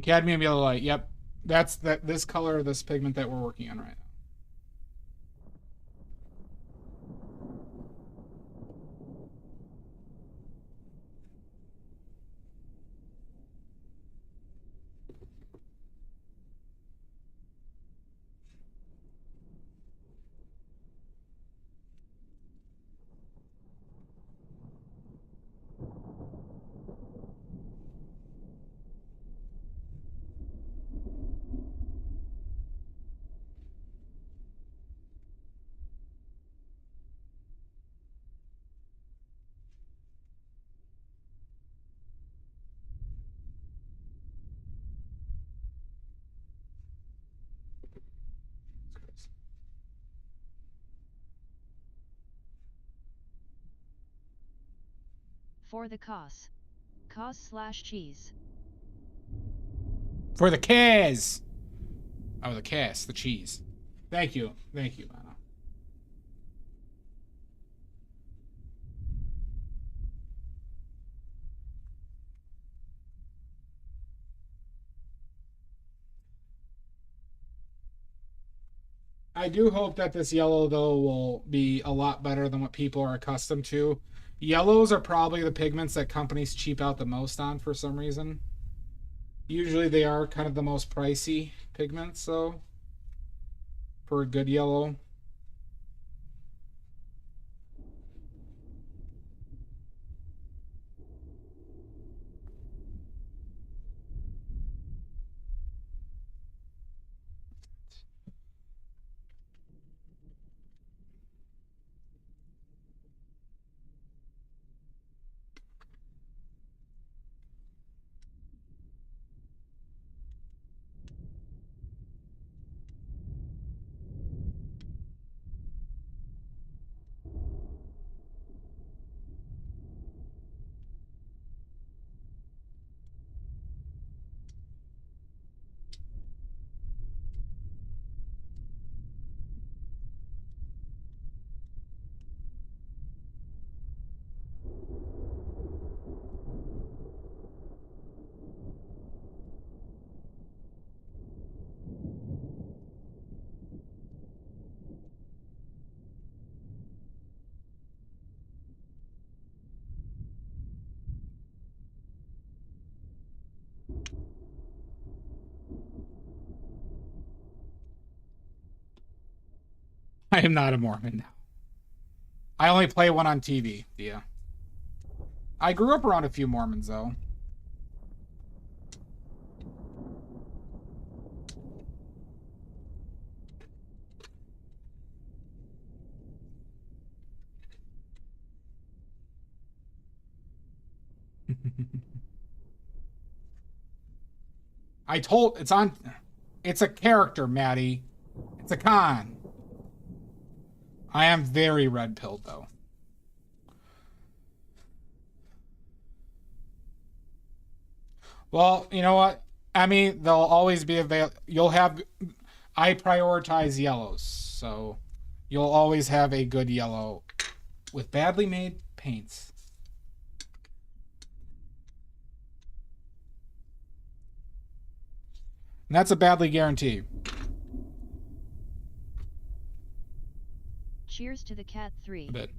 Cadmium yellow light. Yep. That's this color of this pigment that we're working on right now. For the cos/cheese. For the Kaz. Oh, the Kaz, the cheese. Thank you. Thank you, Anna. I do hope that this yellow, though, will be a lot better than what people are accustomed to. Yellows are probably the pigments that companies cheap out the most on for some reason. Usually they are kind of the most pricey pigments, though, for a good yellow. I am not a Mormon now. I only play one on TV. Yeah. I grew up around a few Mormons, though. It's a character, Maddie. It's a con. I am very red-pilled, though. Well, you know what? I mean, they'll always be available. I prioritize yellows, so you'll always have a good yellow with badly made paints. And that's a badly guarantee. Cheers to the cat 3. A bit.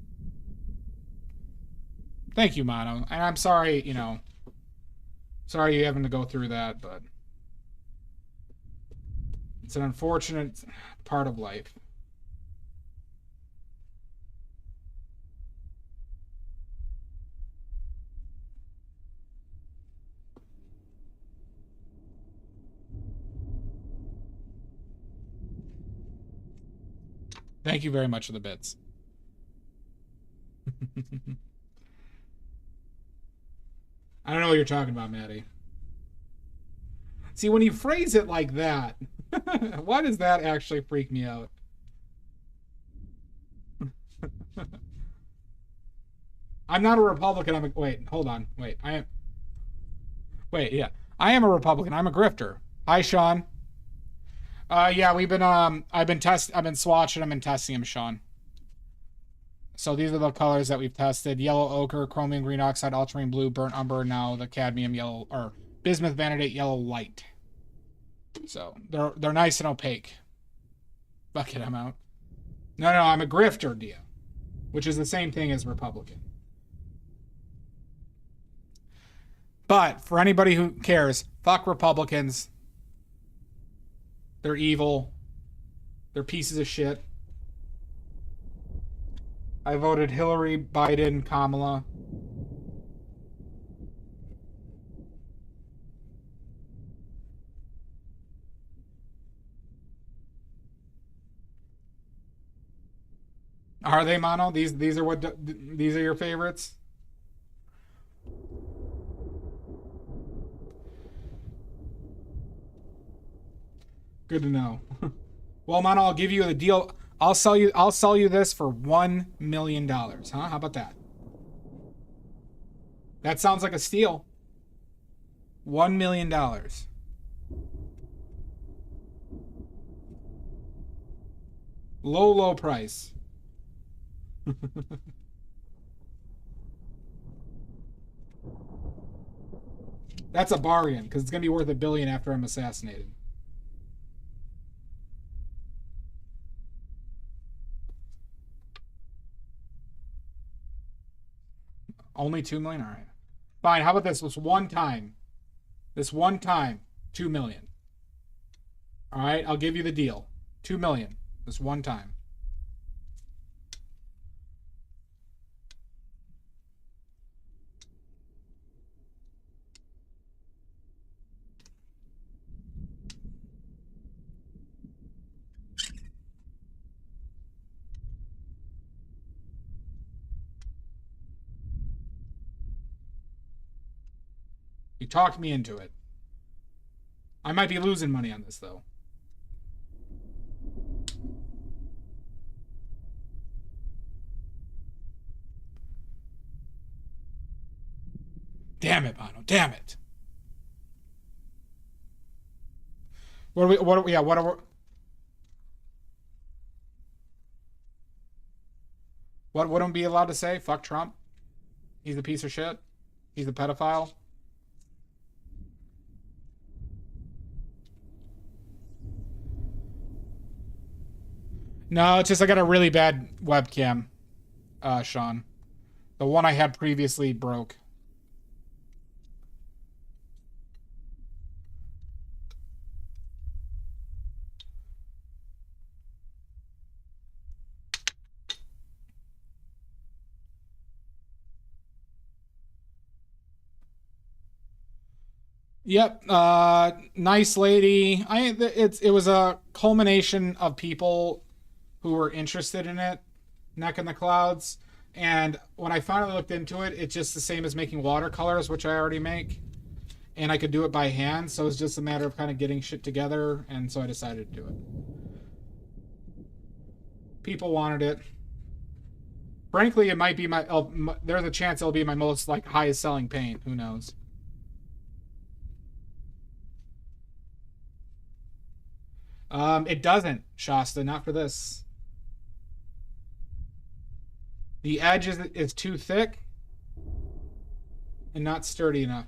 Thank you, Mono. And I'm sorry, sorry you're having to go through that, but it's an unfortunate part of life. Thank you very much for the bits. I don't know what you're talking about, Maddie. See, when you phrase it like that, why does that actually freak me out? I'm not a Republican. Wait, hold on. Wait, I am a Republican. I'm a grifter. Hi, Sean. Yeah, I've been swatching them and testing them, Sean. So these are the colors that we've tested: yellow ochre, chromium green oxide, ultramarine blue, burnt umber, now the cadmium yellow, or bismuth vanadate yellow light. So they're nice and opaque. Fuck it, I'm out. No, I'm a grifter, Dia, which is the same thing as Republican. But for anybody who cares, fuck Republicans. They're evil. They're pieces of shit. I voted Hillary, Biden, Kamala. Are they, Mono? These are your favorites? Good to know. Well, Mono, I'll give you the deal. I'll sell you this for $1 million. Huh? How about that? That sounds like a steal. $1 million. Low, low price. That's a bargain, because it's going to be worth $1 billion after I'm assassinated. Only 2 million? All right. Fine, how about this? This one time. This one time, 2 million. All right, I'll give you the deal. 2 million. This one time. You talked me into it. I might be losing money on this, though. Damn it, Bono. Damn it. What are we, yeah, what are we, what wouldn't be allowed to say? Fuck Trump. He's a piece of shit. He's a pedophile. No, it's just I got a really bad webcam, Sean. The one I had previously broke. Yep, nice lady. It was a culmination of people who were interested in it, Neck in the Clouds. And when I finally looked into it, it's just the same as making watercolors, which I already make. And I could do it by hand, so it's just a matter of kind of getting shit together, and so I decided to do it. People wanted it. Frankly, it might be there's a chance it'll be my most, like, highest selling paint. Who knows? It doesn't, Shasta, not for this. The edge is too thick and not sturdy enough.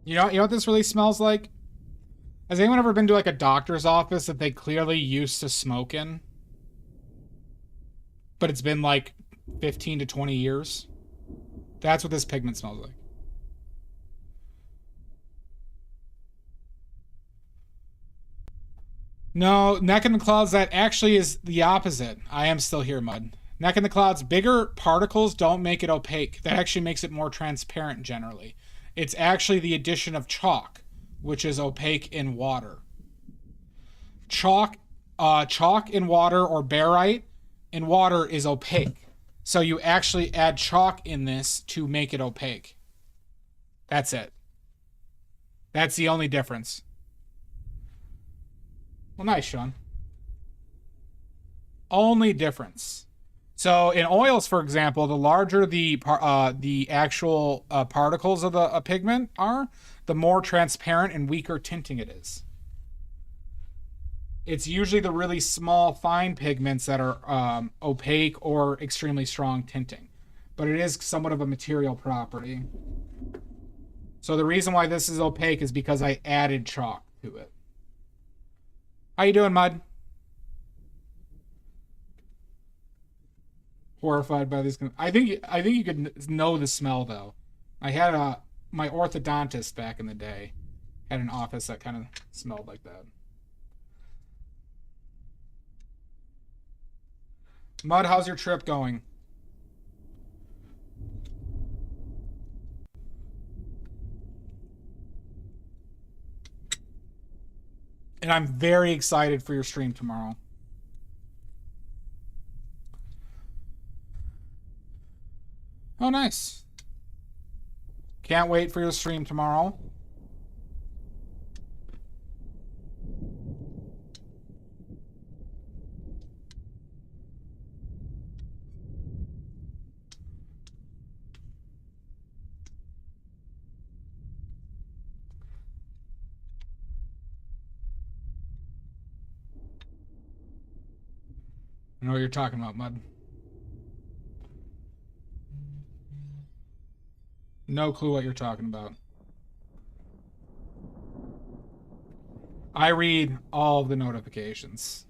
You know what this really smells like? Has anyone ever been to like a doctor's office that they clearly used to smoke in? But it's been like 15 to 20 years? That's what this pigment smells like. No, Neck in the Clouds, that actually is the opposite. I am still here, Mud. Neck in the Clouds, bigger particles don't make it opaque. That actually makes it more transparent generally. It's actually the addition of chalk, which is opaque in water. Chalk in water or barite in water is opaque. So you actually add chalk in this to make it opaque. That's it. That's the only difference. Well, nice, Sean. Only difference. So in oils, for example, the larger the actual particles of the pigment are, the more transparent and weaker tinting it is. It's usually the really small, fine pigments that are opaque or extremely strong tinting. But it is somewhat of a material property. So the reason why this is opaque is because I added chalk to it. How you doing, Mud? Horrified by these. I think you could know the smell though. I had my orthodontist back in the day had an office that kind of smelled like that. Mud, how's your trip going? And I'm very excited for your stream tomorrow. Oh, nice. Can't wait for your stream tomorrow. I know what you're talking about, Mud. No clue what you're talking about. I read all of the notifications.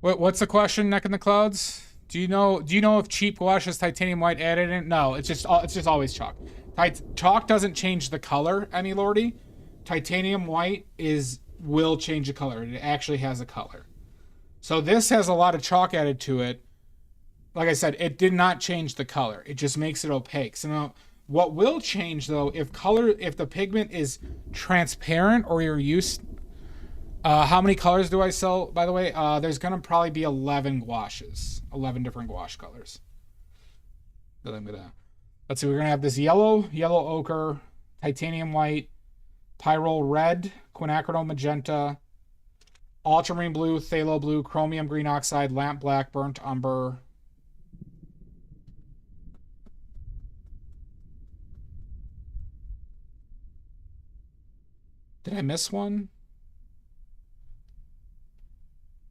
What's the question, Neck in the Clouds? Do you know if cheap gouache has titanium white added in? No, it's just always chalk. Chalk doesn't change the color, Emmy Lordy. Titanium white will change the color. It actually has a color. So this has a lot of chalk added to it. Like I said, it did not change the color. It just makes it opaque. So now what will change though, if the pigment is transparent or you're used. How many colors do I sell, by the way? There's going to probably be 11 gouaches. 11 different gouache colors. Let's see, we're going to have this yellow ochre, titanium white, pyrrole red, quinacridone magenta, ultramarine blue, phthalo blue, chromium green oxide, lamp black, burnt umber. Did I miss one?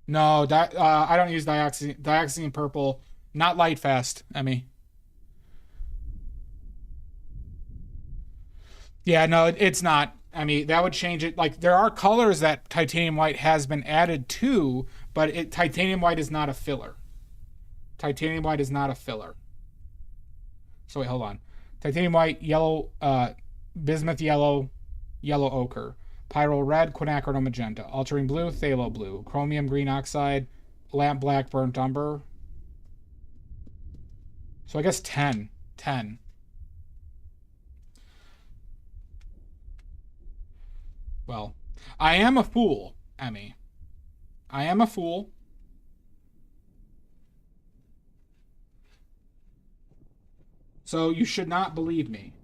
No, I don't use dioxazine purple. Not light fast, Emmy. Yeah, no, it's not. I mean, that would change it. Like, there are colors that titanium white has been added to, but titanium white is not a filler. Titanium white is not a filler. So wait, hold on. Titanium white, yellow, bismuth yellow, yellow ochre. Pyrrole red, quinacridone magenta, ultramarine blue, phthalo blue, chromium green oxide, lamp black, burnt umber. So I guess 10. 10. Well, I am a fool, Emmy. I am a fool. So you should not believe me.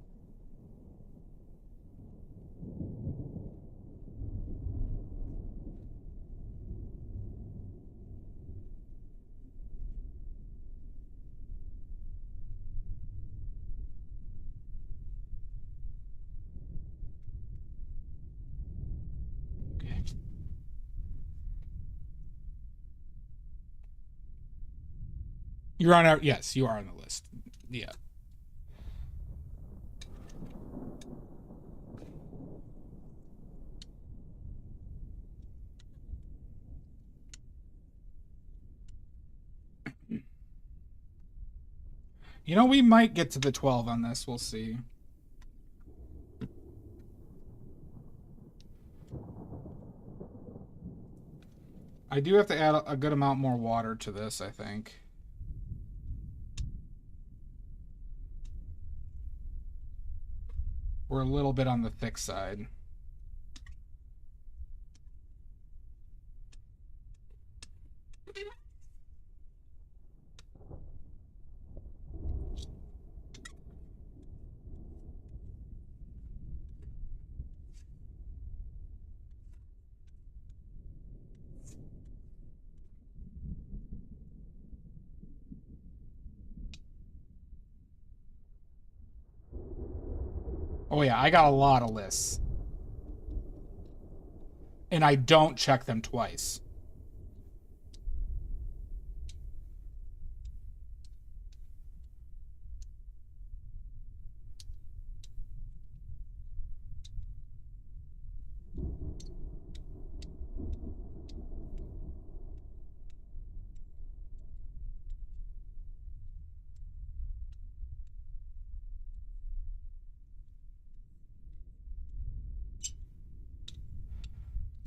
You're on our, yes, you are on the list. Yeah. You know, we might get to the 12 on this. We'll see. I do have to add a good amount more water to this, I think. We're a little bit on the thick side. Oh yeah, I got a lot of lists. And I don't check them twice.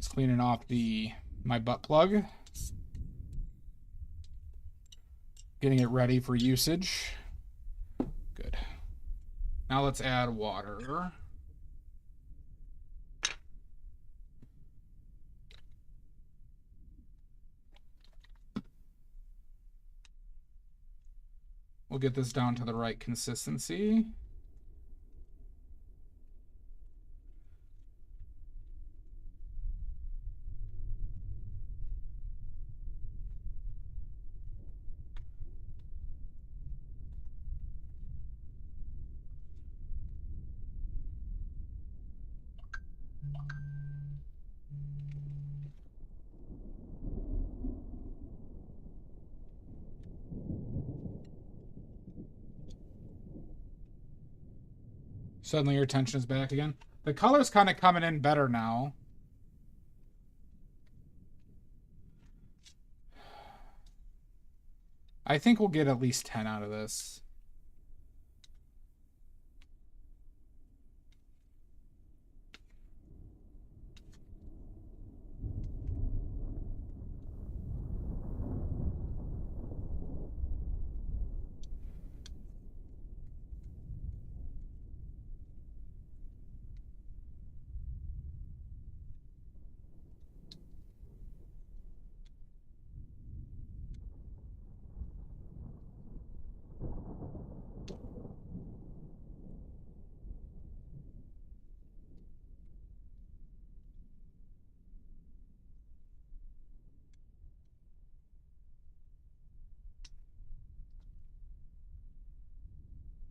Just cleaning off my butt plug. Getting it ready for usage. Good. Now let's add water. We'll get this down to the right consistency. Suddenly your attention is back again. The color's kind of coming in better now. I think we'll get at least 10 out of this.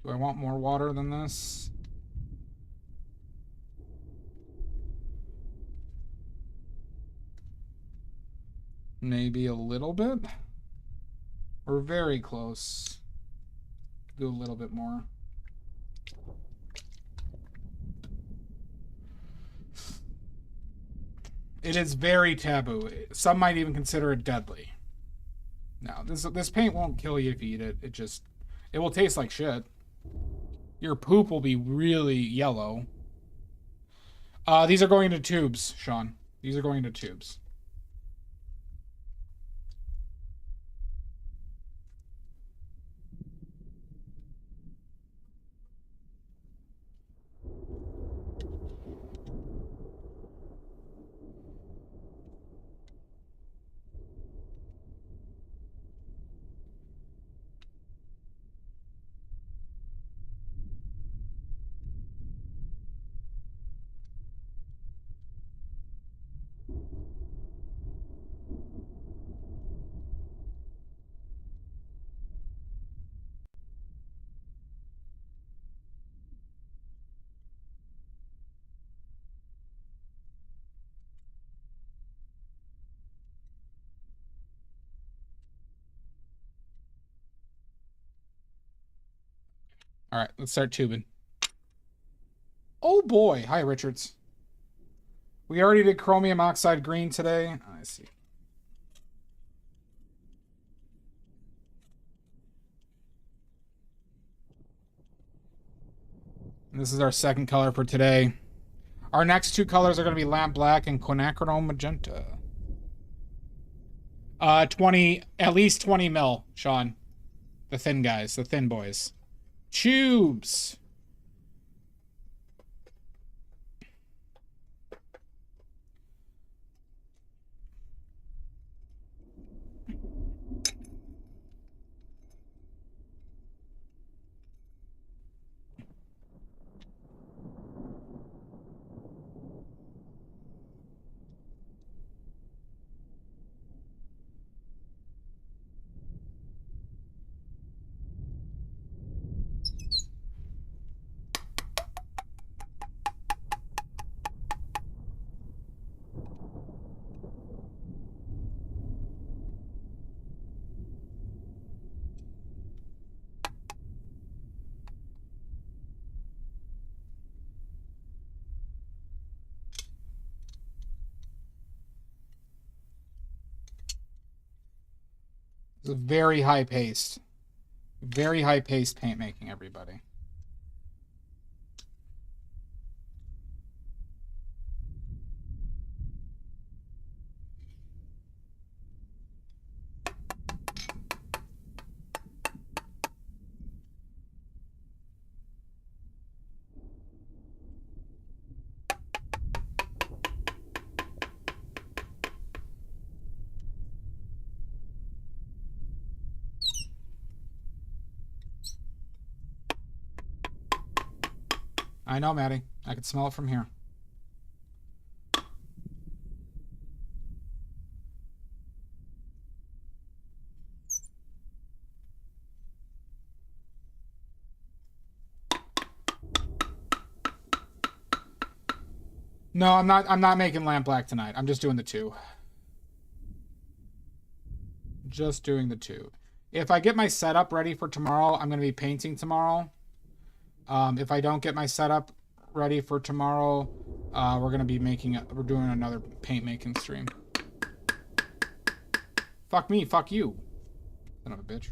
Do I want more water than this? Maybe a little bit? We're very close. Do a little bit more. It is very taboo. Some might even consider it deadly. No, this paint won't kill you if you eat it. It will taste like shit. Your poop will be really yellow. These are going into tubes, Sean. These are going into tubes. All right, let's start tubing. Oh boy. Hi, Richards. We already did chromium oxide green today. I see. And this is our second color for today. Our next two colors are going to be lamp black and quinacridone magenta. 20, at least 20 mil, Sean. The thin guys, the thin boys. Tubes. It's a very high paced. Very high paced paint making, everybody. I know, Maddie. I can smell it from here. No, I'm not making lamp black tonight. I'm just doing the two. Just doing the two. If I get my setup ready for tomorrow, I'm going to be painting tomorrow. If I don't get my setup ready for tomorrow, we're going to be we're doing another paint making stream. Fuck me, fuck you. Son of a bitch.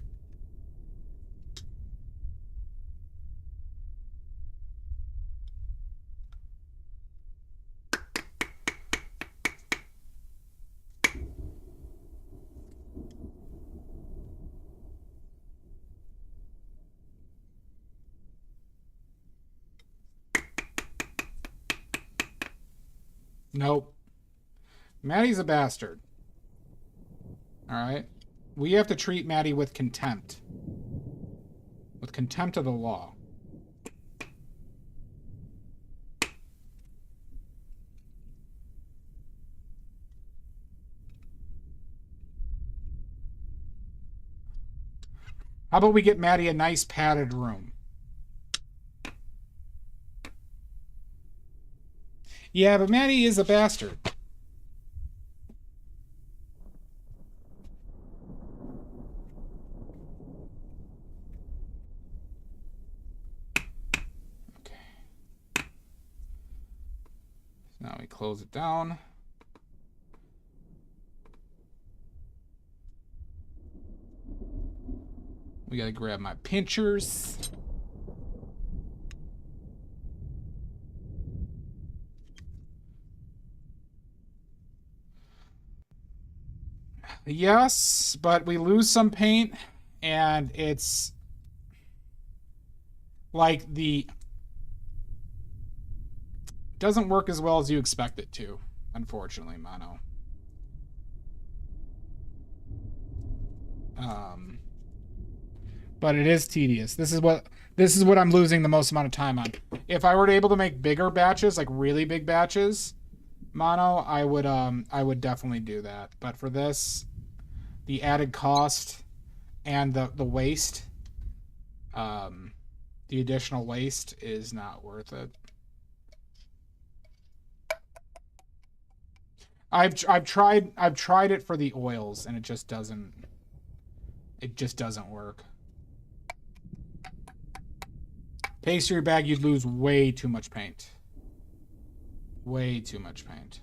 Nope. Maddie's a bastard. Alright? We have to treat Maddie with contempt. With contempt of the law. How about we get Maddie a nice padded room? Yeah, but Maddie is a bastard. Okay. So now we close it down. We gotta grab my pinchers. Yes, but we lose some paint, and it's like doesn't work as well as you expect it to, unfortunately, Mono. But it is tedious. This is what I'm losing the most amount of time on. If I were to able to make bigger batches, like really big batches, Mono, I would definitely do that. But for this, the added cost and the waste, the additional waste is not worth it. I've tried it for the oils, and it just doesn't work. Pastry bag, you'd lose way too much paint. Way too much paint.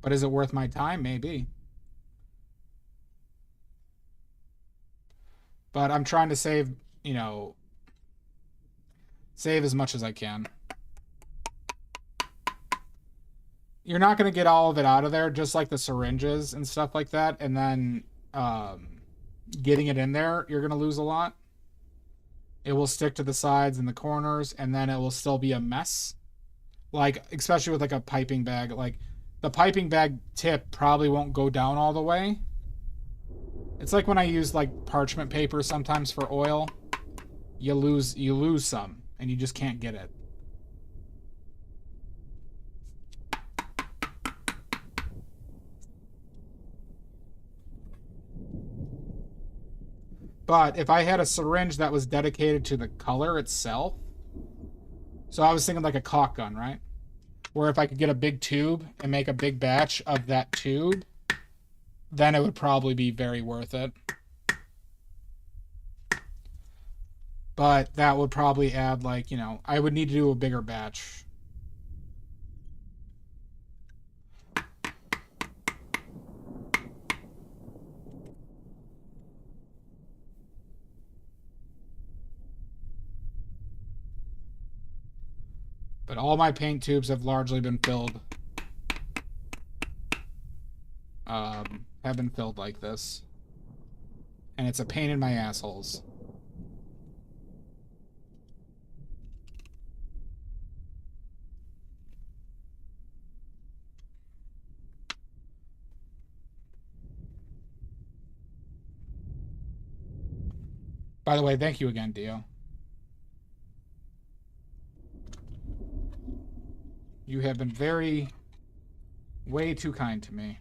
But is it worth my time? Maybe. But I'm trying to save, save as much as I can. You're not going to get all of it out of there, just like the syringes and stuff like that. And then getting it in there, you're going to lose a lot. It will stick to the sides and the corners, and then it will still be a mess. Like, especially with like a piping bag. Like, the piping bag tip probably won't go down all the way. It's like when I use like parchment paper sometimes for oil. You lose some, and you just can't get it. But if I had a syringe that was dedicated to the color itself, so I was thinking like a caulk gun, right? Where if I could get a big tube and make a big batch of that tube, then it would probably be very worth it. But that would probably add like, I would need to do a bigger batch. But all my paint tubes have largely been filled. Have been filled like this. And it's a pain in my assholes. By the way, thank you again, Dio. You have been way too kind to me.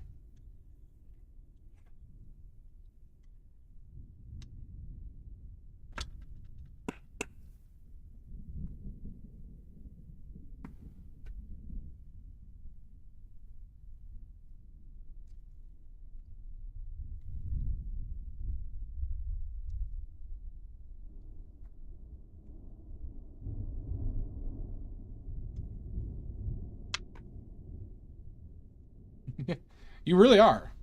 You really are.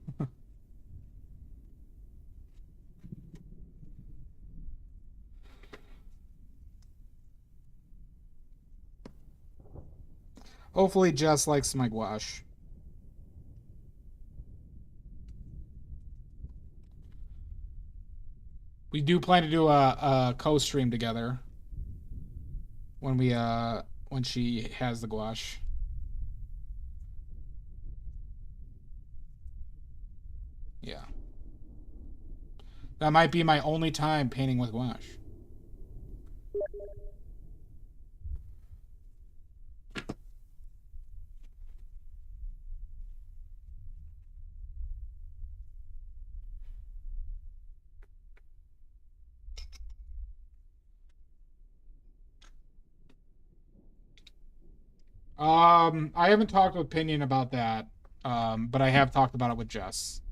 Hopefully Jess likes my gouache. We do plan to do a co-stream together when she has the gouache. Yeah. That might be my only time painting with gouache. I haven't talked with Pinion about that, but I have talked about it with Jess.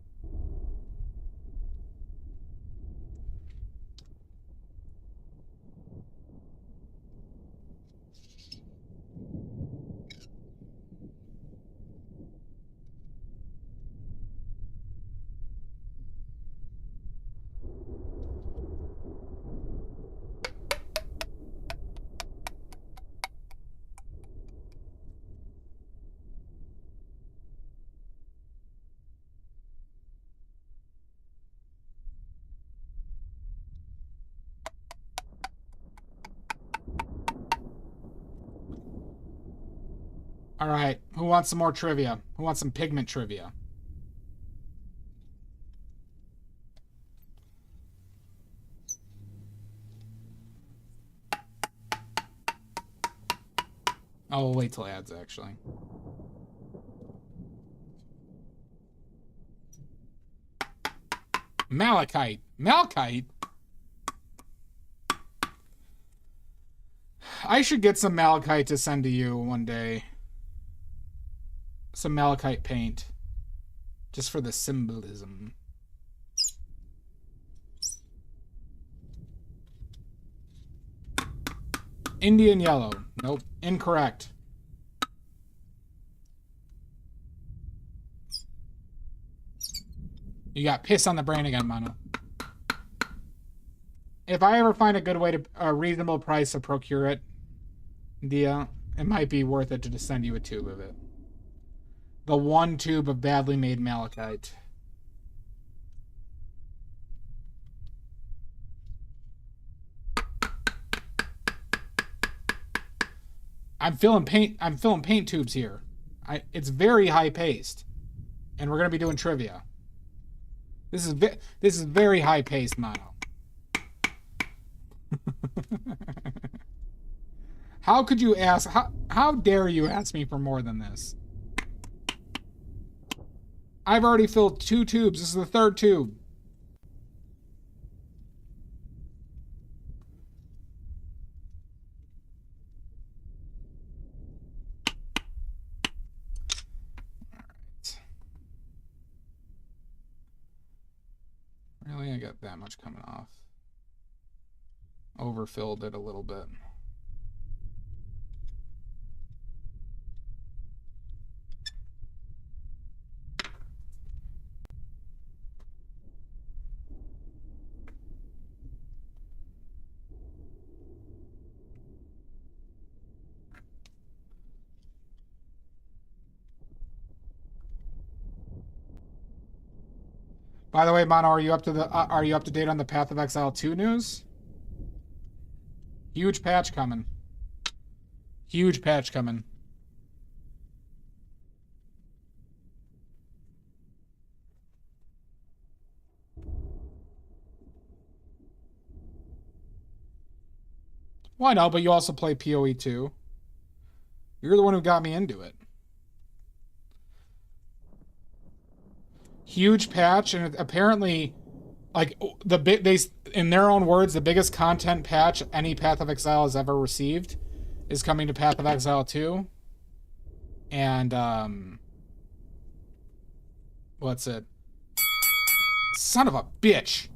All right, who wants some more trivia? Who wants some pigment trivia? I'll wait till ads, actually. Malachite. Malachite? I should get some malachite to send to you one day. Some malachite paint. Just for the symbolism. Indian yellow. Nope. Incorrect. You got piss on the brain again, Mono. If I ever find a good way to a reasonable price to procure it, Dia, it might be worth it to just send you a tube of it. The one tube of badly made malachite. I'm filling paint tubes here. It's very high paced, and we're gonna be doing trivia. This is very high paced, Mono. How could you ask? How dare you ask me for more than this? I've already filled 2 tubes. This is the 3rd tube. Really, I got that much coming off. Overfilled it a little bit. By the way, Mono, are you up to date on the Path of Exile 2 news? Huge patch coming. Huge patch coming. Well, I know, but you also play PoE 2. You're the one who got me into it. Huge patch, and apparently, like in their own words, the biggest content patch any Path of Exile has ever received is coming to Path of Exile 2. And what's it? Son of a bitch!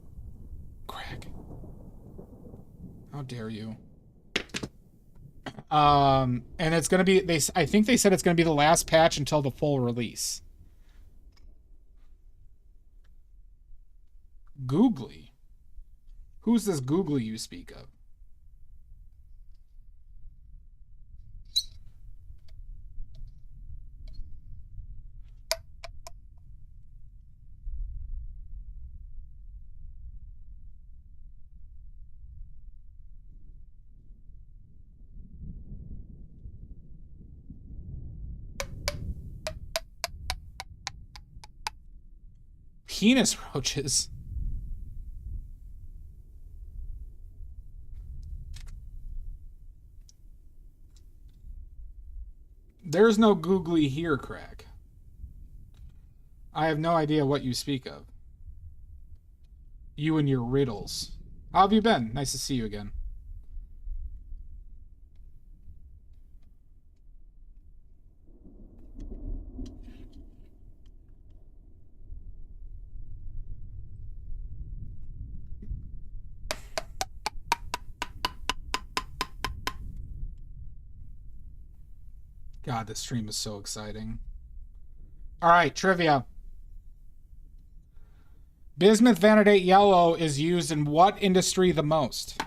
Crack. How dare you? And it's gonna be I think they said it's gonna be the last patch until the full release. Googly? Who's this Googly you speak of? Penis roaches. There's no googly here, Crack. I have no idea what you speak of. You and your riddles. How have you been? Nice to see you again. God, this stream is so exciting. All right, trivia. Bismuth vanadate yellow is used in what industry the most?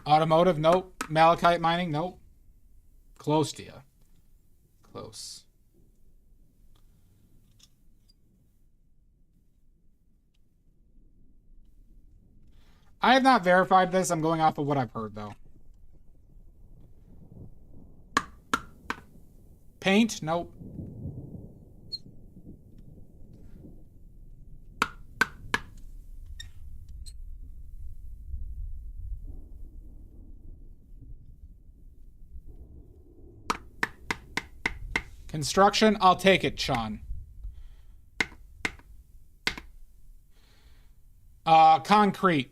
Automotive, nope. Malachite mining, nope. Close to you. Close. I have not verified this. I'm going off of what I've heard, though. Paint? Nope. Construction? I'll take it, Sean. Concrete.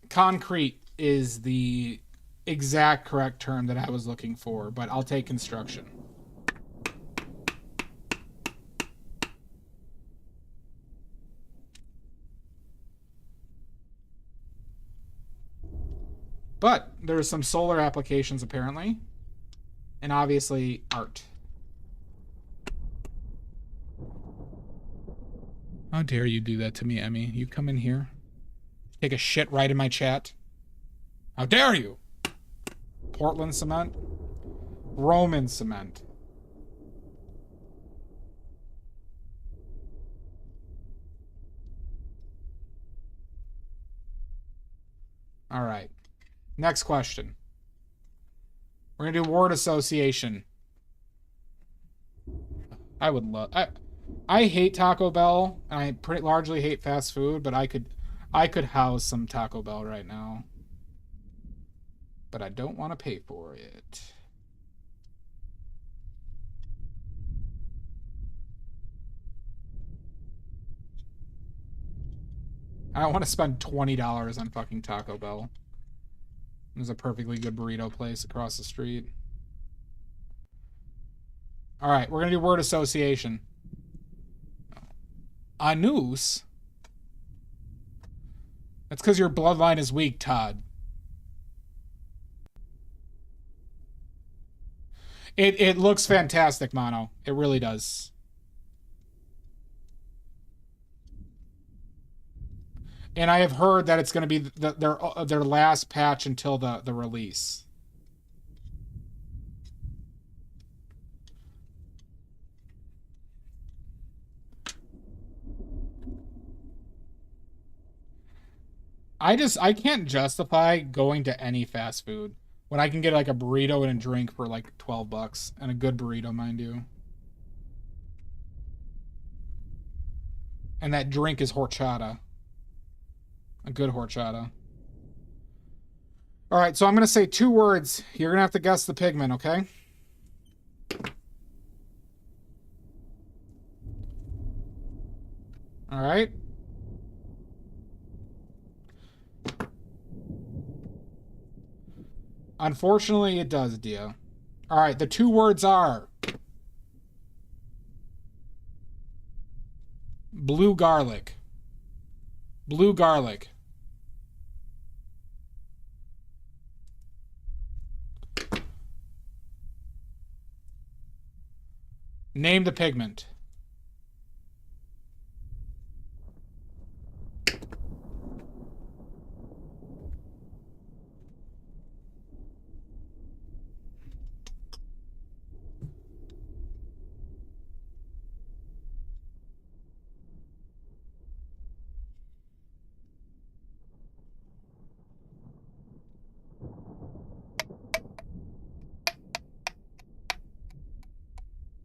Concrete is the exact correct term that I was looking for, but I'll take construction. But there's some solar applications apparently, and obviously art. How dare you do that to me, Emmy? You come in here. Take a shit right in my chat. How dare you? Portland cement. Roman cement. All right. Next question. We're going to do word association. I would love... I hate Taco Bell, and I pretty largely hate fast food, but I could house some Taco Bell right now. But I don't want to pay for it. I don't want to spend $20 on fucking Taco Bell. There's a perfectly good burrito place across the street. Alright, we're going to do word association. Anus? That's because your bloodline is weak, Todd. It looks fantastic, Mono. It really does. And I have heard that it's going to be their last patch until the release. I can't justify going to any fast food. When I can get like a burrito and a drink for like $12. And a good burrito, mind you. And that drink is horchata. A good horchata. All right, so I'm going to say 2 words. You're going to have to guess the pigment, okay? All right. Unfortunately, it does, Dia. All right, the 2 words are blue garlic. Blue garlic. Name the pigment.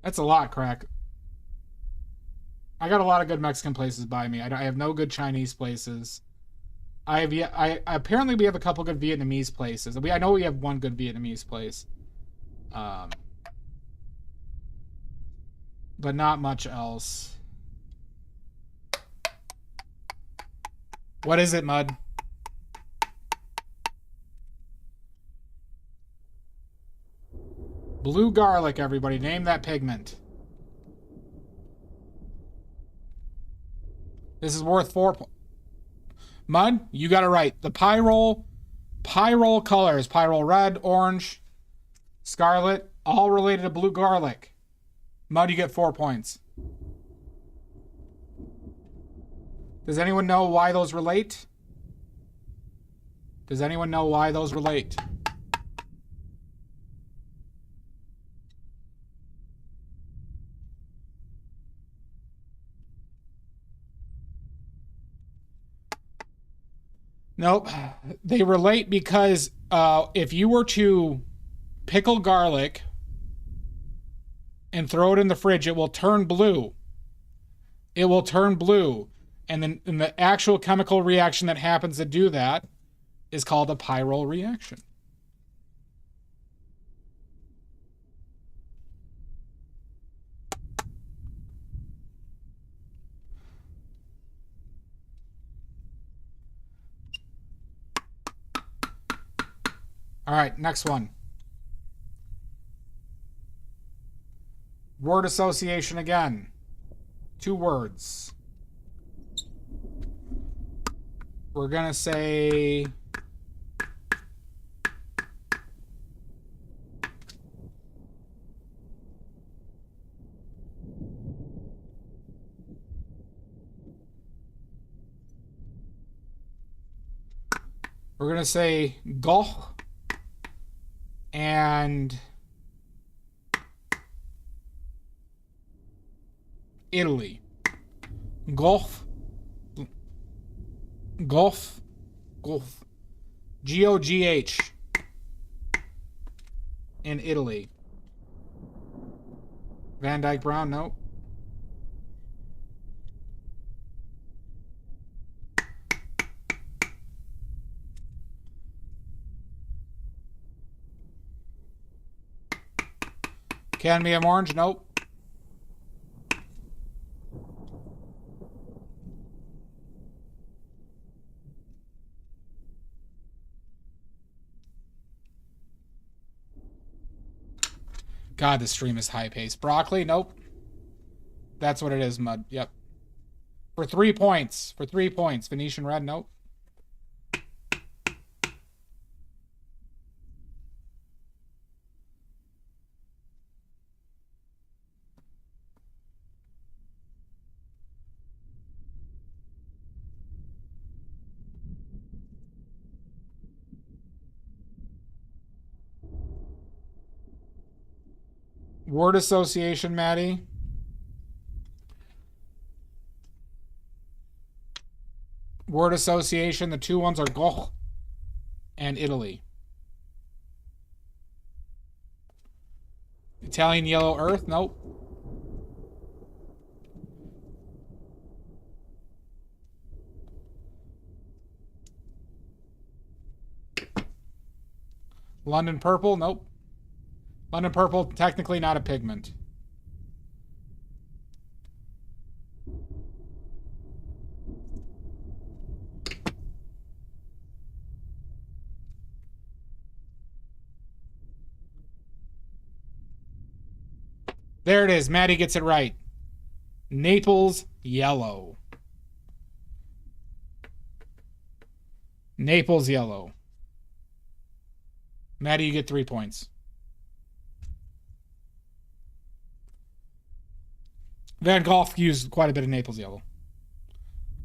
That's a lot, Crack. I got a lot of good Mexican places by me. I have no good Chinese places. Apparently we have a couple good Vietnamese places. I know we have one good Vietnamese place. But not much else. What is it, Mud? Blue garlic, everybody. Name that pigment. This is worth 4 points. Mud, you got it right. The pyrrole colors. Pyrrole red, orange, scarlet, all related to blue garlic. Mud, you get 4 points. Does anyone know why those relate? Does anyone know why those relate? Nope. They relate because if you were to pickle garlic and throw it in the fridge, it will turn blue. It will turn blue. And then the actual chemical reaction that happens to do that is called a pyrrole reaction. All right, next one. Word association again. 2 words. We're going to say gouache and Italy. Gouache. Gouache. In Italy. Van Dyke Brown, nope. Cadmium orange, nope. God, this stream is high paced. Broccoli, nope. That's what it is, Mud. Yep. For 3 points. For 3 points. Venetian red, nope. Word association, Maddie. Word association. The 2 ones are gouache and Italy. Italian yellow earth? Nope. London purple? Nope. London purple, technically not a pigment. There it is. Maddie gets it right. Naples yellow. Naples yellow. Maddie, you get 3 points. Van Gogh used quite a bit of Naples yellow.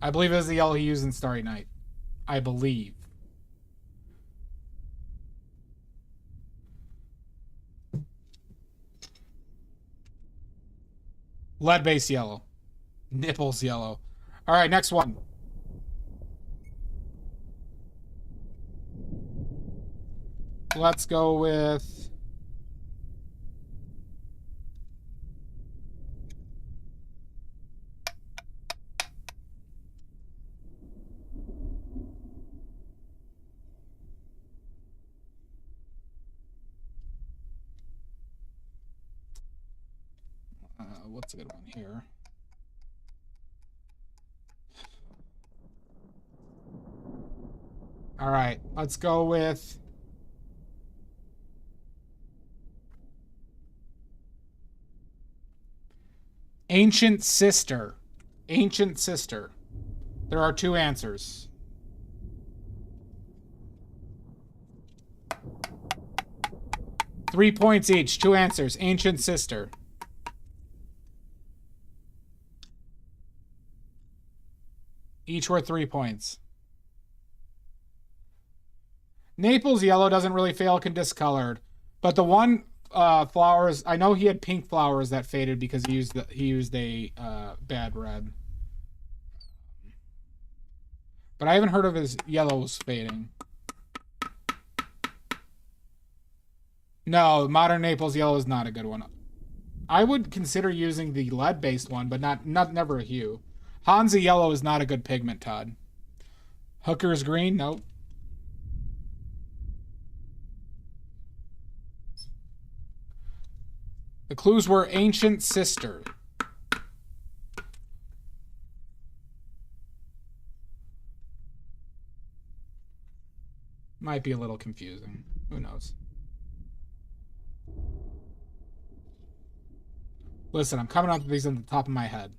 I believe it was the yellow he used in Starry Night. I believe. Lead-based yellow. Nipples yellow. All right, next one. Let's go with... what's a good one here? All right, let's go with... Ancient Sister. Ancient Sister. There are 2 answers. $3 points each. 2 answers. Ancient Sister. Each worth 3 points. Naples yellow doesn't really fail discolored, but the one flowers, I know he had pink flowers that faded because he used a bad red. But I haven't heard of his yellows fading. No, modern Naples yellow is not a good one. I would consider using the lead-based one, but never a hue. Hansa yellow is not a good pigment, Todd. Hooker's green, nope. The clues were Ancient Sister. Might be a little confusing. Who knows? Listen, I'm coming up with these on the top of my head.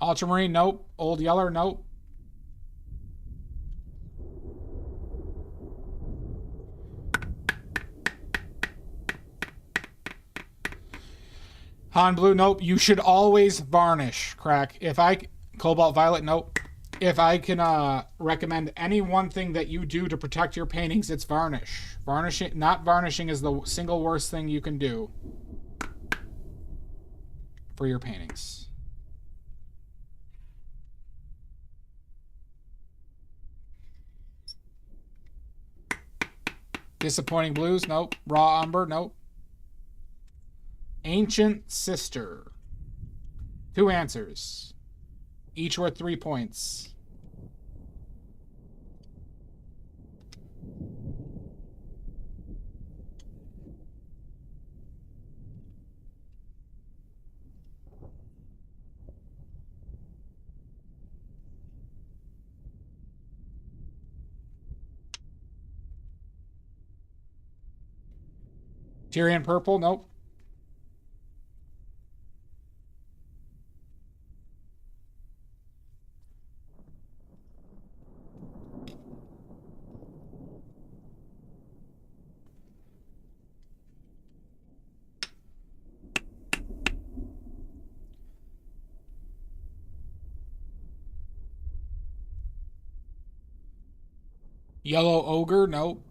Ultramarine, nope. Old Yeller, nope. Han Blue, nope. You should always varnish, Crack. Cobalt Violet, nope. If I can recommend any one thing that you do to protect your paintings, it's varnish. Not varnishing is the single worst thing you can do for your paintings. Disappointing Blues, nope. Raw Umber, nope. Ancient Sister. 2 answers. Each worth 3 points. Tyrian Purple, nope. Yellow Ogre, nope.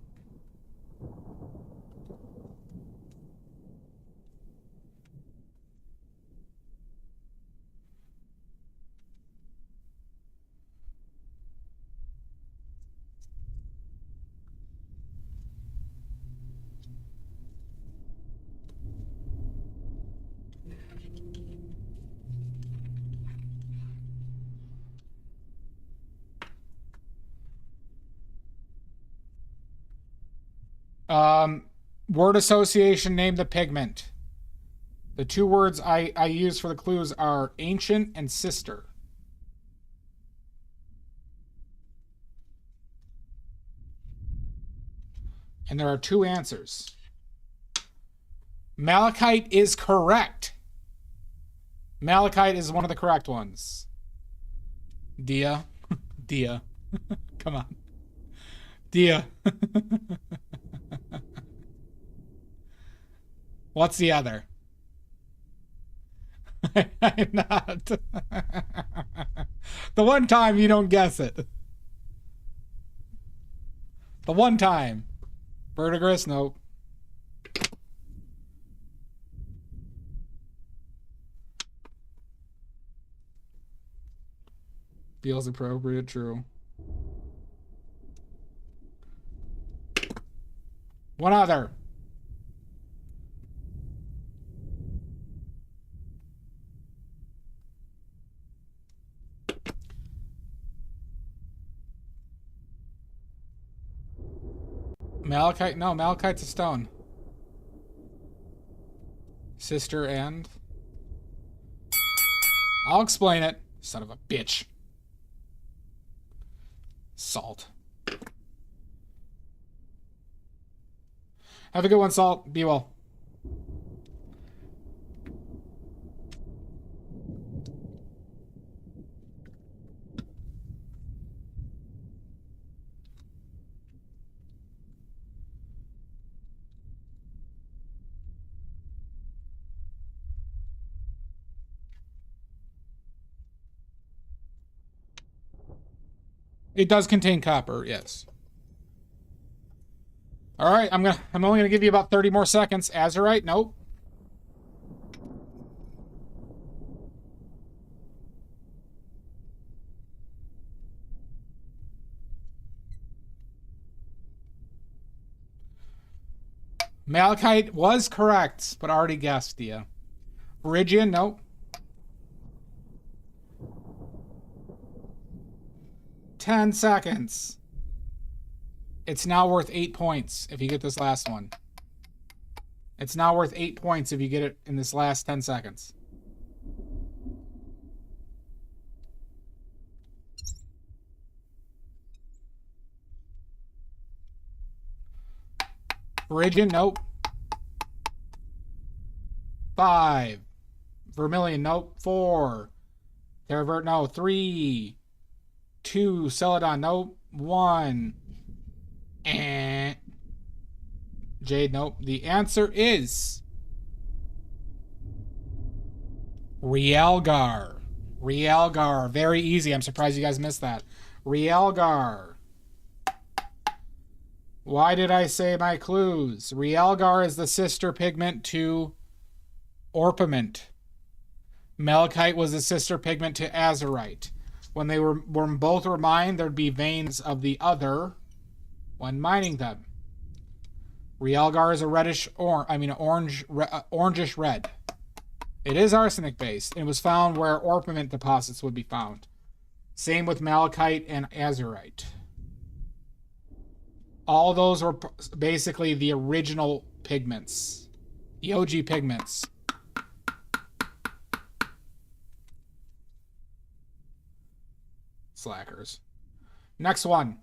Word association, name the pigment. The two words I use for the clues are ancient and sister. And there are two answers. Malachite is correct. Malachite is one of the correct ones. Dia. Dia. Come on. Dia. What's the other? I'm not. The one time you don't guess it. The one time. Verdigris? Nope. Feels appropriate, true. One other. Malachite? No, malachite's a stone. Sister and... I'll explain it. Son of a bitch. Salt. Have a good one, Salt. Be well. It does contain copper, yes. All right, I'm only gonna give you about 30 more seconds. Azurite, nope. Malachite was correct, but already guessed, Dia. Phrygian, nope. 10 seconds. It's now worth 8 points if you get this last one. It's now worth 8 points if you get it in this last 10 seconds. Phrygian, nope. 5. Vermilion, nope. 4. Terravert, no. 3. 2. Celadon, nope. 1. And Jade, nope. The answer is Realgar. Realgar. Very easy. I'm surprised you guys missed that. Realgar. Why did I say my clues? Realgar is the sister pigment to Orpiment. Malachite was the sister pigment to Azurite. When they were both were mined, there'd be veins of the other when mining them. Realgar is a orangish red. It is arsenic based. It was found where Orpiment deposits would be found. Same with Malachite and Azurite. All those were basically the original pigments. The OG pigments. Slackers. Next one.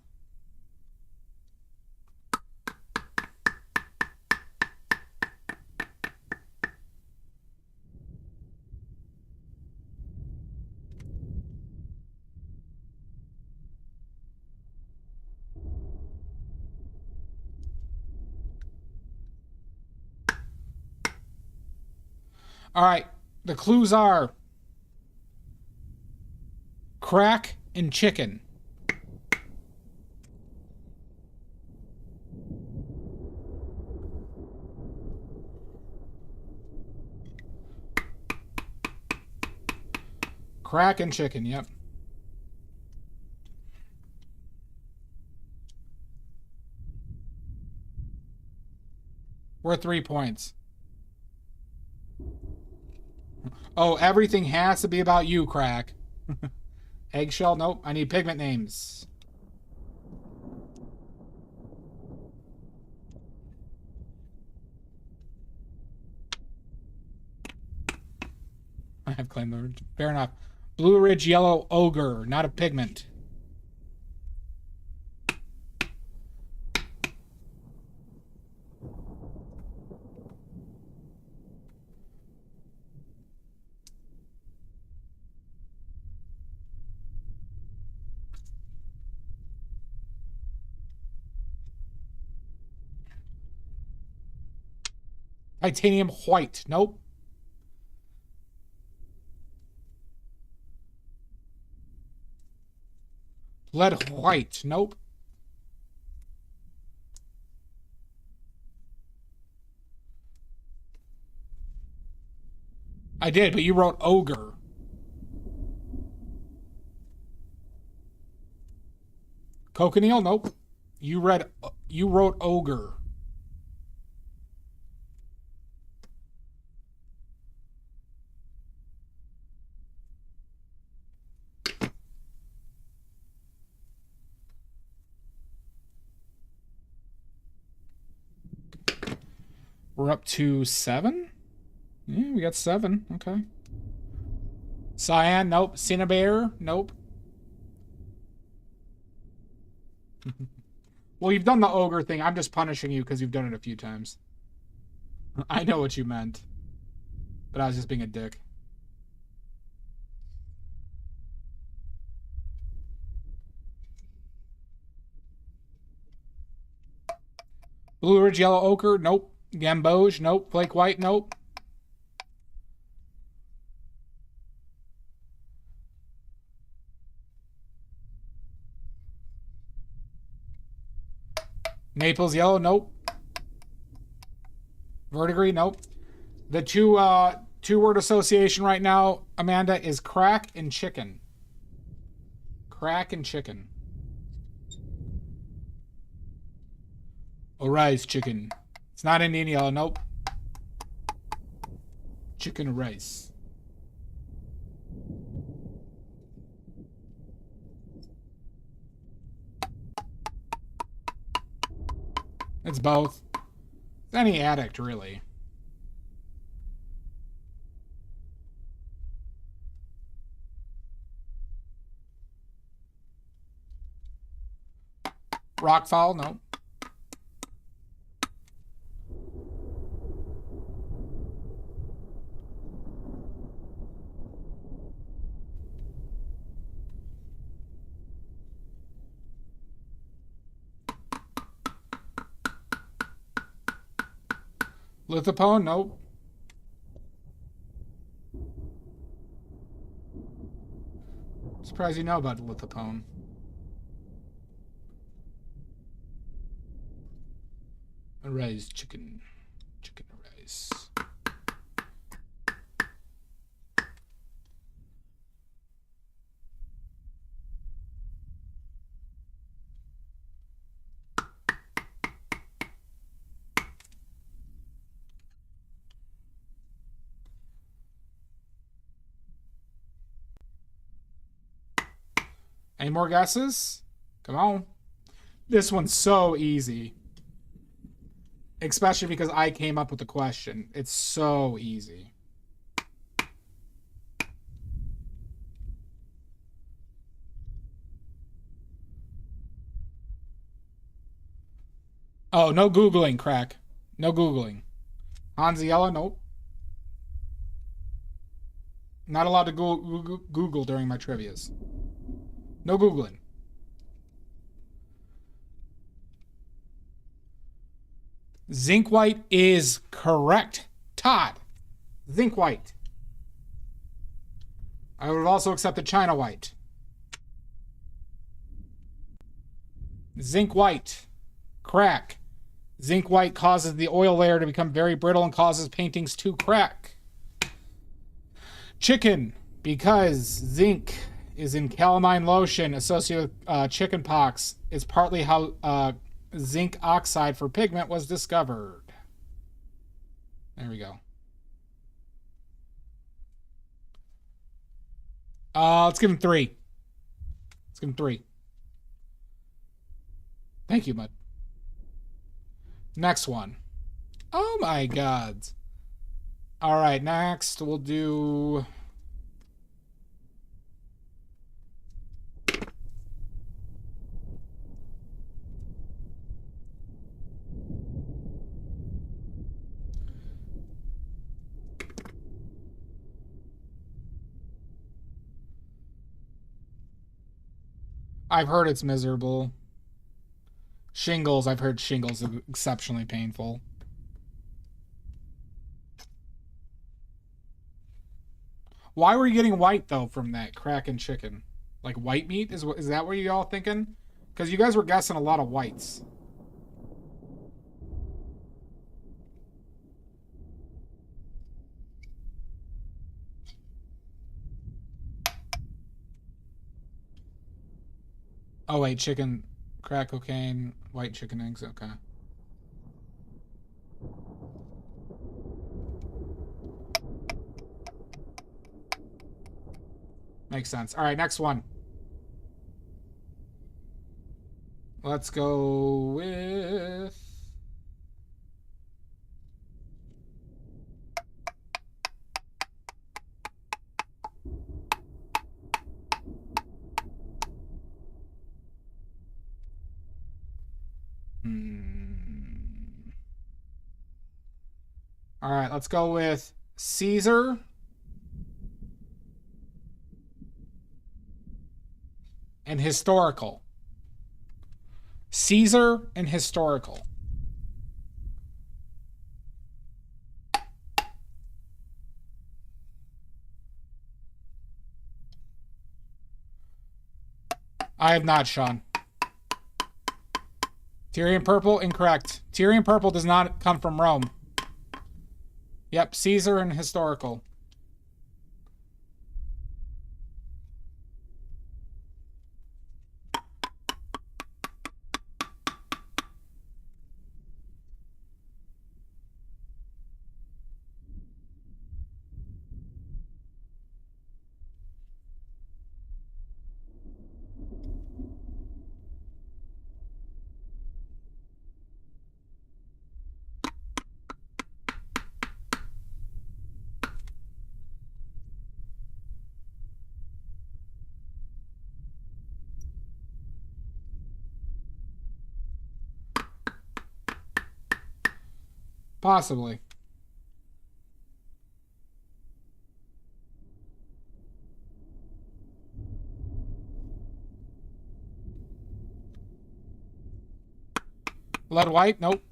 All right. The clues are crack and chicken. Crack and chicken, yep. We're 3 points. Oh, everything has to be about you, Crack. Eggshell? Nope. I need pigment names. I've claimed the... Fair enough. Blue Ridge Yellow Ogre, not a pigment. Titanium White, nope. Lead White, nope. I did, but you wrote Ogre. Cochineal, nope. You wrote Ogre. We're up to 7? Yeah, we got 7. Okay. Cyan, nope. Cinnabar, nope. Well, you've done the ogre thing. I'm just punishing you because you've done it a few times. I know what you meant. But I was just being a dick. Blue Ridge Yellow Ochre, nope. Gamboge, nope. Flake White, nope. Naples Yellow, nope. Verdigris, nope. The two-word association right now, Amanda, is crack and chicken. Crack and chicken. Rice chicken. It's not Indian Yellow, nope. Chicken rice. It's both. It's any addict, really. Rockfowl, no. Lithopone, nope. Surprised you know about Lithopone. Rice chicken. Chicken rice. Any more guesses? Come on. This one's so easy. Especially because I came up with the question. It's so easy. Oh, no Googling, crack. No Googling. Hanziella, nope. Not allowed to Google during my trivias. No Googling. Zinc white is correct. Todd. Zinc white. I would have also accepted China white. Zinc white. Crack. Zinc white causes the oil layer to become very brittle and causes paintings to crack. Chicken. Because zinc is in calamine lotion associated with chicken pox is partly how zinc oxide for pigment was discovered. There we go. Let's give him 3. Let's give him 3. Thank you, bud. Next one. Oh my god. All right, next we'll do I've heard it's miserable. Shingles, I've heard shingles are exceptionally painful. Why were you getting white, though, from that Kraken chicken? Like white meat? Is that what you all thinking? Because you guys were guessing a lot of whites. Oh, wait, chicken, crack cocaine, white chicken eggs, okay. Makes sense. All right, next one. Let's go with... All right, let's go with Caesar. And historical. Caesar and historical. I have not, Sean. Tyrian purple, incorrect. Tyrian purple does not come from Rome. Yep, Caesar and historical. Possibly. Lead white? Nope.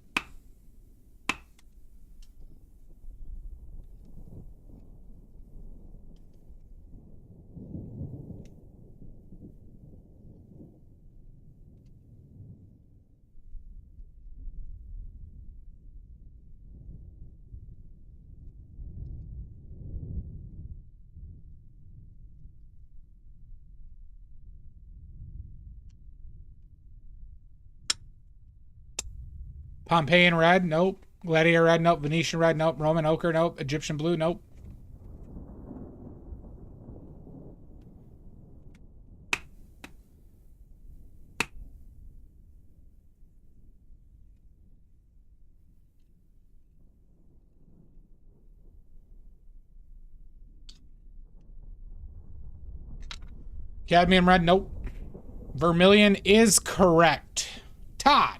Pompeian red? Nope. Gladiator red? Nope. Venetian red? Nope. Roman ochre? Nope. Egyptian blue? Nope. Cadmium red? Nope. Vermilion is correct. Todd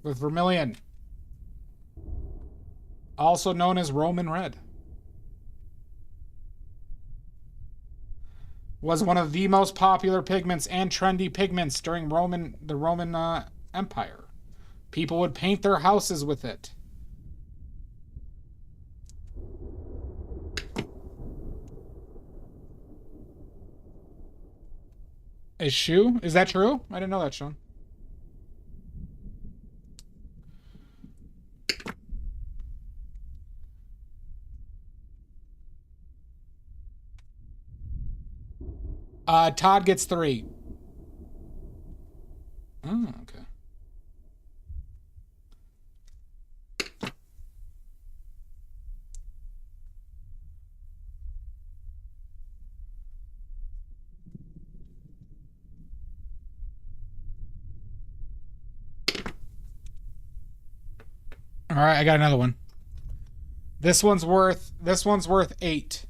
with vermilion, also known as Roman red, was one of the most popular pigments and trendy pigments during the Roman Empire. People would paint their houses with it. Is that true? I didn't know that, Sean. Todd gets 3. Oh, okay. All right, I got another one. This one's worth 8.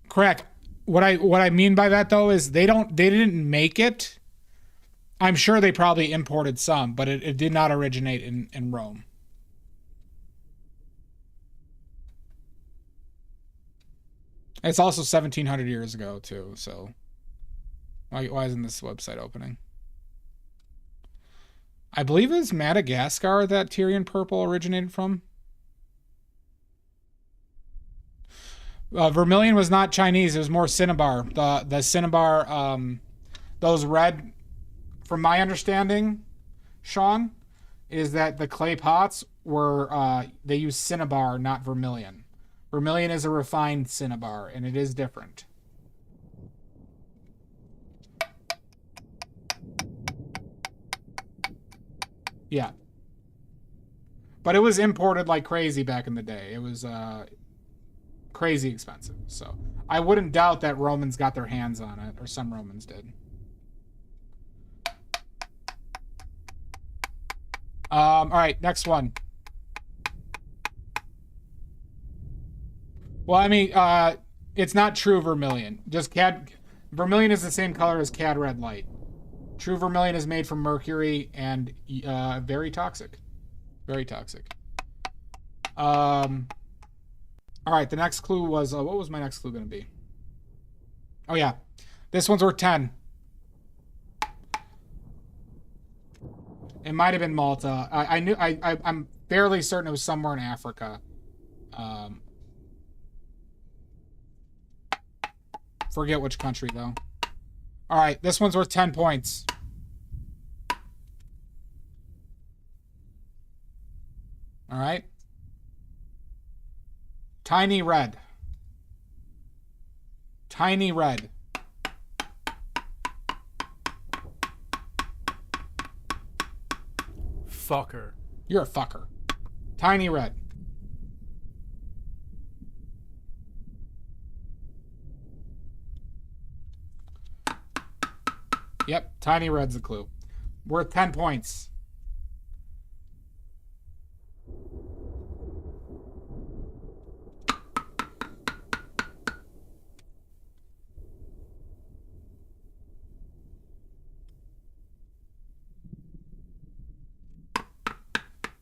Correct. What I mean by that though is they didn't make it. I'm sure they probably imported some, but it did not originate in Rome. It's also 1700 years ago too, so why isn't this website opening? I believe it's Madagascar that Tyrian purple originated from. Vermilion was not Chinese. It was more cinnabar. The cinnabar, those red, from my understanding, Sean, is that the clay pots were, they use cinnabar, not vermilion. Vermilion is a refined cinnabar, and it is different. Yeah. But it was imported like crazy back in the day. It was crazy expensive. So I wouldn't doubt that Romans got their hands on it, or some Romans did. All right, next one. Well, I mean, it's not true vermilion. Just vermilion is the same color as cad red light. True vermilion is made from mercury and very toxic. Very toxic. All right, the next clue was, what was my next clue going to be? Oh, yeah. This one's worth 10. It might have been Malta. I'm fairly certain it was somewhere in Africa. Forget which country, though. All right, this one's worth 10 points. All right. Tiny red. Tiny red. Fucker. You're a fucker. Tiny red. Yep, tiny red's a clue. Worth 10 points.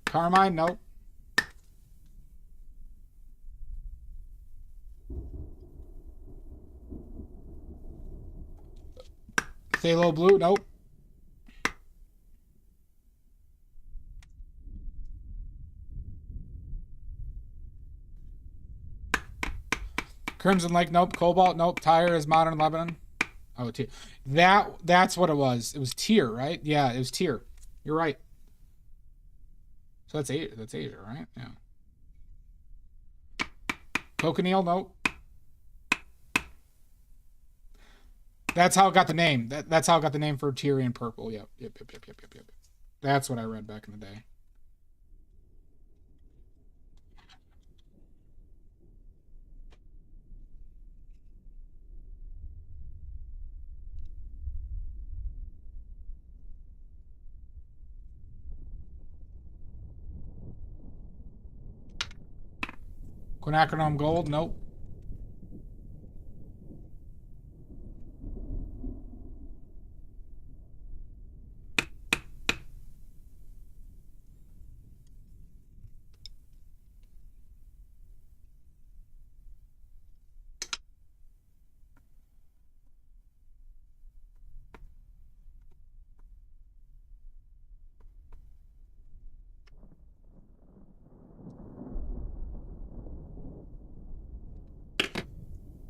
Carmine, nope. Phthalo blue, nope. Crimson Lake, nope. Cobalt, nope. Tyre is modern Lebanon. Oh, Tyr. That's what it was. It was Tyr, right? Yeah, it was Tyr. You're right. So that's Asia, right? Yeah. Cochineal, nope. That's how it got the name. That's how it got the name for Tyrian purple. Yep. That's what I read back in the day. Quinacridone gold, nope.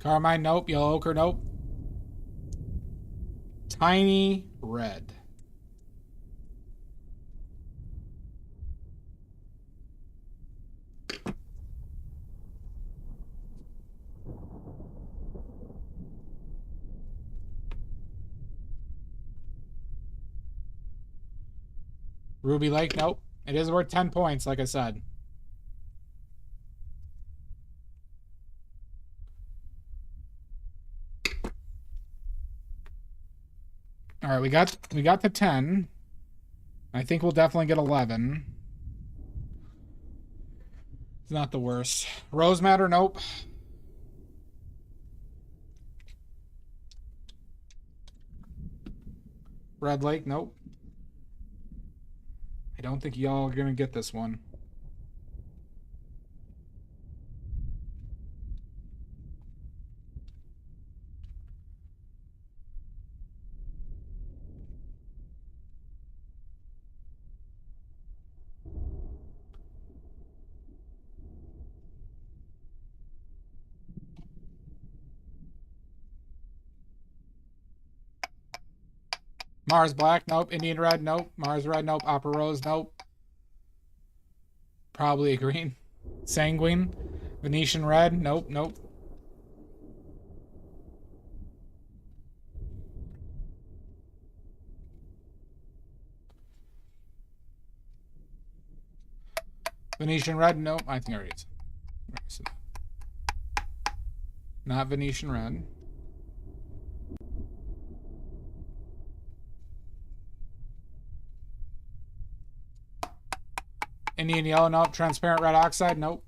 Carmine, nope. Yellow ochre, nope. Tiny red. Ruby Lake, nope. It is worth 10 points, like I said. All right, we got the 10. I think we'll definitely get 11. It's not the worst. Rose Madder, nope. Red Lake, nope. I don't think y'all are gonna get this one. Mars Black, nope. Indian Red, nope. Mars Red, nope. Opera Rose, nope. Probably a green. Sanguine. Venetian Red, nope, nope. Venetian Red, nope. I think I already said that. Not Venetian Red. Indian Yellow, nope. Transparent Red Oxide, nope.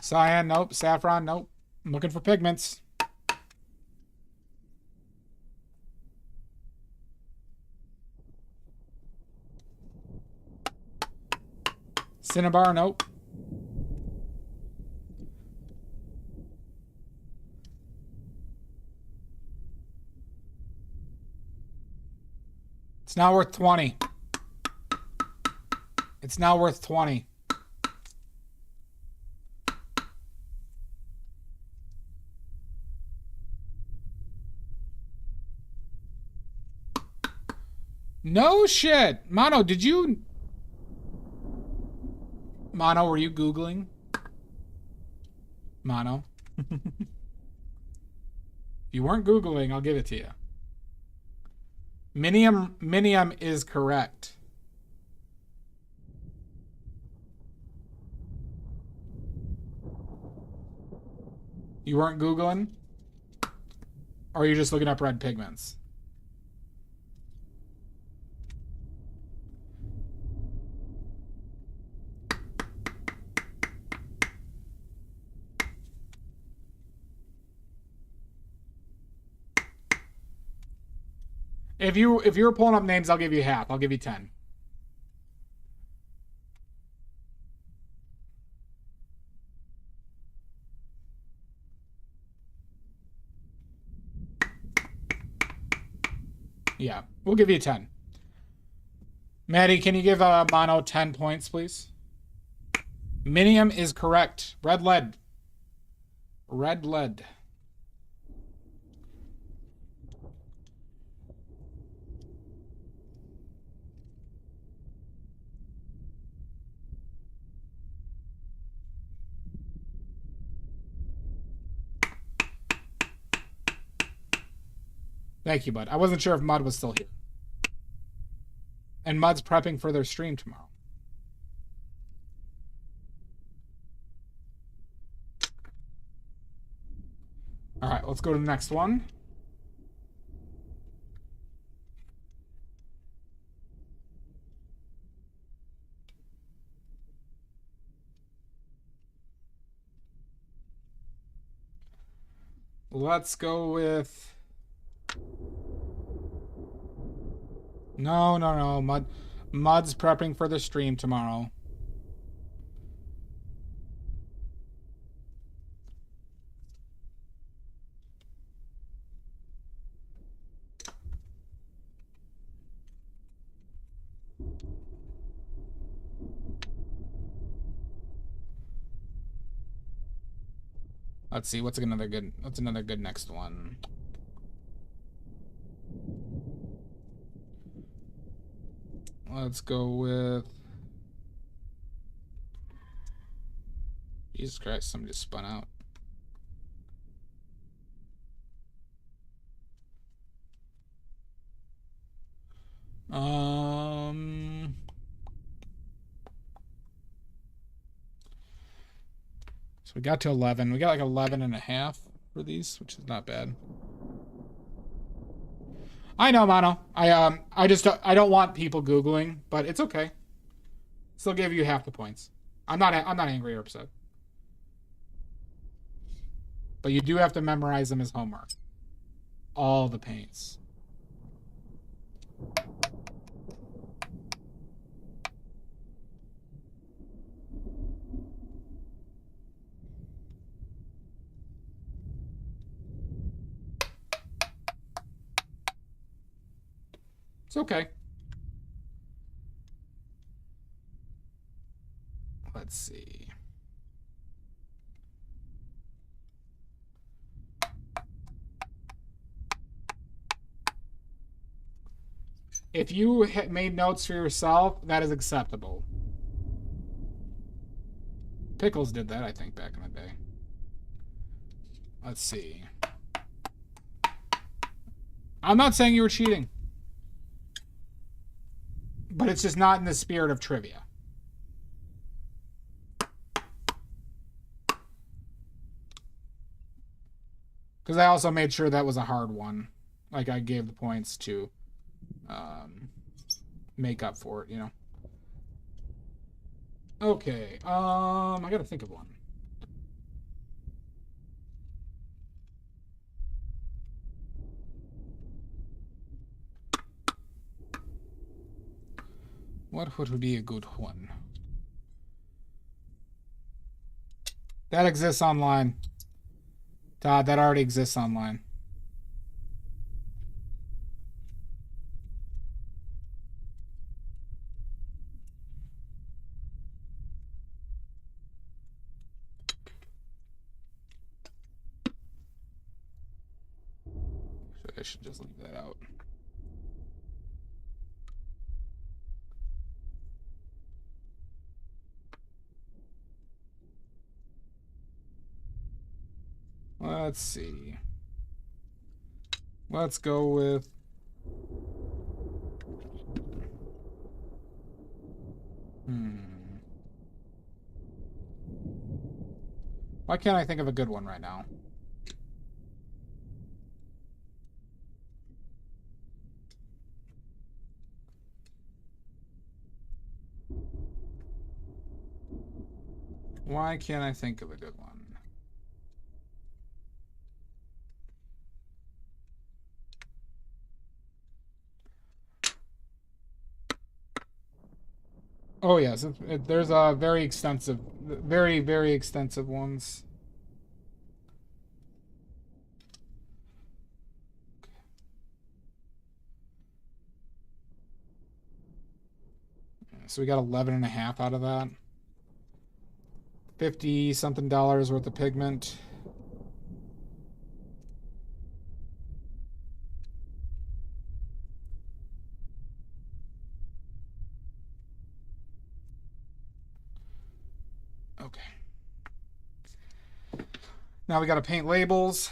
Cyan, nope. Saffron, nope. I'm looking for pigments. Cinnabar, nope. It's now worth 20. It's now worth 20. No shit. Mono, did you... Mono, were you Googling? Mono. If you weren't Googling, I'll give it to you. Minium is correct. You weren't Googling? Or are you just looking up red pigments? If you're pulling up names, I'll give you half. I'll give you 10. Yeah, we'll give you 10. Maddie, can you give Mono 10 points, please? Minium is correct. Red lead. Red lead. Thank you, Bud. I wasn't sure if Mud was still here. And Mud's prepping for their stream tomorrow. All right, let's go to the next one. Let's go with... No. Mud's prepping for the stream tomorrow. Let's see, what's another good next one? Let's go with... Jesus Christ, somebody just spun out. So we got to 11. We got like 11 and a half for these, which is not bad. I know, Mono. I don't want people Googling, but it's okay. Still give you half the points. I'm not angry or upset. But you do have to memorize them as homework. All the paints. It's okay. see. If you made notes for yourself, that is acceptable. Pickles did that, I think, back in the day. Let's see. I'm not saying you were cheating. But it's just not in the spirit of trivia. Because I also made sure that was a hard one. Like, I gave the points to make up for it, you know. Okay, I gotta think of one. What would be a good one? That exists online. Todd, that already exists online. I should just leave that out. Let's see. Let's go with... Why can't I think of a good one right now? Why can't I think of a good one? Oh yes, there's a very extensive, very extensive ones. So we got 11.5 out of that. $50 something worth of pigment. Okay. Now we got to paint labels.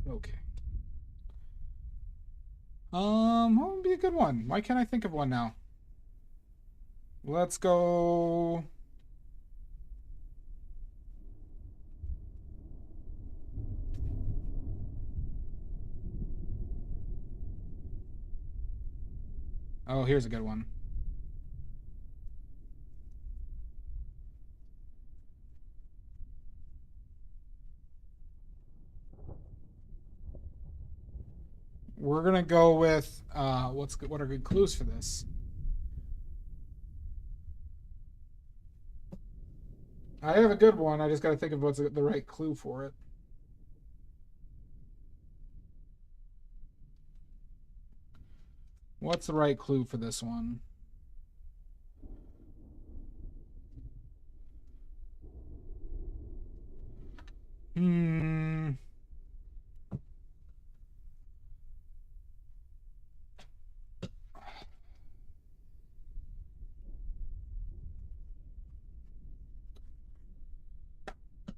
Okay. What would be a good one? Why can't I think of one now? Let's go. Oh, here's a good one. We're gonna go with what are good clues for this? I have a good one. I just gotta think of what's the right clue for it. What's the right clue for this one?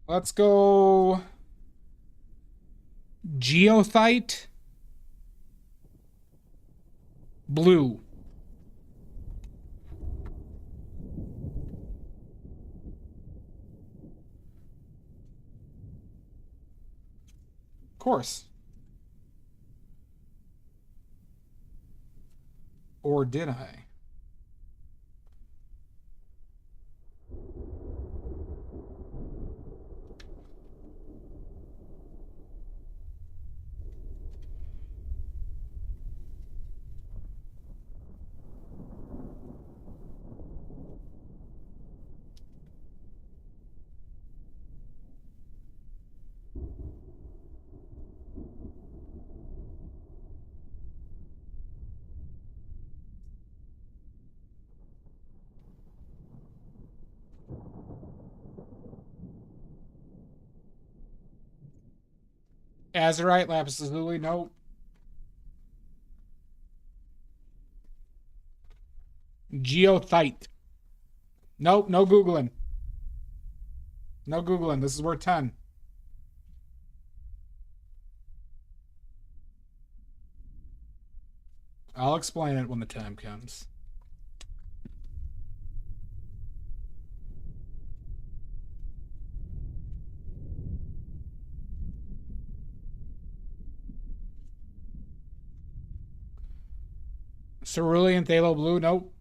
Let's go geothite blue. Of course. Or did I? Azurite, lapis lazuli, nope. Geothite. Nope, no Googling. No Googling. This is worth 10. I'll explain it when the time comes. Cerulean phthalo blue, nope.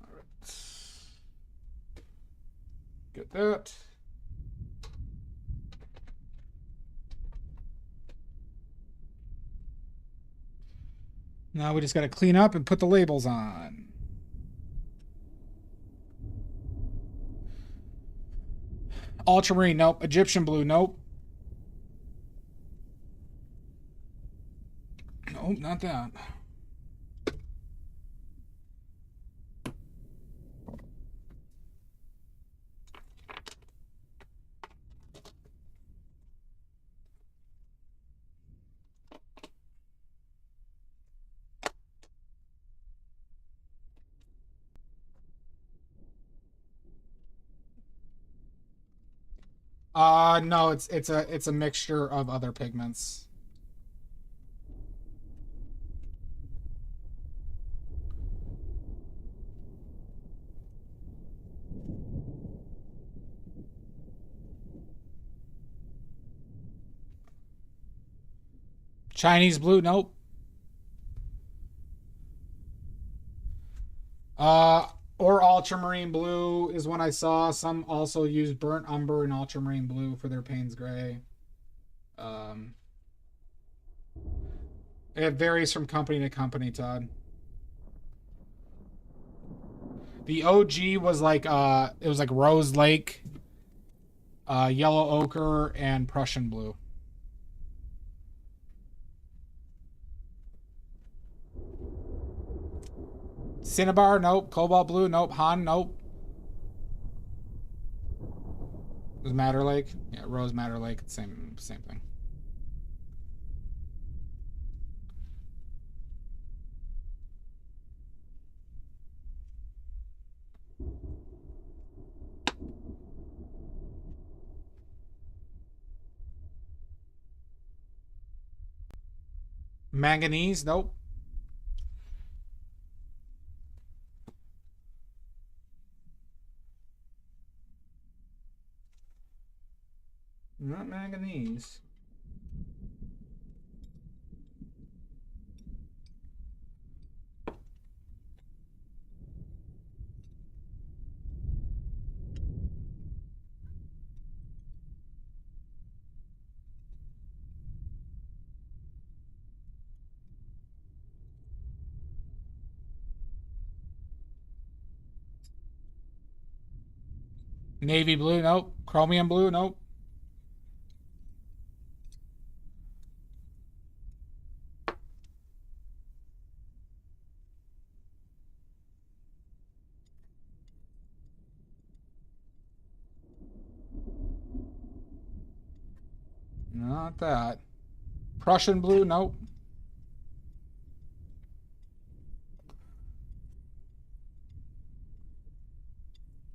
All right. Get that. Now we just got to clean up and put the labels on. Ultramarine, nope. Egyptian blue, nope. Nope, not that. No, it's a mixture of other pigments. Chinese blue, nope. Or ultramarine blue is one I saw. Some also use burnt umber and ultramarine blue for their Payne's gray. It varies from company to company, Todd. The OG was like it was like Rose Lake, yellow ochre, and Prussian blue. Cinnabar, nope. Cobalt blue, nope. Han, nope. It was Madder Lake. Yeah, Rose Madder Lake, same thing. Manganese, nope. Not manganese. Navy blue, nope. Chromium blue, nope. Not that. Prussian blue, nope.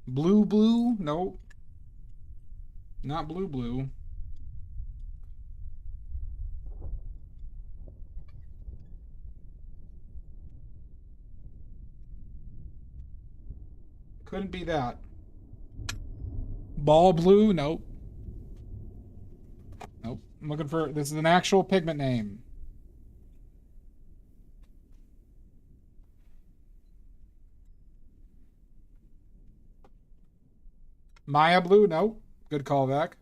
Blue blue, nope. Not blue blue. Couldn't be that. Ball blue, nope. Nope. I'm looking for, this is an actual pigment name. Maya blue, nope. Good callback.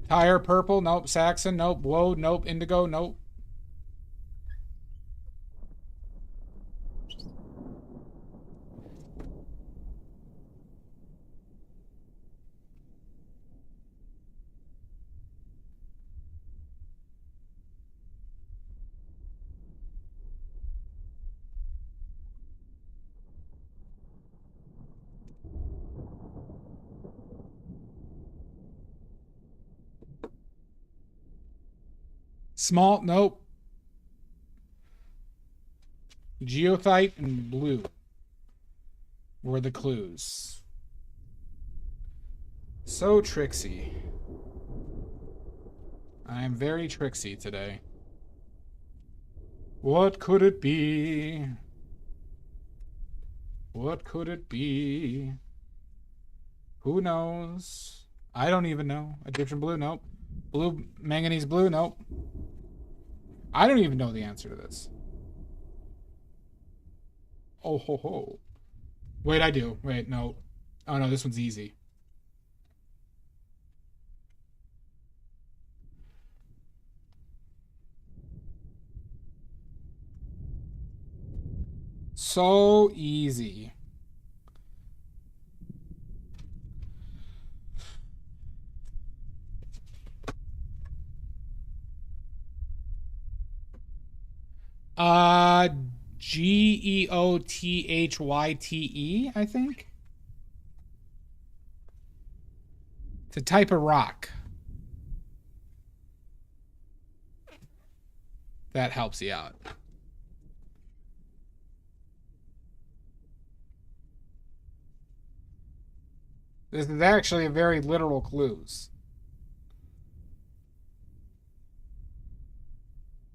Tire purple, nope. Saxon, nope. Woad, nope. Indigo, nope. Small, nope. Geothite and blue were the clues. So tricksy. I am very tricksy today. What could it be? What could it be? Who knows? I don't even know. Egyptian blue, nope. Blue, manganese blue, nope. I don't even know the answer to this. Oh ho ho. Wait, I do. Wait, no. Oh no, this one's easy. So easy. Geothyte, I think. It's a type of rock. That helps you out. This is actually a very literal clues.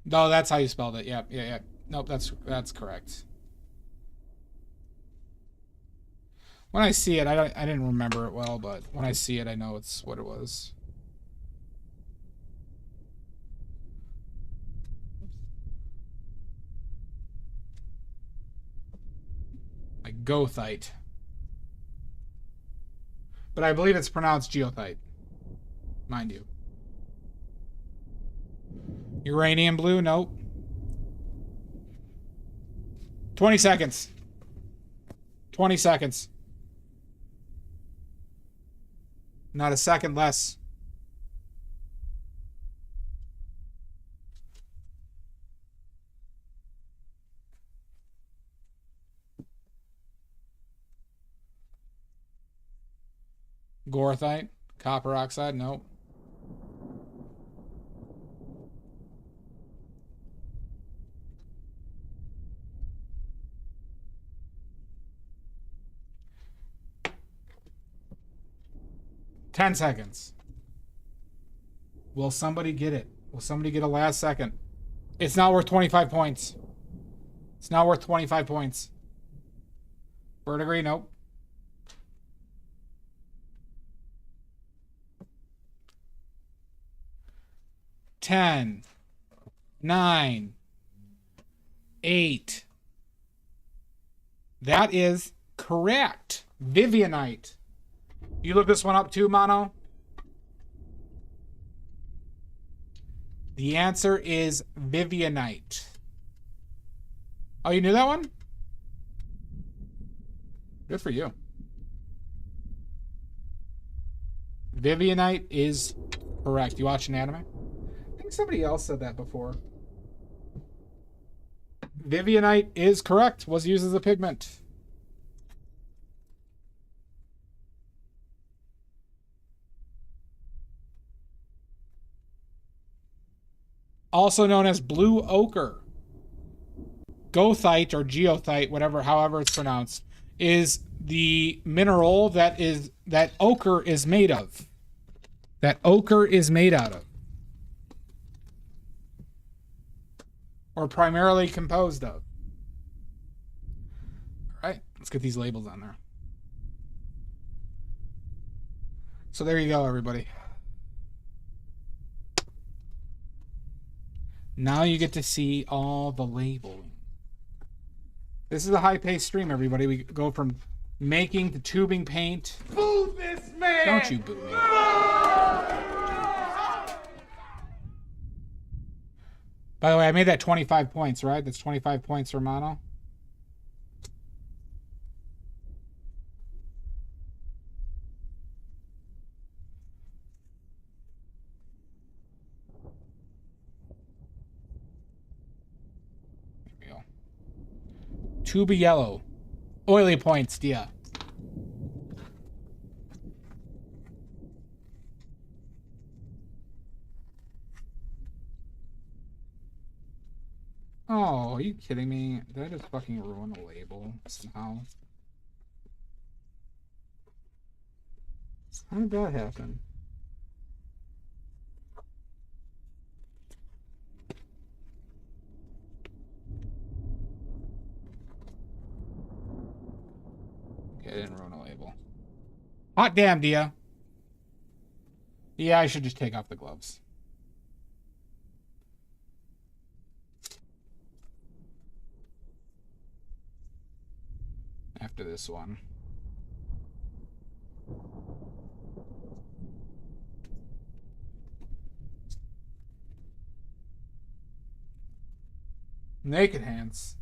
No, that's how you spelled it. Yep, yeah. Nope, that's correct. When I see it, I didn't remember it well, but when I see it, I know it's what it was. Like goethite. But I believe it's pronounced geothite. Mind you. Uranium blue? Nope. 20 seconds. 20 seconds. Not a second less. Gorthite? Copper oxide? Nope. Ten seconds. Will somebody get it? Will somebody get a last second? It's not worth 25 points. It's not worth 25 points. Verdigris? Nope. Ten, 9, 8. That is correct. Vivianite. You look this one up too, Mono? The answer is Vivianite. Oh, you knew that one? Good for you. Vivianite is correct. You watch an anime? I think somebody else said that before. Vivianite is correct. Was used as a pigment. Also known as blue ochre. Goethite or geothite, however it's pronounced, is the mineral that ochre is made of. That ochre is made out of. Or primarily composed of. All right, let's get these labels on there. So there you go, everybody. Now you get to see all the labeling. This is a high-paced stream, everybody. We go from making to tubing paint. Boo this man! Don't you boo me. By the way, I made that 25 points, right? That's 25 points for mono. There we go. Tuba yellow. Oily points, yeah. Oh, are you kidding me? Did I just fucking ruin a label somehow? How did that happen? Okay, I didn't ruin a label. Hot damn, Dia. Yeah, I should just take off the gloves. After this one. Naked hands.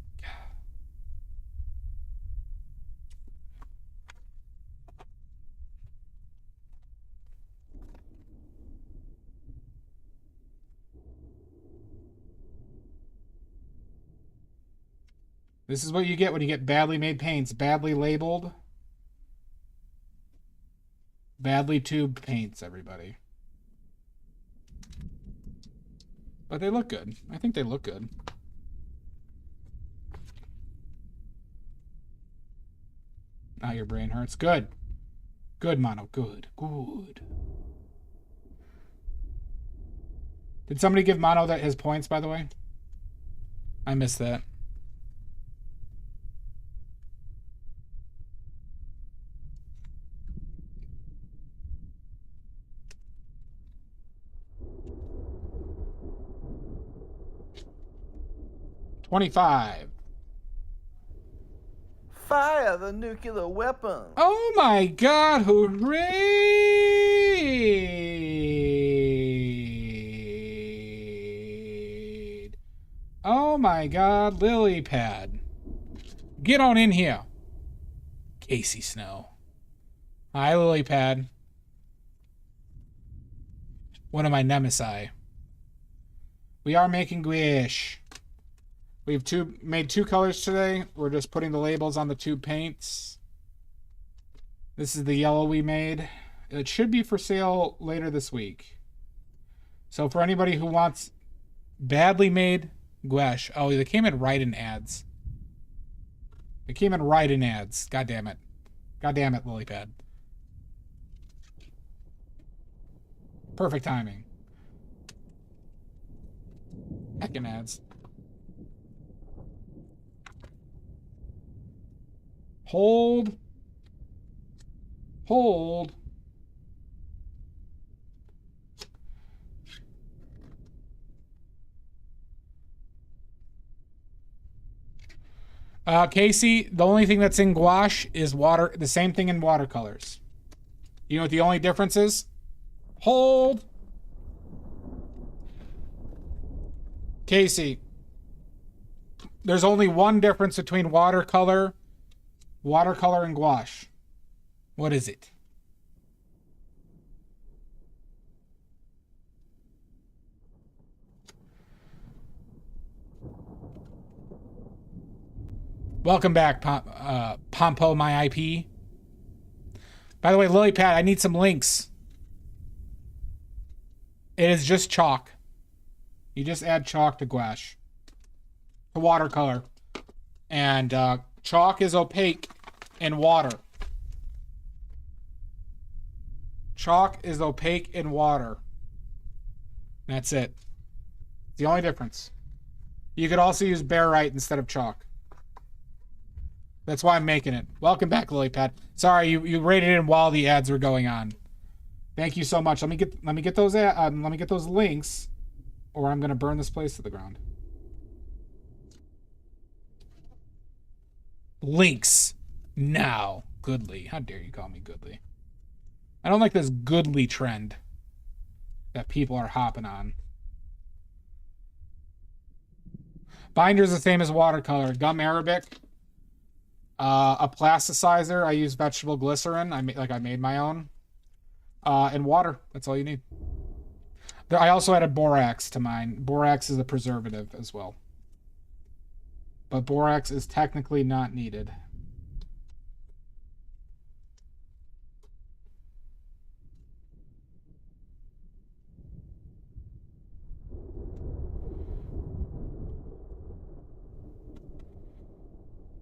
This is what you get when you get badly made paints. Badly labeled. Badly tubed paints, everybody. But they look good. I think they look good. Now your brain hurts. Good. Good, Mono. Good. Good. Did somebody give Mono that his points, by the way? I missed that. $25. Fire the nuclear weapon. Oh my god, hooray! Oh my god, lily pad. Get on in here. Casey Snow. Hi, lily pad. One of my nemesis. We are making gouache. We've made two colors today. We're just putting the labels on the tube paints. This is the yellow we made. It should be for sale later this week. So for anybody who wants badly made gouache. Oh, they came in right in ads. They came in right in ads. God damn it. God damn it, Lilypad. Perfect timing. Heckin' ads. Hold. Hold. Casey, the only thing that's in gouache is water. The same thing in watercolors. You know what the only difference is? Hold. Casey, there's only one difference between watercolor and gouache. What is it? Welcome back, Pompo, my IP. By the way, Lilypad, I need some links. It is just chalk. You just add chalk to gouache. To watercolor. And chalk is opaque in water. Chalk is opaque in water. That's it. It's the only difference. You could also use barite instead of chalk. That's why I'm making it. Welcome back, Lilypad. Sorry, you rated in while the ads were going on. Thank you so much. Let me get those links, or I'm gonna burn this place to the ground. Links now, Goodly. How dare you call me Goodly? I don't like this Goodly trend that people are hopping on. Binder's the same as watercolor. Gum Arabic. A plasticizer. I use vegetable glycerin. I made my own. And water. That's all you need. I also added borax to mine. Borax is a preservative as well. But borax is technically not needed.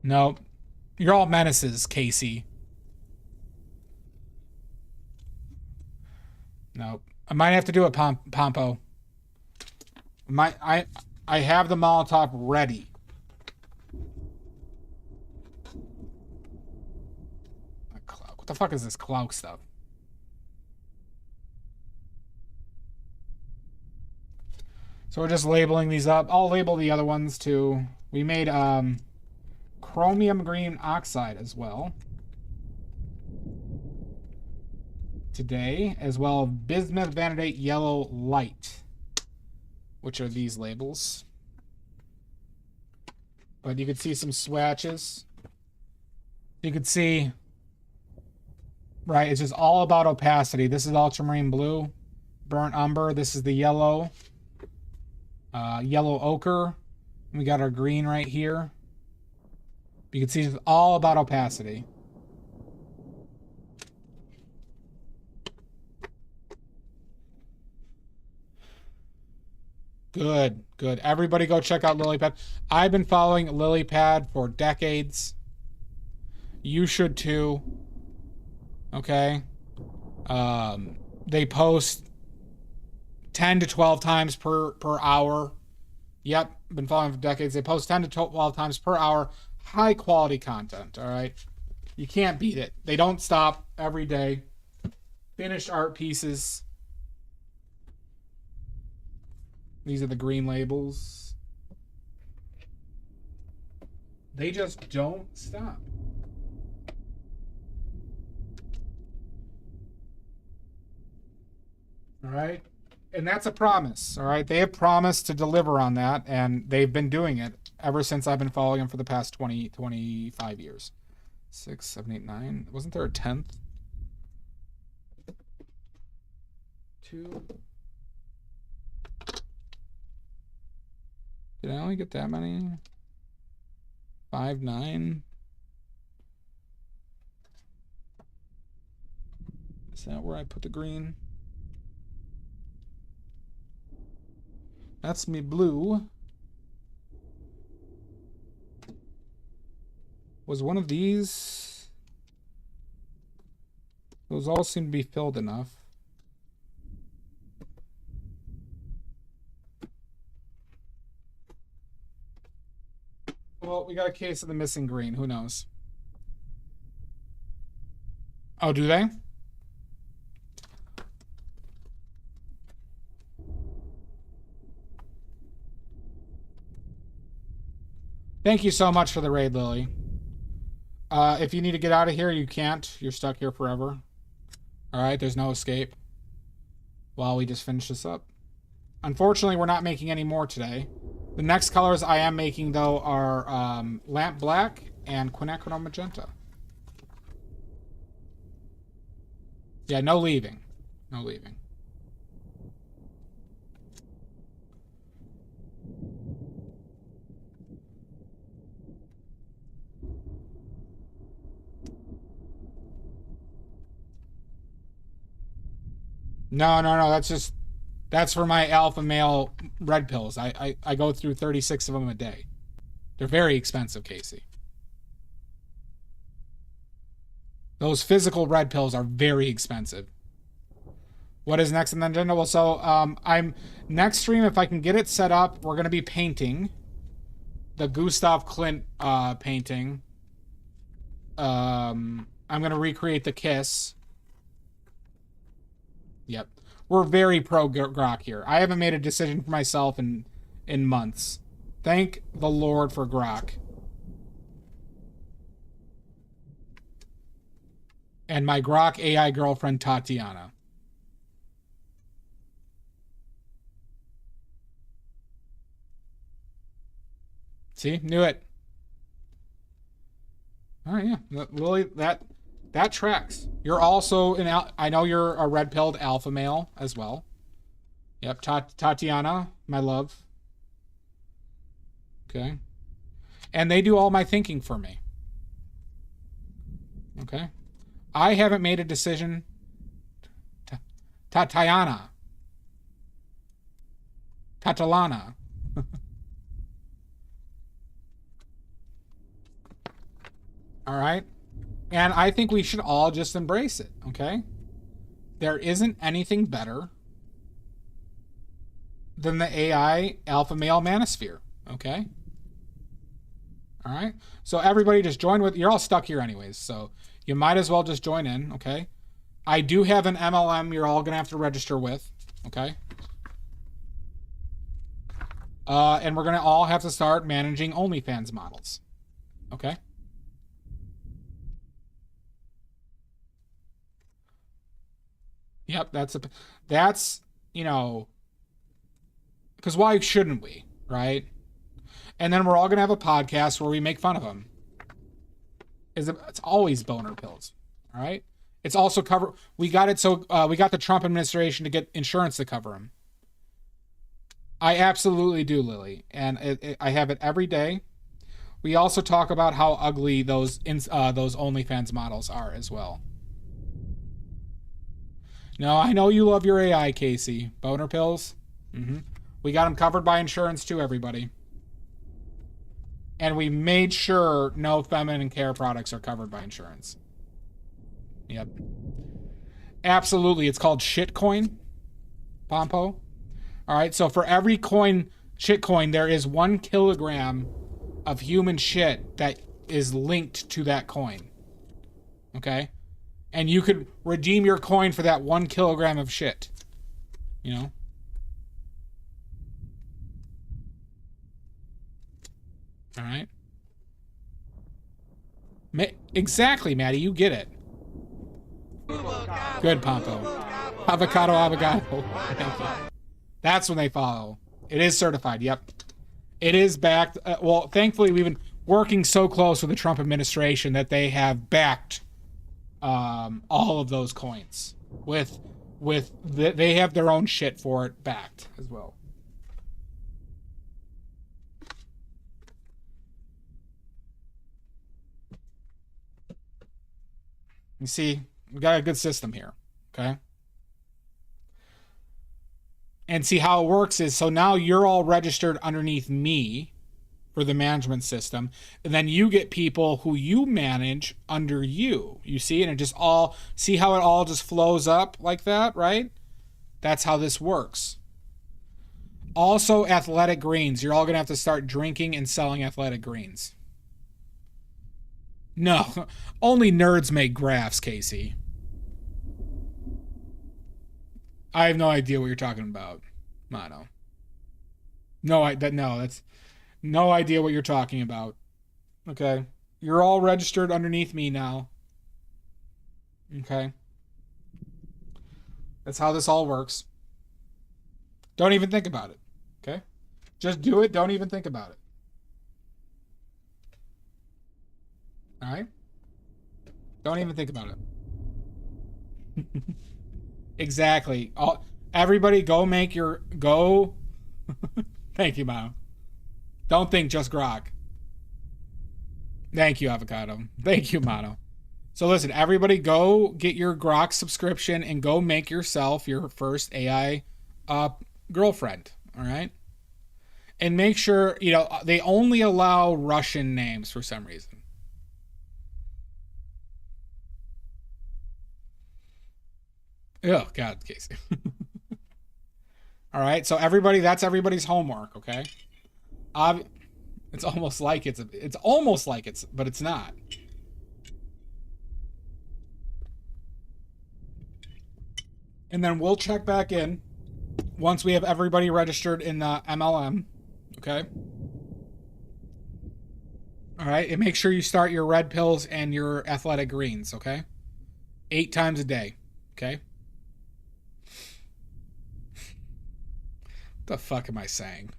Nope. You're all menaces, Casey. Nope. I might have to do it, Pompo. I have the Molotov ready. What the fuck is this cloak stuff? So we're just labeling these up. I'll label the other ones too. We made Chromium green oxide as well today, as well as bismuth vanadate yellow light, which are these labels. But you could see some swatches. You could see, right, it's just all about opacity. This is ultramarine blue, burnt umber. This is the yellow, yellow ochre. We got our green right here. You can see it's all about opacity. Good, good. Everybody go check out Lilypad. I've been following Lilypad for decades. You should too. Okay. They post 10 to 12 times per hour. Yep, been following for decades. They post 10 to 12 times per hour. High quality content, all right? You can't beat it. They don't stop every day. Finished art pieces. These are the green labels. They just don't stop. All right? And that's a promise, all right? They have promised to deliver on that, and they've been doing it ever since I've been following them for the past 25 years. 6, 7, 8, 9. Wasn't there a 10th? 2. Did I only get that many? 5, 9. Is that where I put the green? That's me blue. Was one of these? Those all seem to be filled enough. Well, we got a case of the missing green. Who knows? Oh, do they? Thank you so much for the raid, Lily. If you need to get out of here, you can't. You're stuck here forever. All right, there's no escape while we just finish this up. Unfortunately, we're not making any more today. The next colors I am making, though, are Lamp Black and Quinacridone Magenta. Yeah, no leaving. No leaving. No, that's for my alpha male red pills. I go through 36 of them a day. They're very expensive, Casey. Those physical red pills are very expensive. What is next on the agenda? Well, so I'm next stream, if I can get it set up, we're gonna be painting the Gustav Klimt painting. I'm gonna recreate the kiss. Yep. We're very pro Grok here. I haven't made a decision for myself in months. Thank the Lord for Grok. And my Grok AI girlfriend, Tatiana. See, knew it. All right, yeah, Lily, that tracks. You're also I know you're a red-pilled alpha male as well. Yep, Tatiana, my love. Okay. And they do all my thinking for me. Okay. I haven't made a decision. Tatiana. Tatalana. All right. And I think we should all just embrace it, okay? There isn't anything better than the AI alpha male manosphere, okay? All right. So everybody just join with, you're all stuck here anyways, so you might as well just join in, okay? I do have an MLM you're all going to have to register with, okay? And we're going to all have to start managing OnlyFans models, okay? Yep, that's, you know, because why shouldn't we, right? And then we're all going to have a podcast where we make fun of them. It's always boner pills, all right? It's also cover. We got it so we got the Trump administration to get insurance to cover them. I absolutely do, Lily, and I have it every day. We also talk about how ugly those OnlyFans models are as well. No, I know you love your AI, Casey. Boner pills. We got them covered by insurance too, everybody. And we made sure no feminine care products are covered by insurance. Yep. Absolutely. It's called shitcoin. Pompo. All right. So for every shitcoin, there is 1 kilogram of human shit that is linked to that coin. Okay. And you could redeem your coin for that 1 kilogram of shit. You know? All right. Exactly, Maddie. You get it. Good, Pompo. Avocado. Thank you. That's when they follow. It is certified. Yep. It is backed. Well, thankfully, we've been working so close with the Trump administration that they have backed all of those coins they have their own shit for it backed as well. You see, we got a good system here, okay? And see how it works is, so now you're all registered underneath me for the management system, and then you get people who you manage under you. You see, and it just all, see how it all just flows up like that, right? That's how this works. Also, athletic greens. You're all going to have to start drinking and selling athletic greens. No, only nerds make graphs, Casey. I have no idea what you're talking about, Mono. That's no idea what you're talking about. Okay, you're all registered underneath me now. Okay, that's how this all works. Don't even think about it. Okay, just do it. Don't even think about it. All right? Don't even think about it. Exactly. Everybody go make your... Go... Thank you, Mao. Don't think just grok. Thank you, Avocado. Thank you, Mono. So listen, everybody go get your grok subscription and go make yourself your first AI girlfriend. All right? And make sure, you know, they only allow Russian names for some reason. Oh, God, Casey. All right, so everybody, that's everybody's homework, okay? It's almost like it's, but it's not. And then we'll check back in once we have everybody registered in the MLM, okay? All right, and make sure you start your red pills and your athletic greens, okay? 8 times a day, okay? What the fuck am I saying?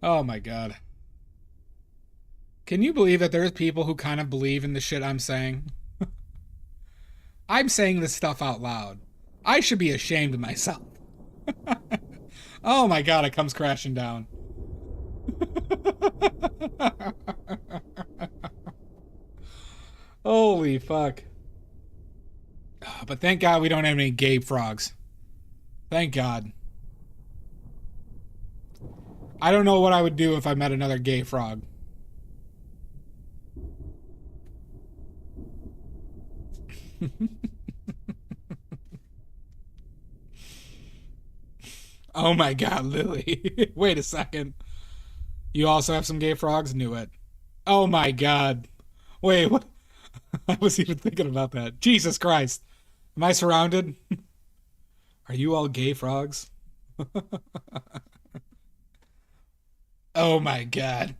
Oh my god. Can you believe that there's people who kind of believe in the shit I'm saying? I'm saying this stuff out loud. I should be ashamed of myself. Oh my god, it comes crashing down. Holy fuck. But thank God we don't have any gay frogs. Thank God. I don't know what I would do if I met another gay frog. Oh my god, Lily. Wait a second. You also have some gay frogs? Knew it. Oh my god. Wait, what? I was even thinking about that. Jesus Christ. Am I surrounded? Are you all gay frogs? Oh my god.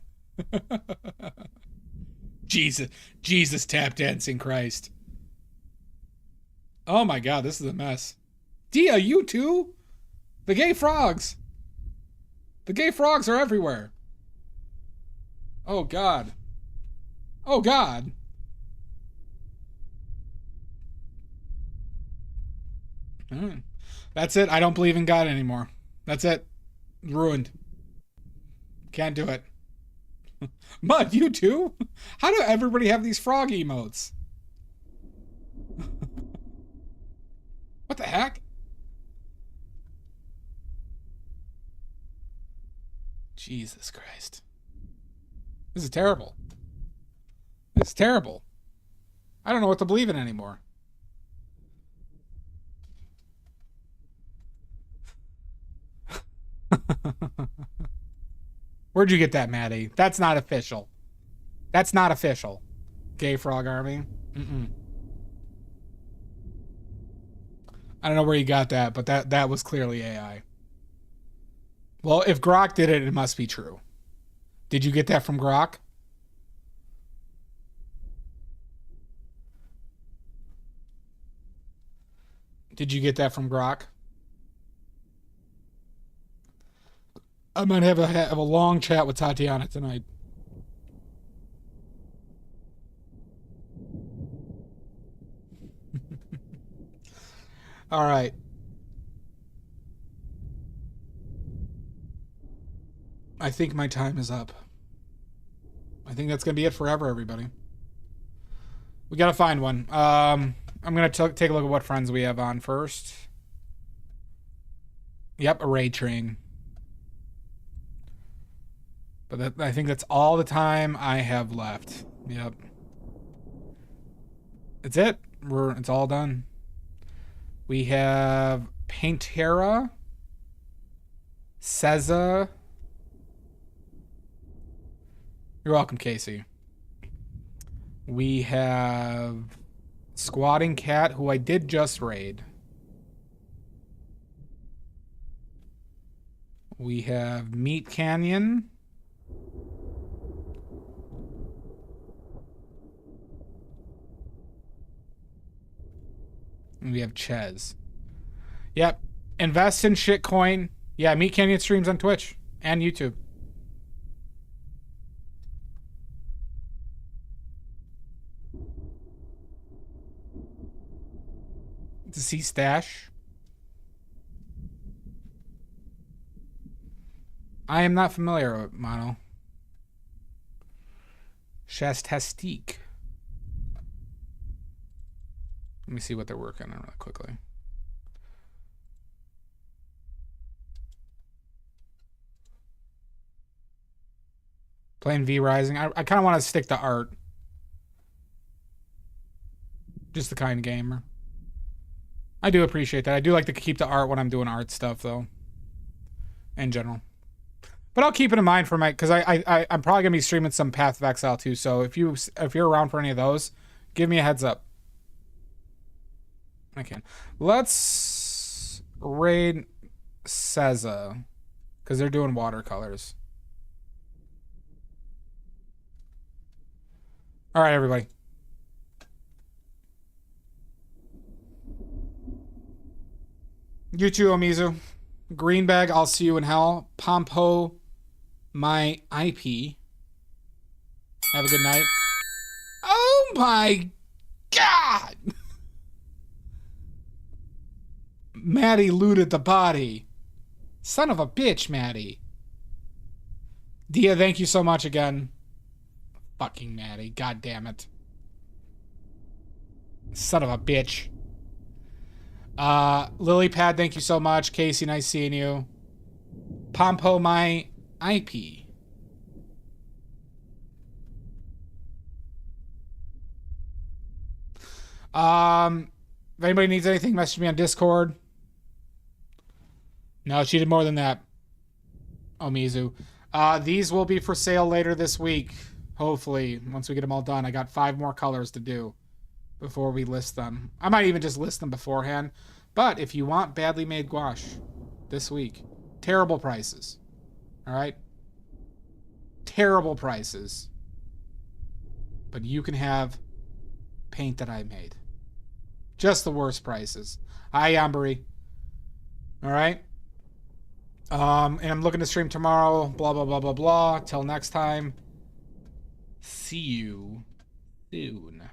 Jesus tap dancing Christ. Oh my god, this is a mess. Dia, you too? The gay frogs. The gay frogs are everywhere. Oh god. Oh god. That's it. I don't believe in God anymore. That's it. Ruined. Can't do it. Mud, you too? How do everybody have these frog emotes? What the heck? Jesus Christ. This is terrible. This is terrible. I don't know what to believe in anymore. Where'd you get that, Maddie? That's not official. That's not official. Gay Frog Army. I don't know where you got that, but that was clearly AI. Well, if Grok did it, it must be true. Did you get that from Grok? Did you get that from Grok? I might have a long chat with Tatiana tonight. All right. I think my time is up. I think that's going to be it forever, everybody. We got to find one. I'm going to take a look at what friends we have on first. Yep, Array Train. But I think that's all the time I have left. Yep. That's it. It's all done. We have Paintera, Ceza. You're welcome, Casey. We have Squatting Cat, who I did just raid. We have Meat Canyon. And we have Ches. Yep. Invest in shitcoin. Yeah, Meat Canyon streams on Twitch and YouTube. To see Stash. I am not familiar with Mono. Shastastique. Let me see what they're working on really quickly. Playing V Rising. I kind of want to stick to art. Just the kind of gamer. I do appreciate that. I do like to keep the art when I'm doing art stuff, though. In general. But I'll keep it in mind for my... Because I'm probably going to be streaming some Path of Exile, too. So if you're around for any of those, give me a heads up. I can. Let's raid Ceza. Because they're doing watercolors. All right, everybody. You too, Omizu. Greenbag, I'll see you in hell. Pompo, my IP. Have a good night. Oh my God! Maddie looted the body. Son of a bitch, Maddie. Dia, thank you so much again. Fucking Maddie. God damn it. Son of a bitch. Lilypad, thank you so much. Casey, nice seeing you. Pompo, my IP. If anybody needs anything, message me on Discord. No, she did more than that. Omizu. These will be for sale later this week. Hopefully, once we get them all done. I got 5 more colors to do before we list them. I might even just list them beforehand. But if you want badly made gouache this week, terrible prices. All right? Terrible prices. But you can have paint that I made. Just the worst prices. Hi, Yambari. All right? And I'm looking to stream tomorrow. Blah, blah, blah, blah, blah. Till next time. See you soon.